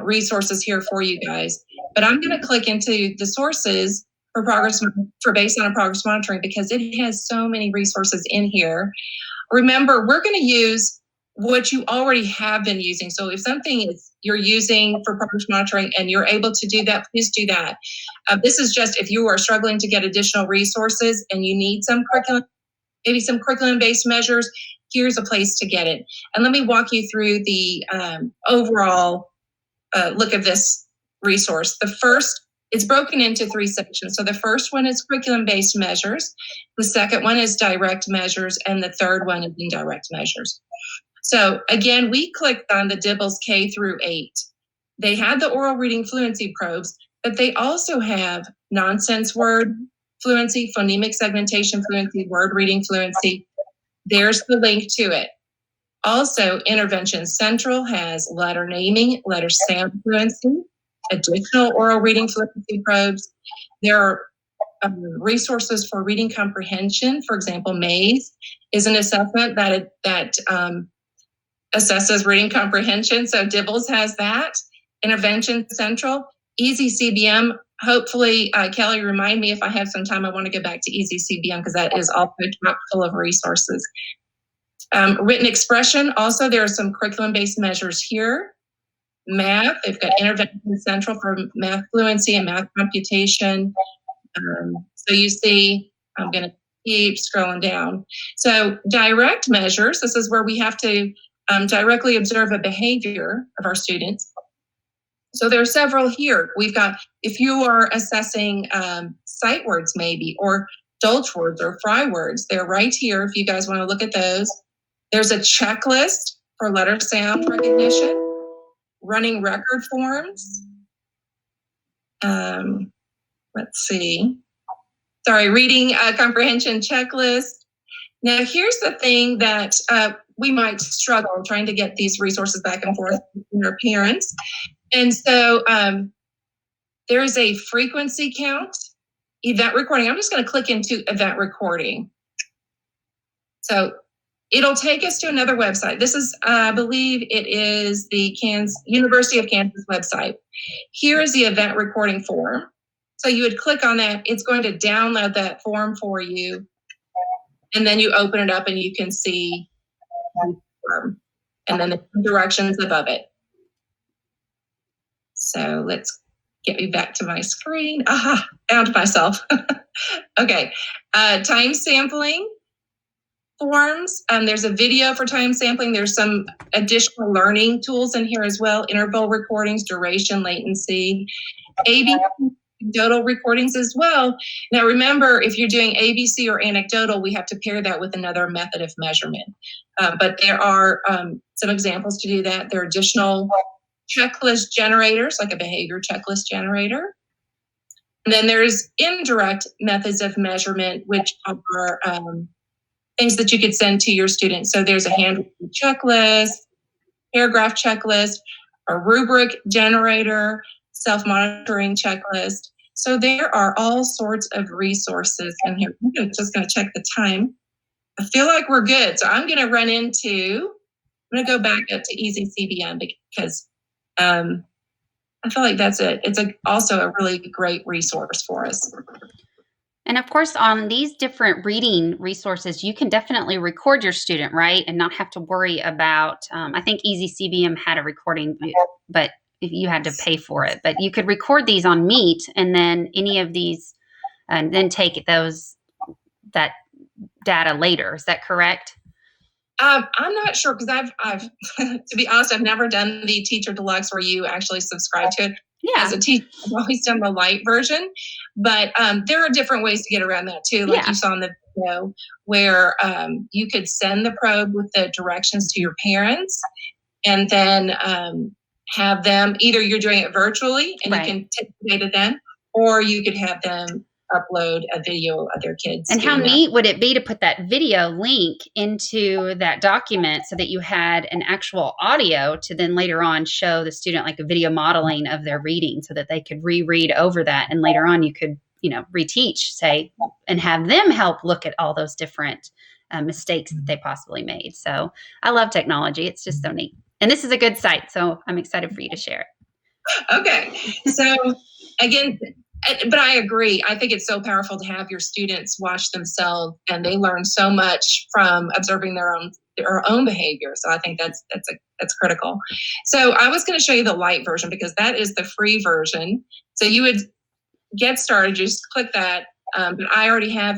S16: resources here for you guys. But I'm going to click into the sources for baseline and progress monitoring because it has so many resources in here. Remember, we're going to use what you already have been using. So if something is you're using for progress monitoring and you're able to do that, please do that. This is just if you are struggling to get additional resources and you need some curriculum, maybe some curriculum-based measures, here's a place to get it. And let me walk you through the overall look of this resource. The first It's broken into 3 sections. So the first one is curriculum-based measures. The second one is direct measures. And the third one is indirect measures. So again, we clicked on the Dibbles K through 8. They had the oral reading fluency probes, but they also have nonsense word fluency, phonemic segmentation fluency, word reading fluency. There's the link to it. Also, Intervention Central has letter naming, letter sound fluency, additional oral reading fluency probes. There are resources for reading comprehension. For example, MAZE is an assessment that assesses reading comprehension. So Dibbles has that. Intervention Central, Easy CBM. Hopefully, Kelly, remind me if I have some time, I want to go back to Easy CBM because that is also chock full of resources. Written expression, also there are some curriculum-based measures here. Math, they've got Intervention Central for math fluency and math computation. So you see, I'm going to keep scrolling down. So direct measures, this is where we have to directly observe a behavior of our students. So there are several here. We've got, if you are assessing sight words maybe, or Dolch words or fry words, they're right here if you guys want to look at those. There's a checklist for letter sound recognition, running record forms. Let's see. Sorry, reading comprehension checklist. Now here's the thing that we might struggle trying to get these resources back and forth from our parents. And so there is a frequency count, event recording. I'm just going to click into event recording. So it'll take us to another website. This is, I believe it is the University of Kansas website. Here is the event recording form. So you would click on that. It's going to download that form for you. And then you open it up and you can see the form and then the directions above it. So let's get me back to my screen. Aha, found myself. Okay, time sampling forms. There's a video for time sampling. There's some additional learning tools in here as well. Interval recordings, duration, latency, ABC, anecdotal recordings as well. Now remember, if you're doing ABC or anecdotal, we have to pair that with another method of measurement. But there are some examples to do that. There are additional checklist generators, like a behavior checklist generator. And then there's indirect methods of measurement, which are things that you could send to your students. So there's a handwritten checklist, paragraph checklist, a rubric generator, self-monitoring checklist. So there are all sorts of resources in here. I'm just going to check the time. I feel like we're good. So I'm going to I'm going to go back up to Easy CBM because I feel like it's also a really great resource for us.
S2: And of course, on these different reading resources, you can definitely record your student, right? And not have to worry about, I think Easy CBM had a recording, but if you had to pay for it. But you could record these on Meet and then any of these, and then take that data later. Is that correct?
S16: I'm not sure because I've to be honest, I've never done the Teacher Deluxe where you actually subscribe to it.
S2: Yeah.
S16: As a teacher, I've always done the light version, but there are different ways to get around that too. Like you saw in the video where you could send the probe with the directions to your parents and then have them, either you're doing it virtually and you can take the data then, or you could have them upload a video of their kids.
S2: And how neat would it be to put that video link into that document so that you had an actual audio to then later on show the student like a video modeling of their reading so that they could reread over that. And later on you could, reteach, say, and have them help look at all those different mistakes that they possibly made. So I love technology. It's just so neat. And this is a good site. So I'm excited for you to share it.
S16: Okay. So again, but I agree. I think it's so powerful to have your students watch themselves, and they learn so much from observing their own behavior. So I think that's critical. So I was going to show you the light version because that is the free version. So you would get started, just click that. But I already have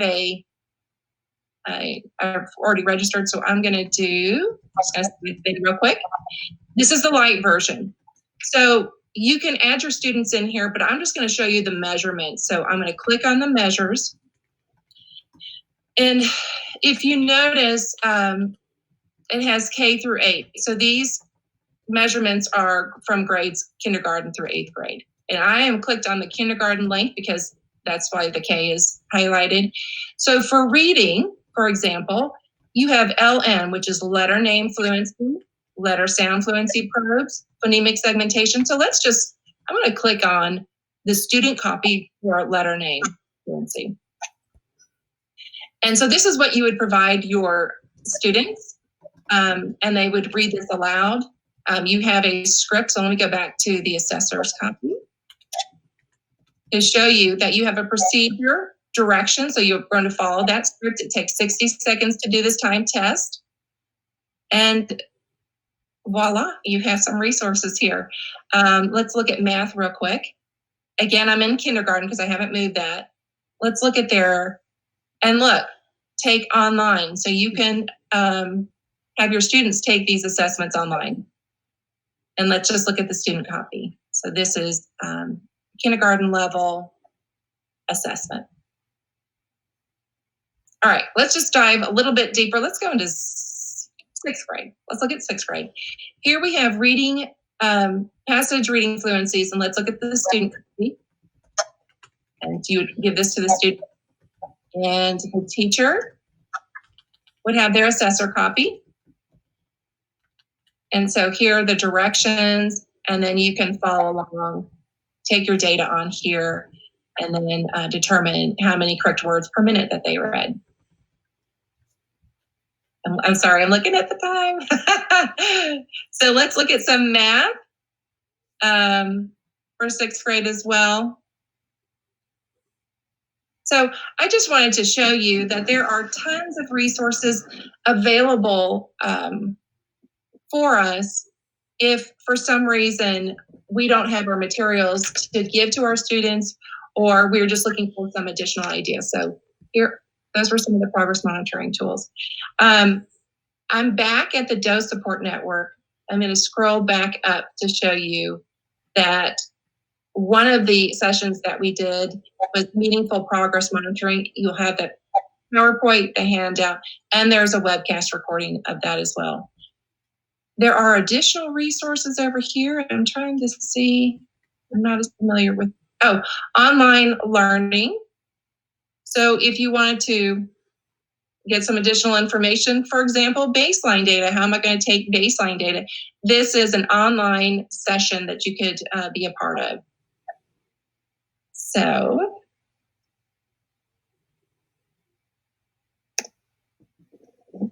S16: I've already registered. So I'm going to see the video real quick. This is the light version. So you can add your students in here, but I'm just going to show you the measurements. So I'm going to click on the measures. And if you notice, it has K through 8. So these measurements are from grades kindergarten through 8th grade. And I am clicked on the kindergarten link because that's why the K is highlighted. So for reading, for example, you have LN, which is letter name fluency, letter sound fluency probes, phonemic segmentation. So I'm going to click on the student copy for letter name fluency. And so this is what you would provide your students, and they would read this aloud. You have a script, so let me go back to the assessor's copy to show you that you have a procedure direction. So you're going to follow that script. It takes 60 seconds to do this time test. And voila, you have some resources here. Let's look at math real quick. Again, I'm in kindergarten because I haven't moved that. Let's look at and look, take online. So you can have your students take these assessments online. And let's just look at the student copy. So this is kindergarten level assessment. All right, let's just dive a little bit deeper. Let's go into 6th grade. Let's look at 6th grade. Here we have reading, passage reading fluencies, and let's look at the student copy. And you would give this to the student. And the teacher would have their assessor copy. And so here are the directions, and then you can follow along, take your data on here, and then determine how many correct words per minute that they read. I'm sorry, I'm looking at the time. So let's look at some math for 6th grade as well. So I just wanted to show you that there are tons of resources available for us if for some reason we don't have our materials to give to our students, or we're just looking for some additional ideas. So here, those were some of the progress monitoring tools. I'm back at the DOE Support Network. I'm going to scroll back up to show you that one of the sessions that we did was meaningful progress monitoring. You'll have that PowerPoint, the handout, and there's a webcast recording of that as well. There are additional resources over here. I'm trying to see, I'm not as familiar with, online learning. So if you wanted to get some additional information, for example, baseline data, how am I going to take baseline data? This is an online session that you could be a part of. So, all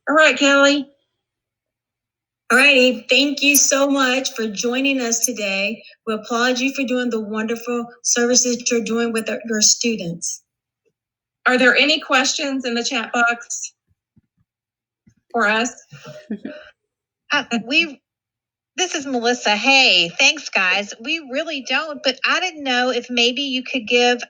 S16: right, Kelly.
S15: All righty, thank you so much for joining us today. We applaud you for doing the wonderful services you're doing with your students.
S16: Are there any questions in the chat box for us?
S17: This is Melissa. Hey, thanks guys. We really don't, but I didn't know if maybe you could give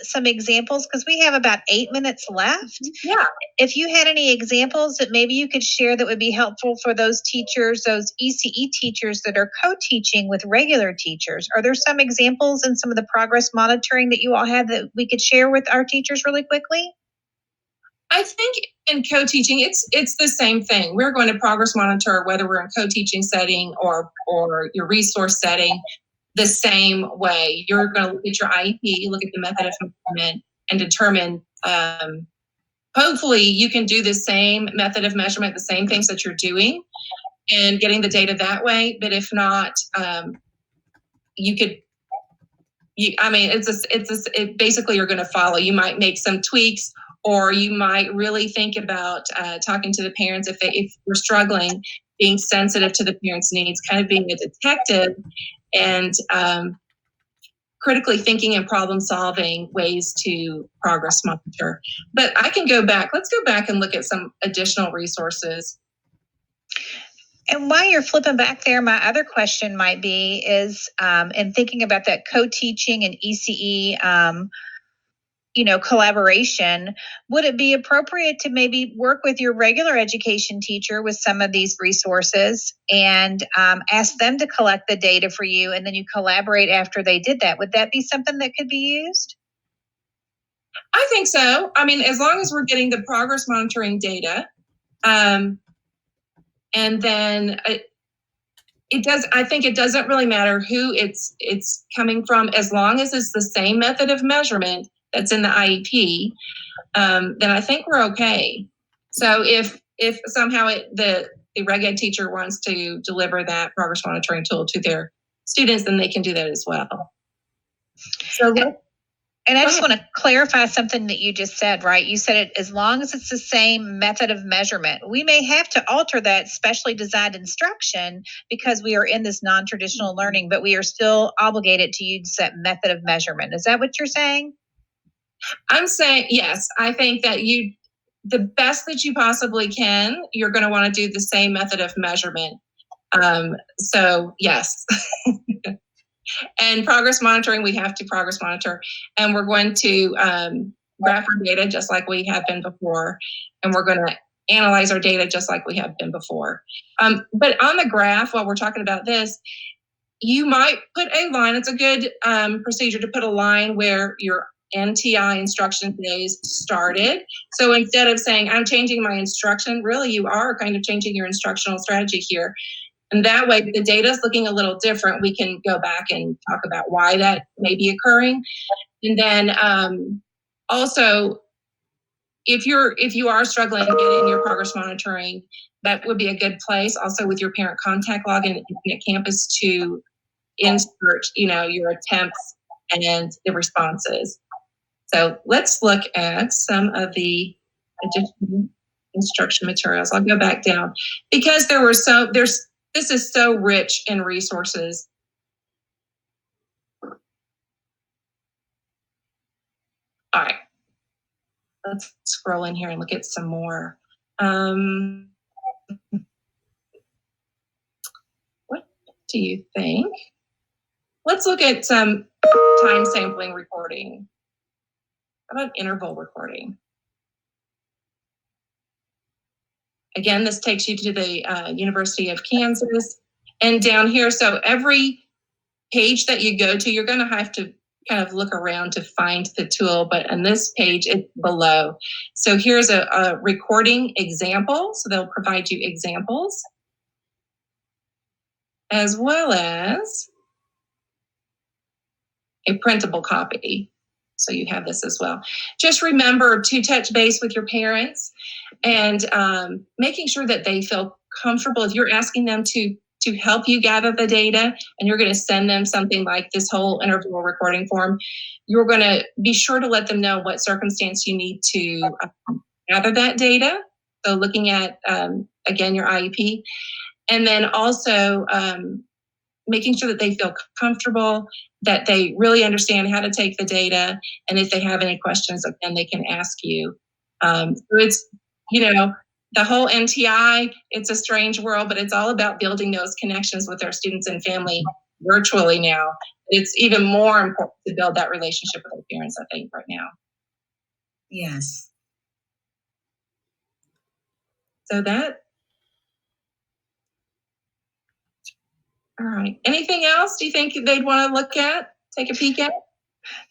S17: some examples because we have about 8 minutes left.
S16: Yeah.
S17: If you had any examples that maybe you could share that would be helpful for those teachers, those ECE teachers that are co-teaching with regular teachers. Are there some examples in some of the progress monitoring that you all have that we could share with our teachers really quickly?
S16: I think in co-teaching, it's the same thing. We're going to progress monitor whether we're in co-teaching setting or your resource setting the same way. You're going to look at your IEP, look at the method of measurement, and determine, hopefully you can do the same method of measurement, the same things that you're doing, and getting the data that way. But if not, basically you're going to follow. You might make some tweaks, or you might really think about talking to the parents if we're struggling, being sensitive to the parents' needs, kind of being a detective, and critically thinking and problem solving ways to progress monitor. But I can go back. Let's go back and look at some additional resources.
S17: And while you're flipping back there, my other question might be in thinking about that co-teaching and ECE, collaboration, would it be appropriate to maybe work with your regular education teacher with some of these resources and ask them to collect the data for you, and then you collaborate after they did that? Would that be something that could be used?
S16: I think so. I mean, as long as we're getting the progress monitoring data, and then I think it doesn't really matter who it's coming from, as long as it's the same method of measurement that's in the IEP, then I think we're okay. So if somehow the reg ed teacher wants to deliver that progress monitoring tool to their students, then they can do that as well. So
S17: and I just want to clarify something that you just said, right? You said it as long as it's the same method of measurement. We may have to alter that specially designed instruction because we are in this non-traditional learning, but we are still obligated to use that method of measurement. Is that what you're saying?
S16: I'm saying, yes, I think that the best that you possibly can, you're going to want to do the same method of measurement. So yes. And progress monitoring, we have to progress monitor, and we're going to graph our data just like we have been before, and we're going to analyze our data just like we have been before. But on the graph, while we're talking about this, you might put a line. It's a good procedure to put a line where your NTI instruction days started. So instead of saying, I'm changing my instruction, really you are kind of changing your instructional strategy here. And that way, if the data is looking a little different, we can go back and talk about why that may be occurring. And then also, if you are struggling getting your progress monitoring, that would be a good place also with your parent contact log in Infinite Campus to insert, your attempts and the responses. So let's look at some of the additional instruction materials. I'll go back down because this is so rich in resources. All right, let's scroll in here and look at some more. What do you think? Let's look at some time sampling recording. How about interval recording? Again, this takes you to the University of Kansas. And down here, so every page that you go to, you're going to have to kind of look around to find the tool, but on this page, it's below. So here's a recording example. So they'll provide you examples, as well as a printable copy. So you have this as well. Just remember to touch base with your parents and making sure that they feel comfortable. If you're asking them to help you gather the data and you're going to send them something like this whole interval recording form, you're going to be sure to let them know what circumstance you need to gather that data. So looking at, again, your IEP, and then also making sure that they feel comfortable, that they really understand how to take the data, and if they have any questions, again, they can ask you. So it's, the whole NTI, it's a strange world, but it's all about building those connections with our students and family virtually now. It's even more important to build that relationship with our parents, I think, right now.
S15: Yes.
S16: So all right. Anything else do you think they'd want to look at, take a peek at?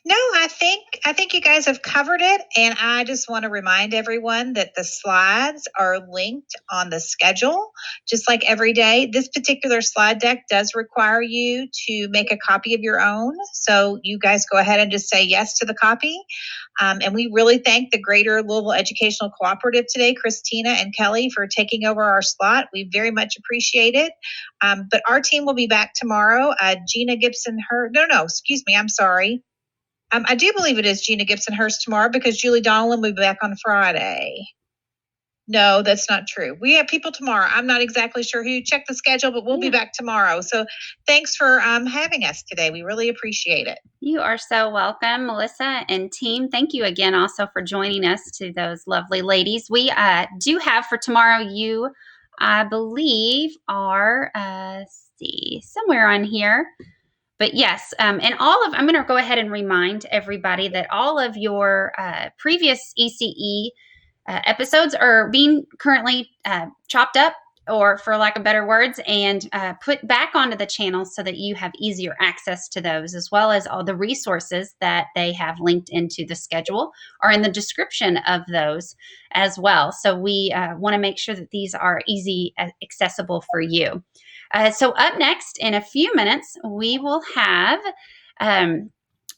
S17: No, I think you guys have covered it, and I just want to remind everyone that the slides are linked on the schedule, just like every day. This particular slide deck does require you to make a copy of your own, so you guys go ahead and just say yes to the copy. And we really thank the Greater Louisville Educational Cooperative today, Christina and Kelly, for taking over our slot. We very much appreciate it. But our team will be back tomorrow. Gina Gibson, I'm sorry. I do believe it is Gina Gibson Hurst tomorrow because Julie Donlan will be back on Friday. No, that's not true. We have people tomorrow. I'm not exactly sure who. Check the schedule, but we'll be back tomorrow. So thanks for having us today. We really appreciate it.
S2: You are so welcome, Melissa and team. Thank you again also for joining us, to those lovely ladies. We do have for tomorrow, I believe, are, somewhere on here. But yes, and I'm going to go ahead and remind everybody that all of your previous ECE episodes are being currently chopped up, or for lack of better words, and put back onto the channel so that you have easier access to those, as well as all the resources that they have linked into the schedule are in the description of those as well. So we want to make sure that these are easy, accessible for you. So up next, in a few minutes, we will have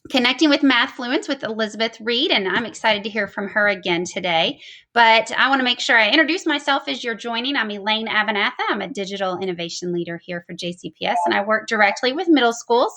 S2: Connecting with Math Fluence with Elizabeth Reed, and I'm excited to hear from her again today. But I want to make sure I introduce myself as you're joining. I'm Elaine Abenatha. I'm a digital innovation leader here for JCPS, and I work directly with middle schools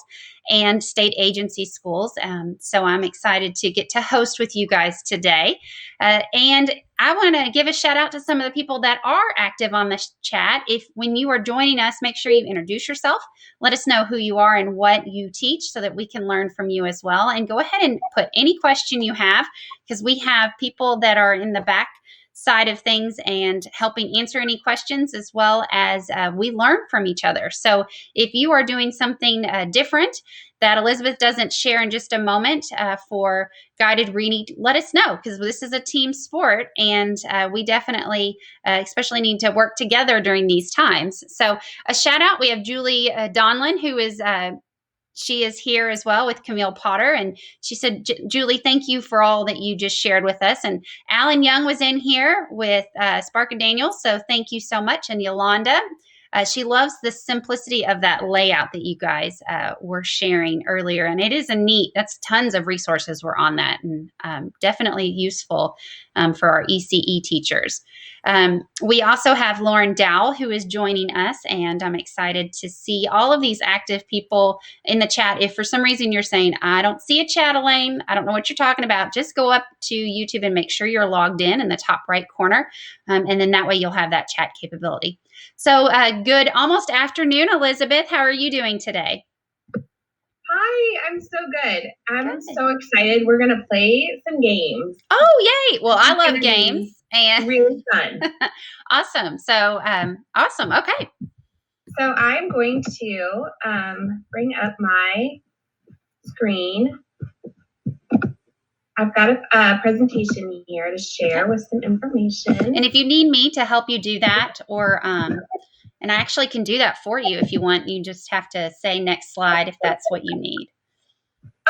S2: and state agency schools. So I'm excited to get to host with you guys today. And I want to give a shout out to some of the people that are active on the chat. When you are joining us, make sure you introduce yourself. Let us know who you are and what you teach so that we can learn from you as well. And go ahead and put any question you have, because we have people that are in the back side of things and helping answer any questions, as well as we learn from each other. So if you are doing something different that Elizabeth doesn't share in just a moment for guided reading, let us know, because this is a team sport, and we definitely especially need to work together during these times. So a shout out, we have Julie Donlin, who is she is here as well with Camille Potter. And she said, Julie, thank you for all that you just shared with us. And Alan Young was in here with Spark and Daniel. So thank you so much. And Yolanda, she loves the simplicity of that layout that you guys were sharing earlier. And it is that's tons of resources were on that, and definitely useful for our ECE teachers. We also have Lauren Dowell, who is joining us, and I'm excited to see all of these active people in the chat. If for some reason you're saying, I don't see a chat, Elaine, I don't know what you're talking about, just go up to YouTube and make sure you're logged in the top right corner. And then that way you'll have that chat capability. So good almost afternoon, Elizabeth. How are you doing today?
S18: Hi, I'm so good. I'm so excited. We're going to play some games.
S2: Oh, yay. Well, I love games. And
S18: really fun.
S2: Awesome. So awesome. Okay.
S18: So I'm going to bring up my screen. I've got a presentation here to share with some information.
S2: And if you need me to help you do that, or and I actually can do that for you if you want, you just have to say next slide if that's what you need.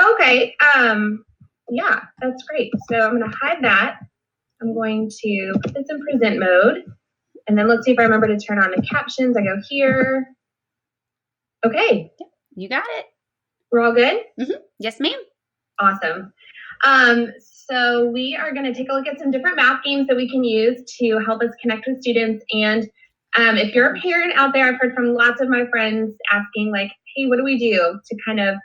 S18: Okay. Yeah, that's great. So I'm going to hide that. I'm going to put this in present mode. And then let's see if I remember to turn on the captions. I go here. Okay.
S2: You got it.
S18: We're all good?
S2: Mm-hmm. Yes, ma'am.
S18: Awesome. So we are going to take a look at some different math games that we can use to help us connect with students. And if you're a parent out there, I've heard from lots of my friends asking, like, hey, what do we do to kind of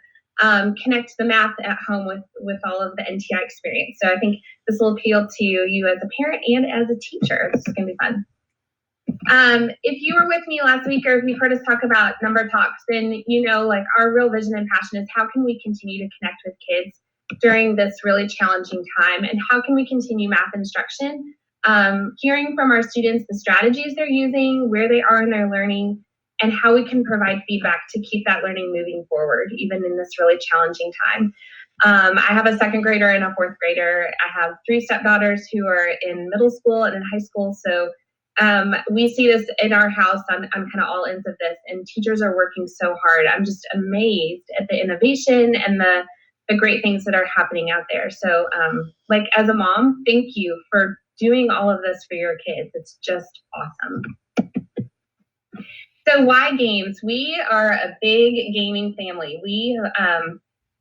S18: connect the math at home with all of the NTI experience? So I think this will appeal to you as a parent and as a teacher. This is going to be fun. If you were with me last week, or if you've heard us talk about number talks, then you know, like, our real vision and passion is how can we continue to connect with kids during this really challenging time, and how can we continue math instruction, hearing from our students the strategies they're using, where they are in their learning, and how we can provide feedback to keep that learning moving forward, even in this really challenging time. I have a second grader and a fourth grader. I have 3 stepdaughters who are in middle school and in high school. So we see this in our house on kind of all ends of this, and teachers are working so hard. I'm just amazed at the innovation and the great things that are happening out there. So like, as a mom, thank you for doing all of this for your kids. It's just awesome. So why games? We are a big gaming family. We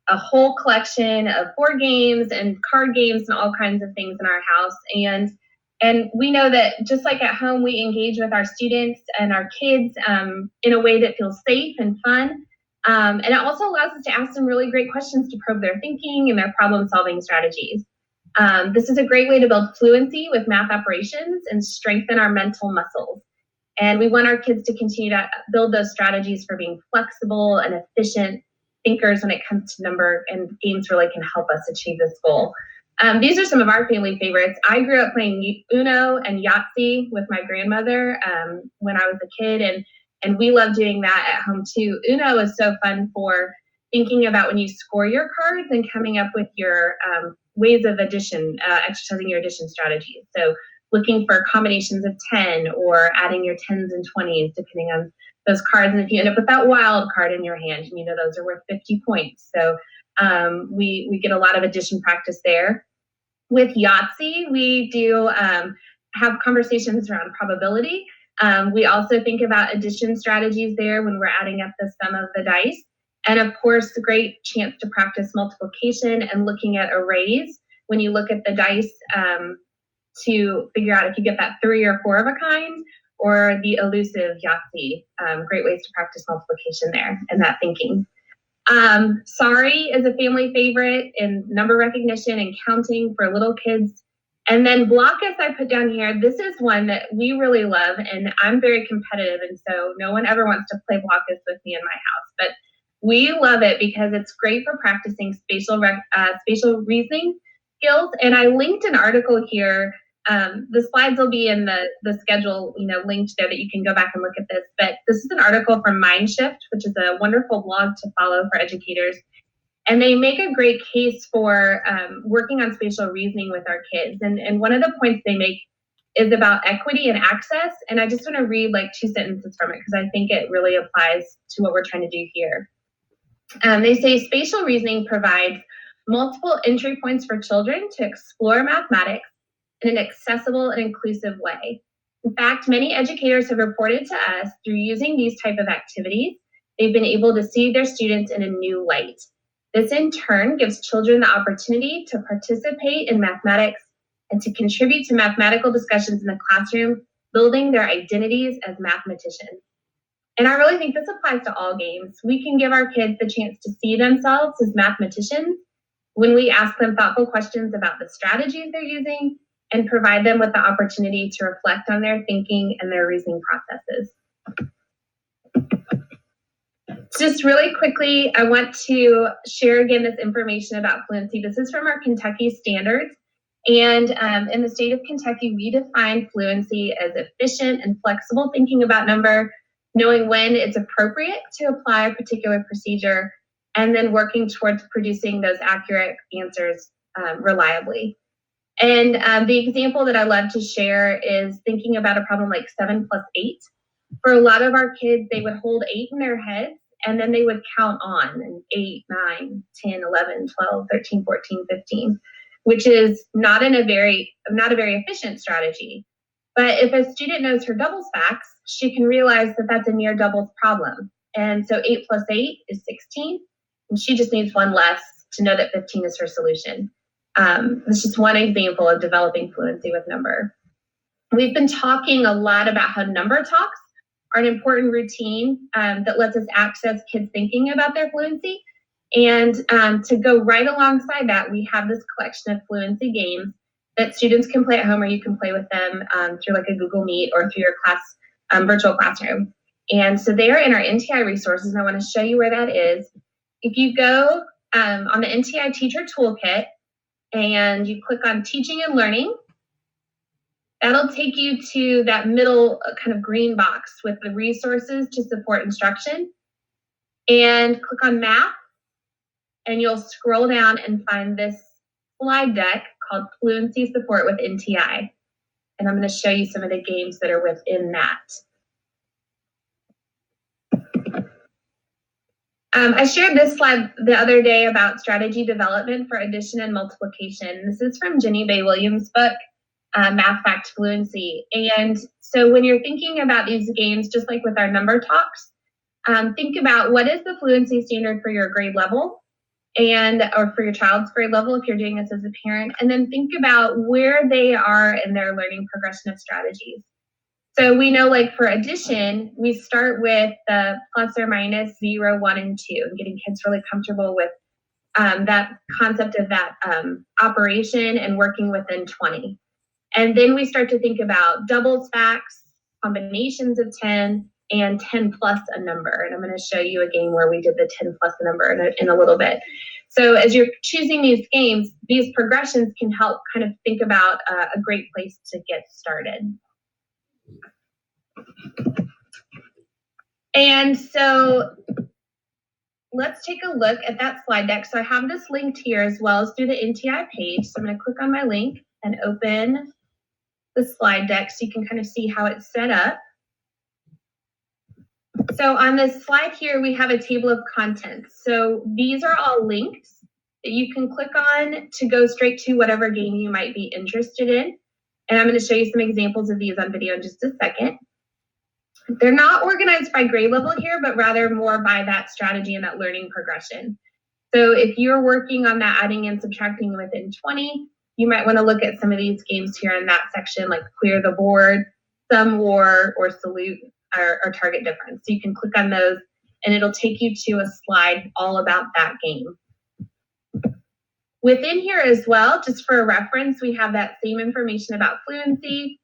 S18: a whole collection of board games and card games and all kinds of things in our house. And we know that just like at home, we engage with our students and our kids in a way that feels safe and fun. And it also allows us to ask some really great questions to probe their thinking and their problem-solving strategies. This is a great way to build fluency with math operations and strengthen our mental muscles. And we want our kids to continue to build those strategies for being flexible and efficient thinkers when it comes to number, and games really can help us achieve this goal. These are some of our family favorites. I grew up playing Uno and Yahtzee with my grandmother when I was a kid, and we love doing that at home too. Uno is so fun for thinking about when you score your cards and coming up with your ways of addition, exercising your addition strategies. So looking for combinations of 10 or adding your 10s and 20s depending on those cards. And if you end up with that wild card in your hand, you know those are worth 50 points. So we get a lot of addition practice there. With Yahtzee, we do have conversations around probability. We also think about addition strategies there when we're adding up the sum of the dice. And of course, a great chance to practice multiplication and looking at arrays when you look at the dice to figure out if you get that 3 or 4 of a kind or the elusive Yahtzee. Great ways to practice multiplication there and that thinking. Sorry is a family favorite in number recognition and counting for little kids. And then Blockus I put down here. This is one that we really love, and I'm very competitive, and so no one ever wants to play Blockus with me in my house. But we love it because it's great for practicing spatial reasoning skills. And I linked an article here. The slides will be in the schedule, linked there that you can go back and look at this. But this is an article from Mindshift, which is a wonderful blog to follow for educators. And they make a great case for working on spatial reasoning with our kids. And one of the points they make is about equity and access. And I just want to read like 2 sentences from it because I think it really applies to what we're trying to do here. They say spatial reasoning provides multiple entry points for children to explore mathematics in an accessible and inclusive way. In fact, many educators have reported to us through using these type of activities, they've been able to see their students in a new light. This in turn gives children the opportunity to participate in mathematics and to contribute to mathematical discussions in the classroom, building their identities as mathematicians. And I really think this applies to all games. We can give our kids the chance to see themselves as mathematicians when we ask them thoughtful questions about the strategies they're using and provide them with the opportunity to reflect on their thinking and their reasoning processes. Just really quickly, I want to share again this information about fluency. This is from our Kentucky standards. And in the state of Kentucky, we define fluency as efficient and flexible thinking about number, knowing when it's appropriate to apply a particular procedure, and then working towards producing those accurate answers reliably. And the example that I love to share is thinking about a problem like 7 plus 8. For a lot of our kids, they would hold 8 in their heads, and then they would count on, and 8, 9, 10, 11, 12, 13, 14, 15, which is not a very efficient strategy. But if a student knows her doubles facts, she can realize that that's a near doubles problem. And so 8 plus 8 is 16, and she just needs one less to know that 15 is her solution. This is just one example of developing fluency with number. We've been talking a lot about how number talks are an important routine that lets us access kids' thinking about their fluency. And to go right alongside that, we have this collection of fluency games that students can play at home, or you can play with them through like a Google Meet or through your class virtual classroom. And so they are in our NTI resources, and I want to show you where that is. If you go on the NTI Teacher Toolkit and you click on Teaching and Learning, that'll take you to that middle kind of green box with the resources to support instruction. And click on Math, and you'll scroll down and find this slide deck called Fluency Support with NTI. And I'm going to show you some of the games that are within that. I shared this slide the other day about strategy development for addition and multiplication. This is from Jenny Bay Williams' book, Math Fact Fluency. And so when you're thinking about these games, just like with our number talks, think about what is the fluency standard for your grade level or for your child's grade level if you're doing this as a parent, and then think about where they are in their learning progression of strategies. So we know, like for addition, we start with the plus or minus 0, 1, and 2, and getting kids really comfortable with that concept of that operation and working within 20. And then we start to think about doubles facts, combinations of 10, and 10 plus a number. And I'm going to show you a game where we did the 10 plus a number in a little bit. So as you're choosing these games, these progressions can help kind of think about a great place to get started. And so let's take a look at that slide deck. So I have this linked here as well as through the NTI page. So I'm going to click on my link and open the slide deck so you can kind of see how it's set up. So on this slide here, we have a table of contents. So these are all links that you can click on to go straight to whatever game you might be interested in. And I'm going to show you some examples of these on video in just a second. They're not organized by grade level here, but rather more by that strategy and that learning progression. So if you're working on that adding and subtracting within 20, you might want to look at some of these games here in that section, like Clear the Board, Sum War, or Salute, or Target Difference. So you can click on those and it'll take you to a slide all about that game. Within here as well, just for a reference, we have that same information about fluency.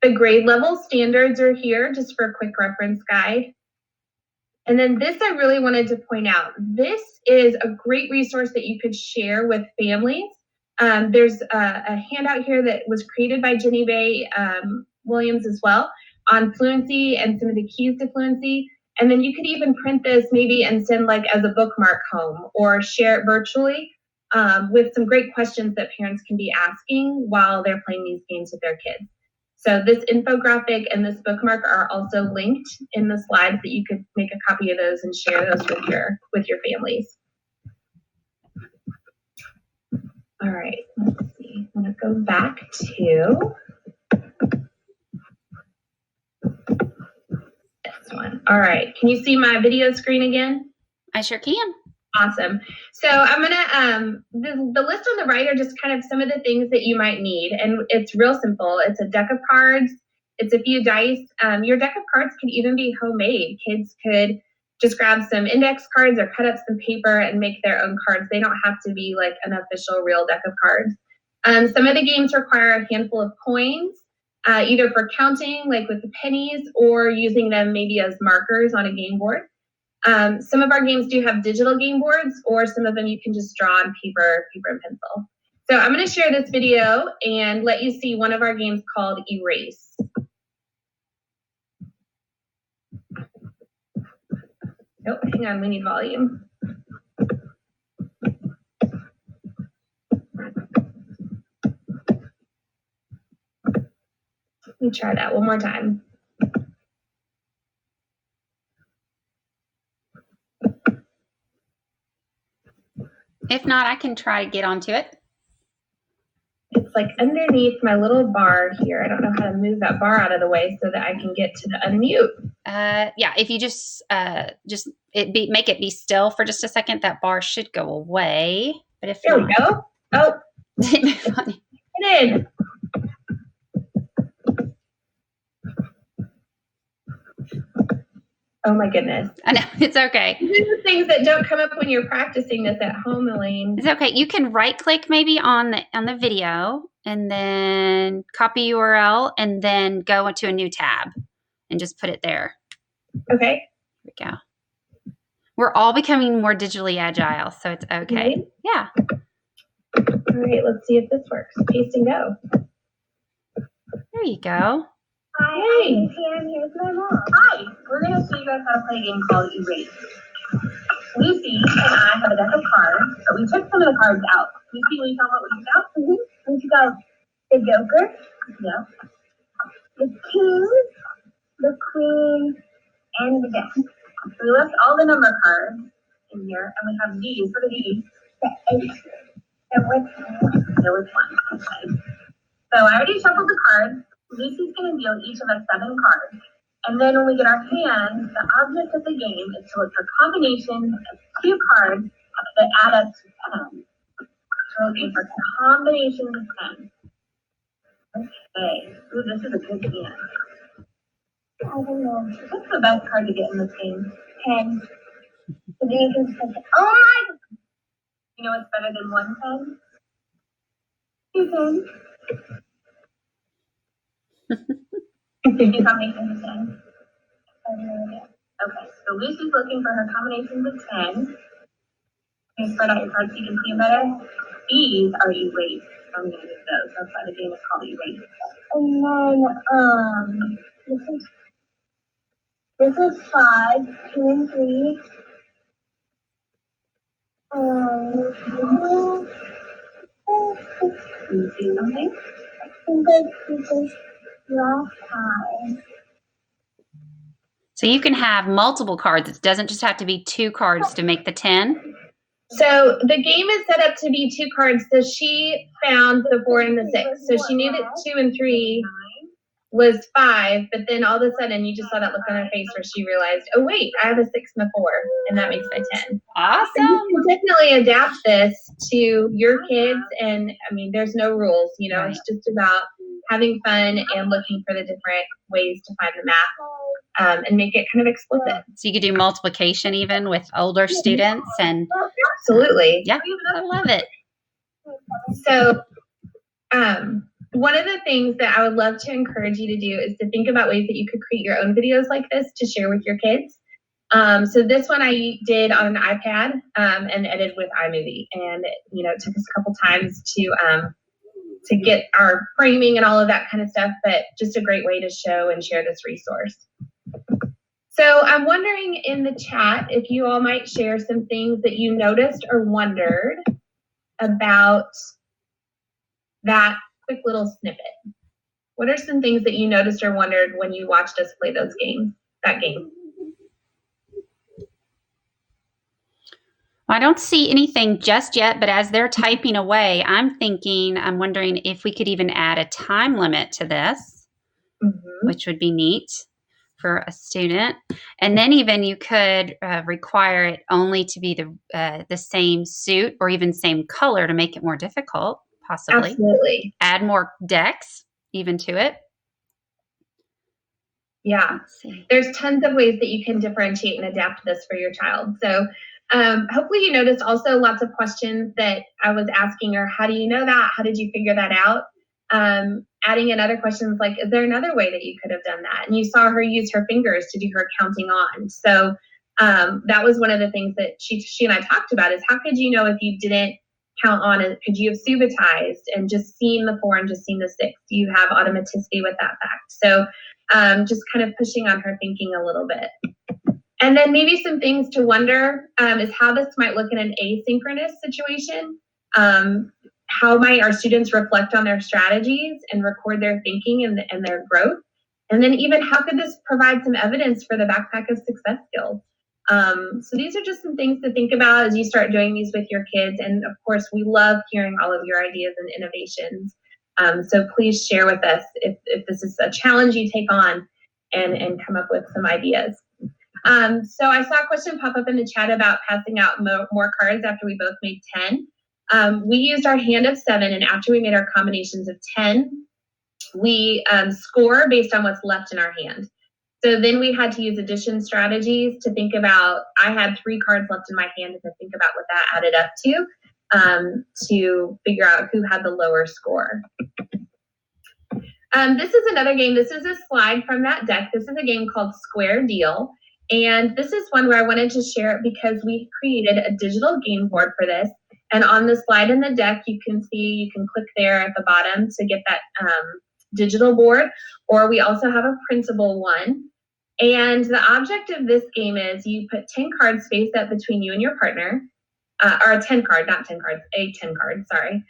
S18: The grade level standards are here just for a quick reference guide. And then this I really wanted to point out. This is a great resource that you could share with families. There's a handout here that was created by Jenny Bay Williams as well on fluency and some of the keys to fluency. And then you could even print this maybe and send like as a bookmark home or share it virtually with some great questions that parents can be asking while they're playing these games with their kids. So this infographic and this bookmark are also linked in the slides that you could make a copy of those and share those with your families. All right, let's see. I'm gonna go back to this one. All right, can you see my video screen again?
S2: I sure can.
S18: Awesome. So I'm gonna, the list on the right are just kind of some of the things that you might need. And it's real simple. It's a deck of cards. It's a few dice. Your deck of cards could even be homemade. Kids could just grab some index cards or cut up some paper and make their own cards. They don't have to be like an official real deck of cards. Some of the games require a handful of coins, either for counting, like with the pennies, or using them maybe as markers on a game board. Some of our games do have digital game boards, or some of them you can just draw on paper and pencil. So I'm going to share this video and let you see one of our games called Erase. Oh, hang on, we need volume. Let me try that one more time.
S2: If not, I can try to get onto it.
S18: It's like underneath my little bar here. I don't know how to move that bar out of the way so that I can get to the unmute.
S2: Yeah, if you just make it be still for just a second, that bar should go away. But if
S18: there
S2: not,
S18: we go. Oh, it did. Oh my goodness.
S2: I know, it's okay.
S18: These are the things that don't come up when you're practicing this at home, Elaine.
S2: It's okay. You can right click maybe on the video and then copy URL and then go into a new tab and just put it there.
S18: Okay.
S2: There we go. We're all becoming more digitally agile, so it's okay.
S18: Mm-hmm.
S2: Yeah.
S18: All right, let's see if this works. Paste and go.
S2: There you go.
S18: Hi,
S9: I'm Pam. Here's my mom.
S18: Hi, we're going to show you guys how to play a game called Erase. Lucy and I have a deck of cards, but we took some of the cards out. Lucy, will you tell them what we took out?
S9: Mm-hmm. We took out the Joker,
S18: Yeah.
S9: the King, the Queen, and the Death.
S18: So we left all the number cards in here, and we have these. What are these?
S9: The Ace. And which
S18: There was one. Okay. So I already shuffled the cards. Lucy's going to deal each of us 7 cards. And then when we get our hand, the object of the game is to look for combinations of 2 cards that add up to 10. So we're looking for combinations of 10. Okay. Ooh, this is a good game.
S9: I don't know.
S18: What's the best card to get in this game?
S9: 10. So then you can say, oh my!
S18: You know what's better than 1 10? 2 10. Did you combinations of 10? Okay, so Lucy's looking for her combinations of 10. Can you spread out your cards so you can see them better? These are erased. I'm going to move those. That's why the game is called Erase.
S9: And then, this is 5, 2 and 3. You see something?
S2: So you can have multiple cards. It doesn't just have to be 2 cards to make the 10.
S18: So the game is set up to be 2 cards. So she found the 4 and the 6. So she knew that 2 and 3 was 5, but then all of a sudden you just saw that look on her face where she realized, oh wait, I have a 6 and a 4, and that makes my 10.
S2: Awesome.
S18: So you can definitely adapt this to your kids, and I mean, there's no rules. You know, it's just about having fun and looking for the different ways to find the math and make it kind of explicit.
S2: So you could do multiplication even with older students, and
S18: absolutely,
S2: yeah, I love it.
S18: So, one of the things that I would love to encourage you to do is to think about ways that you could create your own videos like this to share with your kids. So this one I did on an iPad and edited with iMovie, and you know, it took us a couple times to get our framing and all of that kind of stuff, but just a great way to show and share this resource. So I'm wondering in the chat if you all might share some things that you noticed or wondered about that quick little snippet. What are some things that you noticed or wondered when you watched us play that game?
S2: I don't see anything just yet, but as they're typing away, I'm wondering if we could even add a time limit to this, which would be neat for a student. And then even you could require it only to be the same suit or even same color to make it more difficult, possibly.
S18: Absolutely.
S2: Add more decks even to it.
S18: Yeah, there's tons of ways that you can differentiate and adapt this for your child. So hopefully you noticed also lots of questions that I was asking her. How do you know that? How did you figure that out? Adding in other questions like, is there another way that you could have done that? And you saw her use her fingers to do her counting on. So that was one of the things that she and I talked about is how could you know if you didn't count on it? Could you have subitized and just seen the 4 and just seen the 6? Do you have automaticity with that fact? So just kind of pushing on her thinking a little bit. And then maybe some things to wonder is how this might look in an asynchronous situation. How might our students reflect on their strategies and record their thinking and their growth? And then even how could this provide some evidence for the backpack of success skills? So these are just some things to think about as you start doing these with your kids. And of course, we love hearing all of your ideas and innovations. So please share with us if this is a challenge you take on and come up with some ideas. So I saw a question pop up in the chat about passing out more cards after we both made 10. We used our hand of 7, and after we made our combinations of 10, we score based on what's left in our hand. So then we had to use addition strategies to think about, I had 3 cards left in my hand to think about what that added up to figure out who had the lower score. This is another game. This is a slide from that deck. This is a game called Square Deal. And this is one where I wanted to share it because we created a digital game board for this. And on the slide in the deck, you can click there at the bottom to get that digital board, or we also have a printable one. And the object of this game is you put 10 cards spaced up between you and your partner, or a 10 card, not 10 cards, a 10 card, sorry.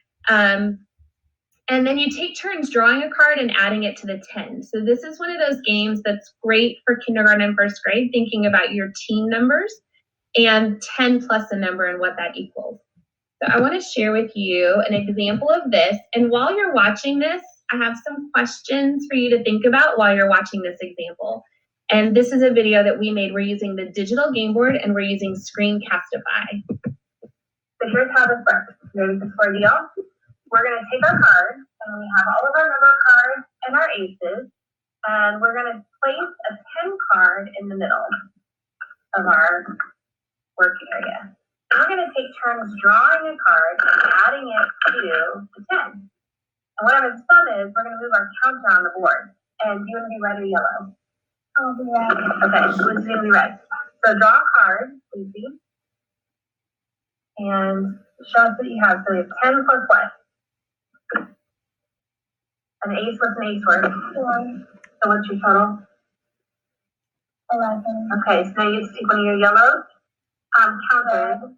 S18: And then you take turns drawing a card and adding it to the 10. So this is one of those games that's great for kindergarten and first grade, thinking about your teen numbers and 10 plus a number and what that equals. So I want to share with you an example of this. And while you're watching this, I have some questions for you to think about while you're watching this example. And this is a video that we made. We're using the digital game board and we're using Screencastify. So here's how this works. Here's the square deal. We're going to take our cards, and we have all of our number cards and our aces, and we're going to place a 10 card in the middle of our work area. We're going to take turns drawing a card and adding it to the 10. And what I'm going to fun is we're going to move our counter on the board. And do you want to be red or yellow? I'll be red. Okay, so Lucy's going to be red. So draw a card, Lucy. And show us what you have. So we have 10 plus what? An ace, what's an ace worth? 4. So what's your total? 11. Okay, so now you take one of your yellows. counted,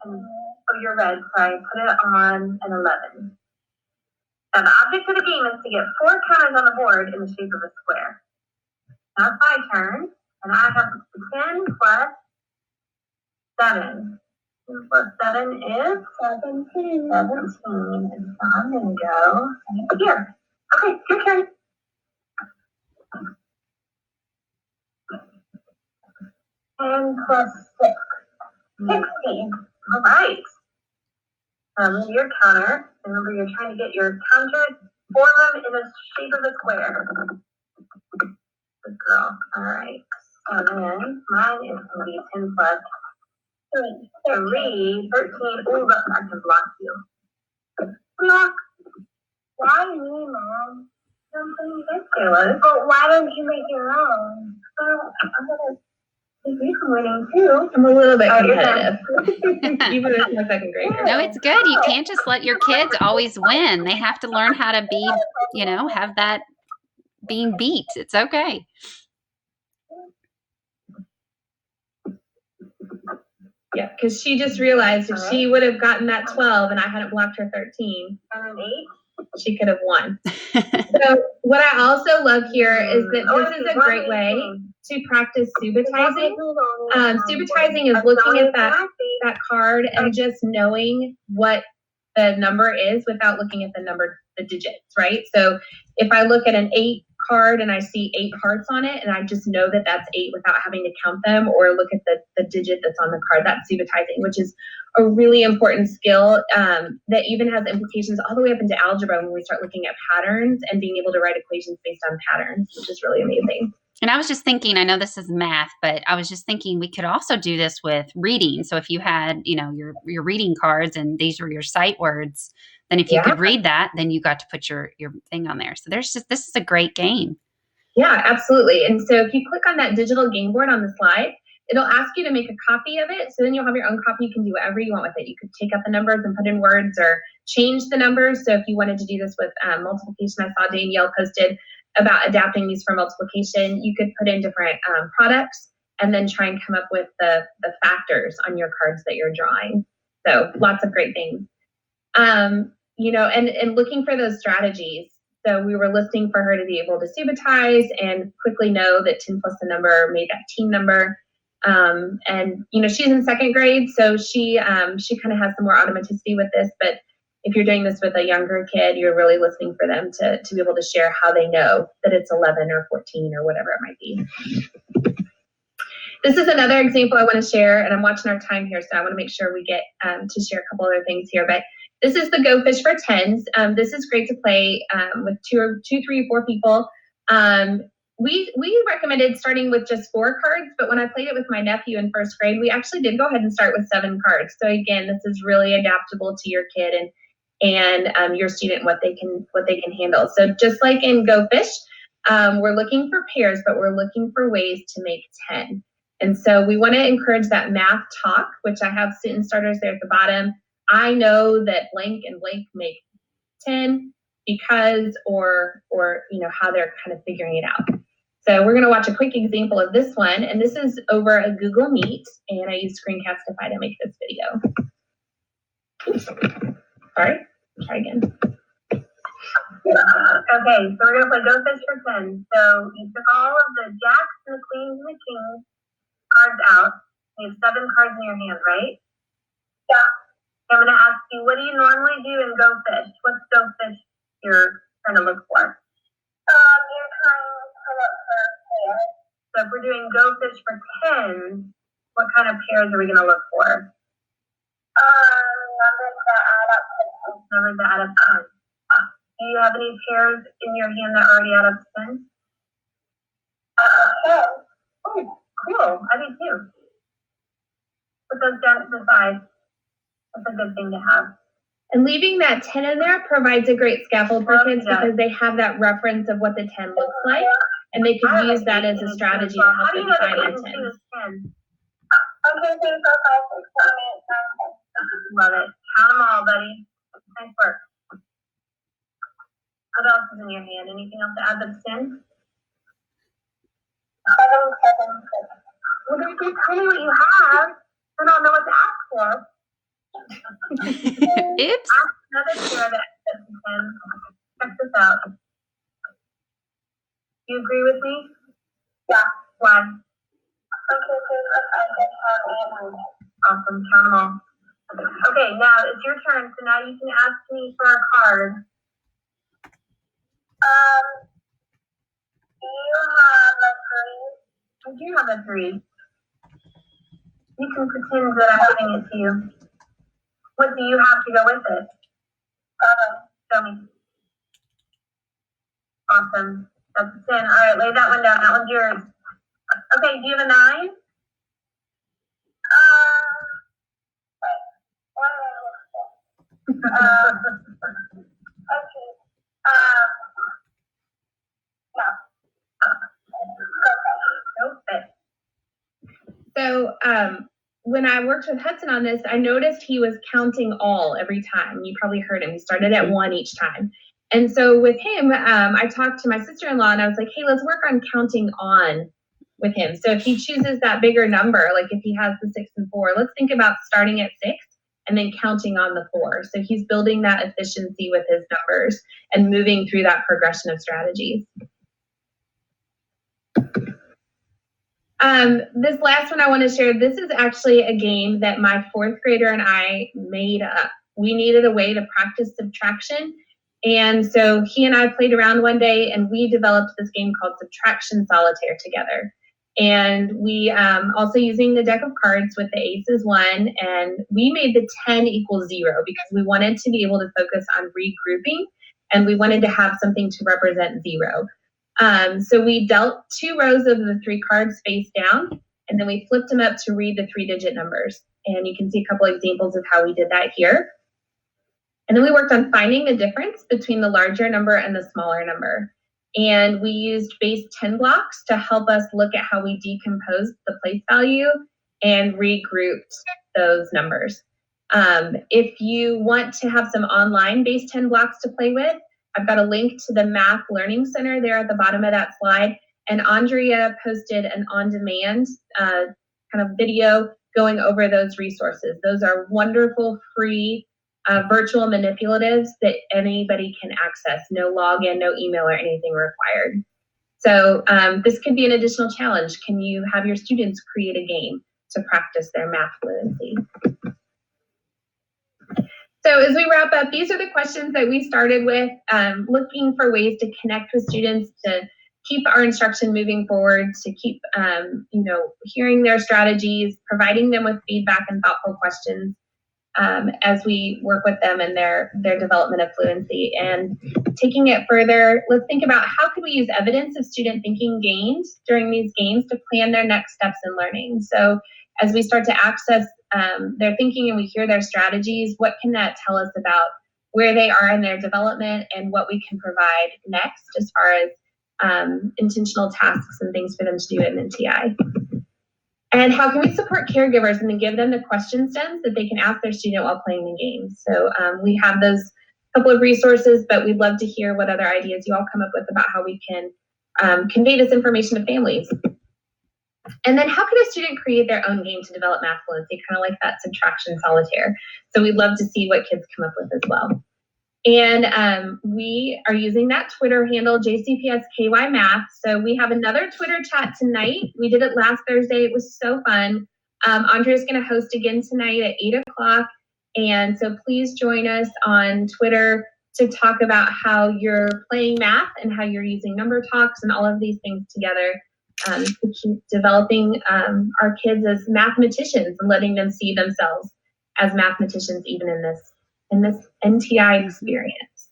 S18: your red, sorry, put it on an 11. Now the object of the game is to get 4 counters on the board in the shape of a square. Now it's my turn, and I have 10 plus 7. 10 plus 7 is 17. 17, and so I'm going to go here. Okay, your turn. 10 plus 6. 16. All right. Your counter. Remember, you're trying to get your counters, form them in the shape of a square. Good girl. All right. And then mine is going to be 10 plus 3. 13. Oh, look, I can block you. Block. Why me, Mom? I'm putting this Kayla. But why don't you make your own? Well, I'm going to take you from winning too. I'm a little bit competitive. Even in my second grade.
S2: No, it's good. You can't just let your kids always win. They have to learn how to be, have that being beat. It's okay.
S18: Yeah, because she just realized if she would have gotten that 12 and I hadn't blocked her 13, she could have won. So what I also love here is that this is a great way to practice subitizing. Subitizing is looking at that card and just knowing what the number is without looking at the digits, right? So if I look at an 8 card and I see 8 hearts on it, and I just know that that's 8 without having to count them or look at the digit that's on the card, that's subitizing, which is a really important skill that even has implications all the way up into algebra when we start looking at patterns and being able to write equations based on patterns, which is really amazing.
S2: And I was just thinking, I know this is math, but I was just thinking we could also do this with reading. So if you had, your reading cards and these were your sight words, then if you could read that, then you got to put your thing on there. So this is a great game.
S18: Yeah, absolutely. And so if you click on that digital game board on the slide, it'll ask you to make a copy of it. So then you'll have your own copy. You can do whatever you want with it. You could take out the numbers and put in words or change the numbers. So if you wanted to do this with multiplication, I saw Danielle posted about adapting these for multiplication. You could put in different products and then try and come up with the factors on your cards that you're drawing. So lots of great things. And looking for those strategies. So we were listening for her to be able to subitize and quickly know that 10 plus a number made that team number. She's in second grade, so she kind of has some more automaticity with this. But if you're doing this with a younger kid, you're really listening for them to be able to share how they know that it's 11 or 14 or whatever it might be. This is another example I want to share, and I'm watching our time here, so I want to make sure we get to share a couple other things here. But this is the Go Fish for Tens. This is great to play with 2, 3, 4 people. We recommended starting with just 4 cards, but when I played it with my nephew in first grade, we actually did go ahead and start with 7 cards. So again, this is really adaptable to your kid and your student, what they can handle. So just like in Go Fish, we're looking for pairs, but we're looking for ways to make 10. And so we want to encourage that math talk, which I have sentence starters there at the bottom. I know that blank and blank make 10 because, or how they're kind of figuring it out. So we're going to watch a quick example of this one, and this is over a Google Meet, and I use Screencastify to make this video. Oops. Sorry, try again. Okay, so we're going to play Go Fish for 10. So you took all of the jacks and the queens and the kings cards out. You have 7 cards in your hand, right? Yeah. I'm going to ask you, what do you normally do in Go Fish? What's Go Fish you're trying to look for? You're trying to look for pairs. So if we're doing Go Fish for 10, what kind of pairs are we going to look for? Numbers that add up to 10. Numbers that add up to 10. Do you have any pairs in your hand that already add up to 10? Yeah. Oh, cool. I do too. Put those down to the side. That's a good thing to have. And leaving that 10 in there provides a great scaffold for kids because they have that reference of what the 10 looks like, and they could use that as a strategy to help them find the 10. Love it. Count them all, buddy. Nice work. What else is in your hand? Anything else to add to the 10? Well, then just tell me what you have. Then I'll know what to 4.
S2: Oops.
S18: Another pair that you can check this out. Do you agree with me? Yeah. 1. Awesome. Count them all. Okay, now it's your turn. So now you can ask me for a card. Do you have a 3? I do have a 3. You can pretend that I'm giving it to you. What do you have to go with it? Show me. Awesome. That's a 10. All right, lay that one down. That one's yours. Okay, do you have a 9? So when I worked with Hudson on this, I noticed he was counting all every time. You probably heard him. He started at 1 each time. And so with him, I talked to my sister-in-law and I was like, hey, let's work on counting on with him. So if he chooses that bigger number, like if he has the 6 and 4, let's think about starting at 6 and then counting on the 4. So he's building that efficiency with his numbers and moving through that progression of strategies. This last one I want to share, this is actually a game that my 4th grader and I made up. We needed a way to practice subtraction. And so he and I played around one day and we developed this game called Subtraction Solitaire together. And we also using the deck of cards with the aces 1, and we made the 10 equal 0 because we wanted to be able to focus on regrouping and we wanted to have something to represent 0. So we dealt 2 rows of the 3 cards face down, and then we flipped them up to read the 3-digit numbers. And you can see a couple examples of how we did that here. And then we worked on finding the difference between the larger number and the smaller number. And we used base 10 blocks to help us look at how we decomposed the place value and regrouped those numbers. If you want to have some online base 10 blocks to play with, I've got a link to the Math Learning Center there at the bottom of that slide. And Andrea posted an on-demand kind of video going over those resources. Those are wonderful, free virtual manipulatives that anybody can access. No login, no email or anything required. So this could be an additional challenge. Can you have your students create a game to practice their math fluency? So as we wrap up, these are the questions that we started with, looking for ways to connect with students, to keep our instruction moving forward, to keep hearing their strategies, providing them with feedback and thoughtful questions as we work with them in their development of fluency. And taking it further, let's think about how could we use evidence of student thinking gained during these games to plan their next steps in learning. So as we start to access their thinking and we hear their strategies, what can that tell us about where they are in their development and what we can provide next as far as intentional tasks and things for them to do in NTI? And how can we support caregivers and then give them the question stems that they can ask their student while playing the game? So we have those couple of resources, but we'd love to hear what other ideas you all come up with about how we can convey this information to families. And then how could a student create their own game to develop math fluency, kind of like that subtraction solitaire? So we'd love to see what kids come up with as well. And we are using that Twitter handle, JCPSKYMath. So we have another Twitter chat tonight. We did it last Thursday. It was so fun. Andrea's going to host again tonight at 8 o'clock. And so please join us on Twitter to talk about how you're playing math and how you're using number talks and all of these things together to keep developing our kids as mathematicians and letting them see themselves as mathematicians even in this NTI experience.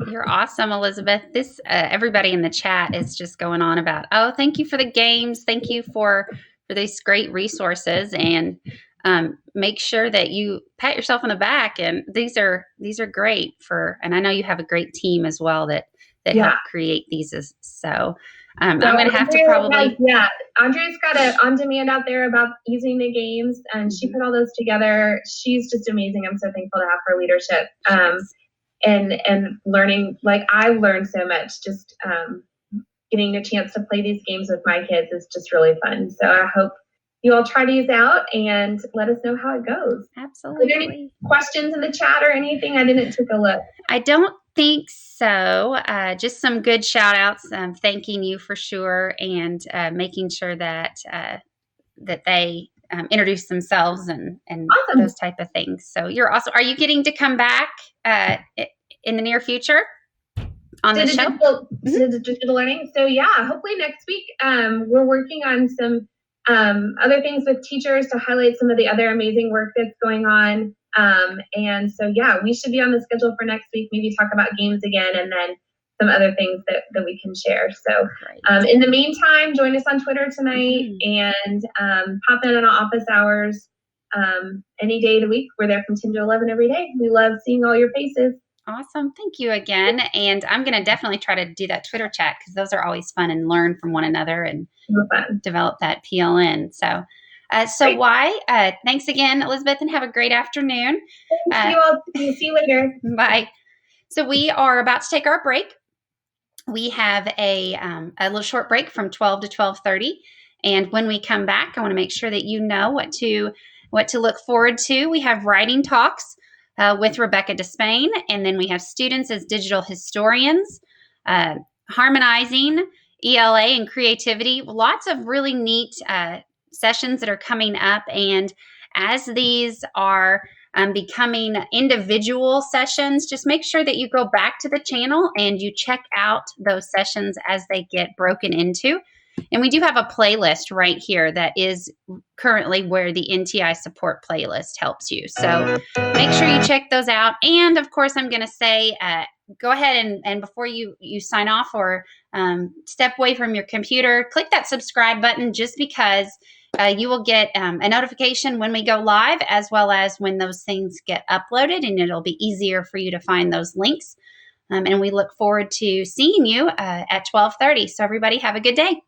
S2: You're awesome, Elizabeth. This everybody in the chat is just going on about, oh, thank you for the games. Thank you for these great resources, and make sure that you pat yourself on the back. And these are great and I know you have a great team as well that help create these. So I'm going to have to probably.
S18: Andrea's got an on-demand out there about using the games, and she put all those together. She's just amazing. I'm so thankful to have her leadership and learning. Like, I've learned so much just getting a chance to play these games with my kids is just really fun. So I hope you all try these out and let us know how it goes.
S2: Absolutely.
S18: Are there any questions in the chat or anything? I didn't take a look.
S2: I don't think so. Just some good shout outs, thanking you for sure, and making sure that that they introduce themselves and
S18: awesome.
S2: Those type of things. So you're also, are you getting to come back in the near future on the show?
S18: The digital learning. So yeah, hopefully next week. We're working on some other things with teachers to highlight some of the other amazing work that's going on. And so yeah, we should be on the schedule for next week, maybe talk about games again, and then some other things that we can share. So in the meantime, join us on Twitter tonight and pop in on office hours any day of the week. We're there from 10 to 11 every day. We love seeing all your faces.
S2: Awesome. Thank you again. And I'm going to definitely try to do that Twitter chat because those are always fun and learn from one another and develop that PLN. So thanks again, Elizabeth, and have a great afternoon.
S18: See you all. See you later.
S2: Bye. So we are about to take our break. We have a little short break from 12 to 12:30. And when we come back, I want to make sure that you know what to look forward to. We have writing talks with Rebecca Despain, and then we have students as digital historians, harmonizing ELA and creativity. Lots of really neat sessions that are coming up, and as these are becoming individual sessions, just make sure that you go back to the channel and you check out those sessions as they get broken into. And we do have a playlist right here that is currently where the NTI support playlist helps you. So make sure you check those out. And of course, I'm going to say, go ahead and before you sign off or step away from your computer, click that subscribe button just because you will get a notification when we go live, as well as when those things get uploaded, and it'll be easier for you to find those links. And we look forward to seeing you at 12:30. So everybody have a good day.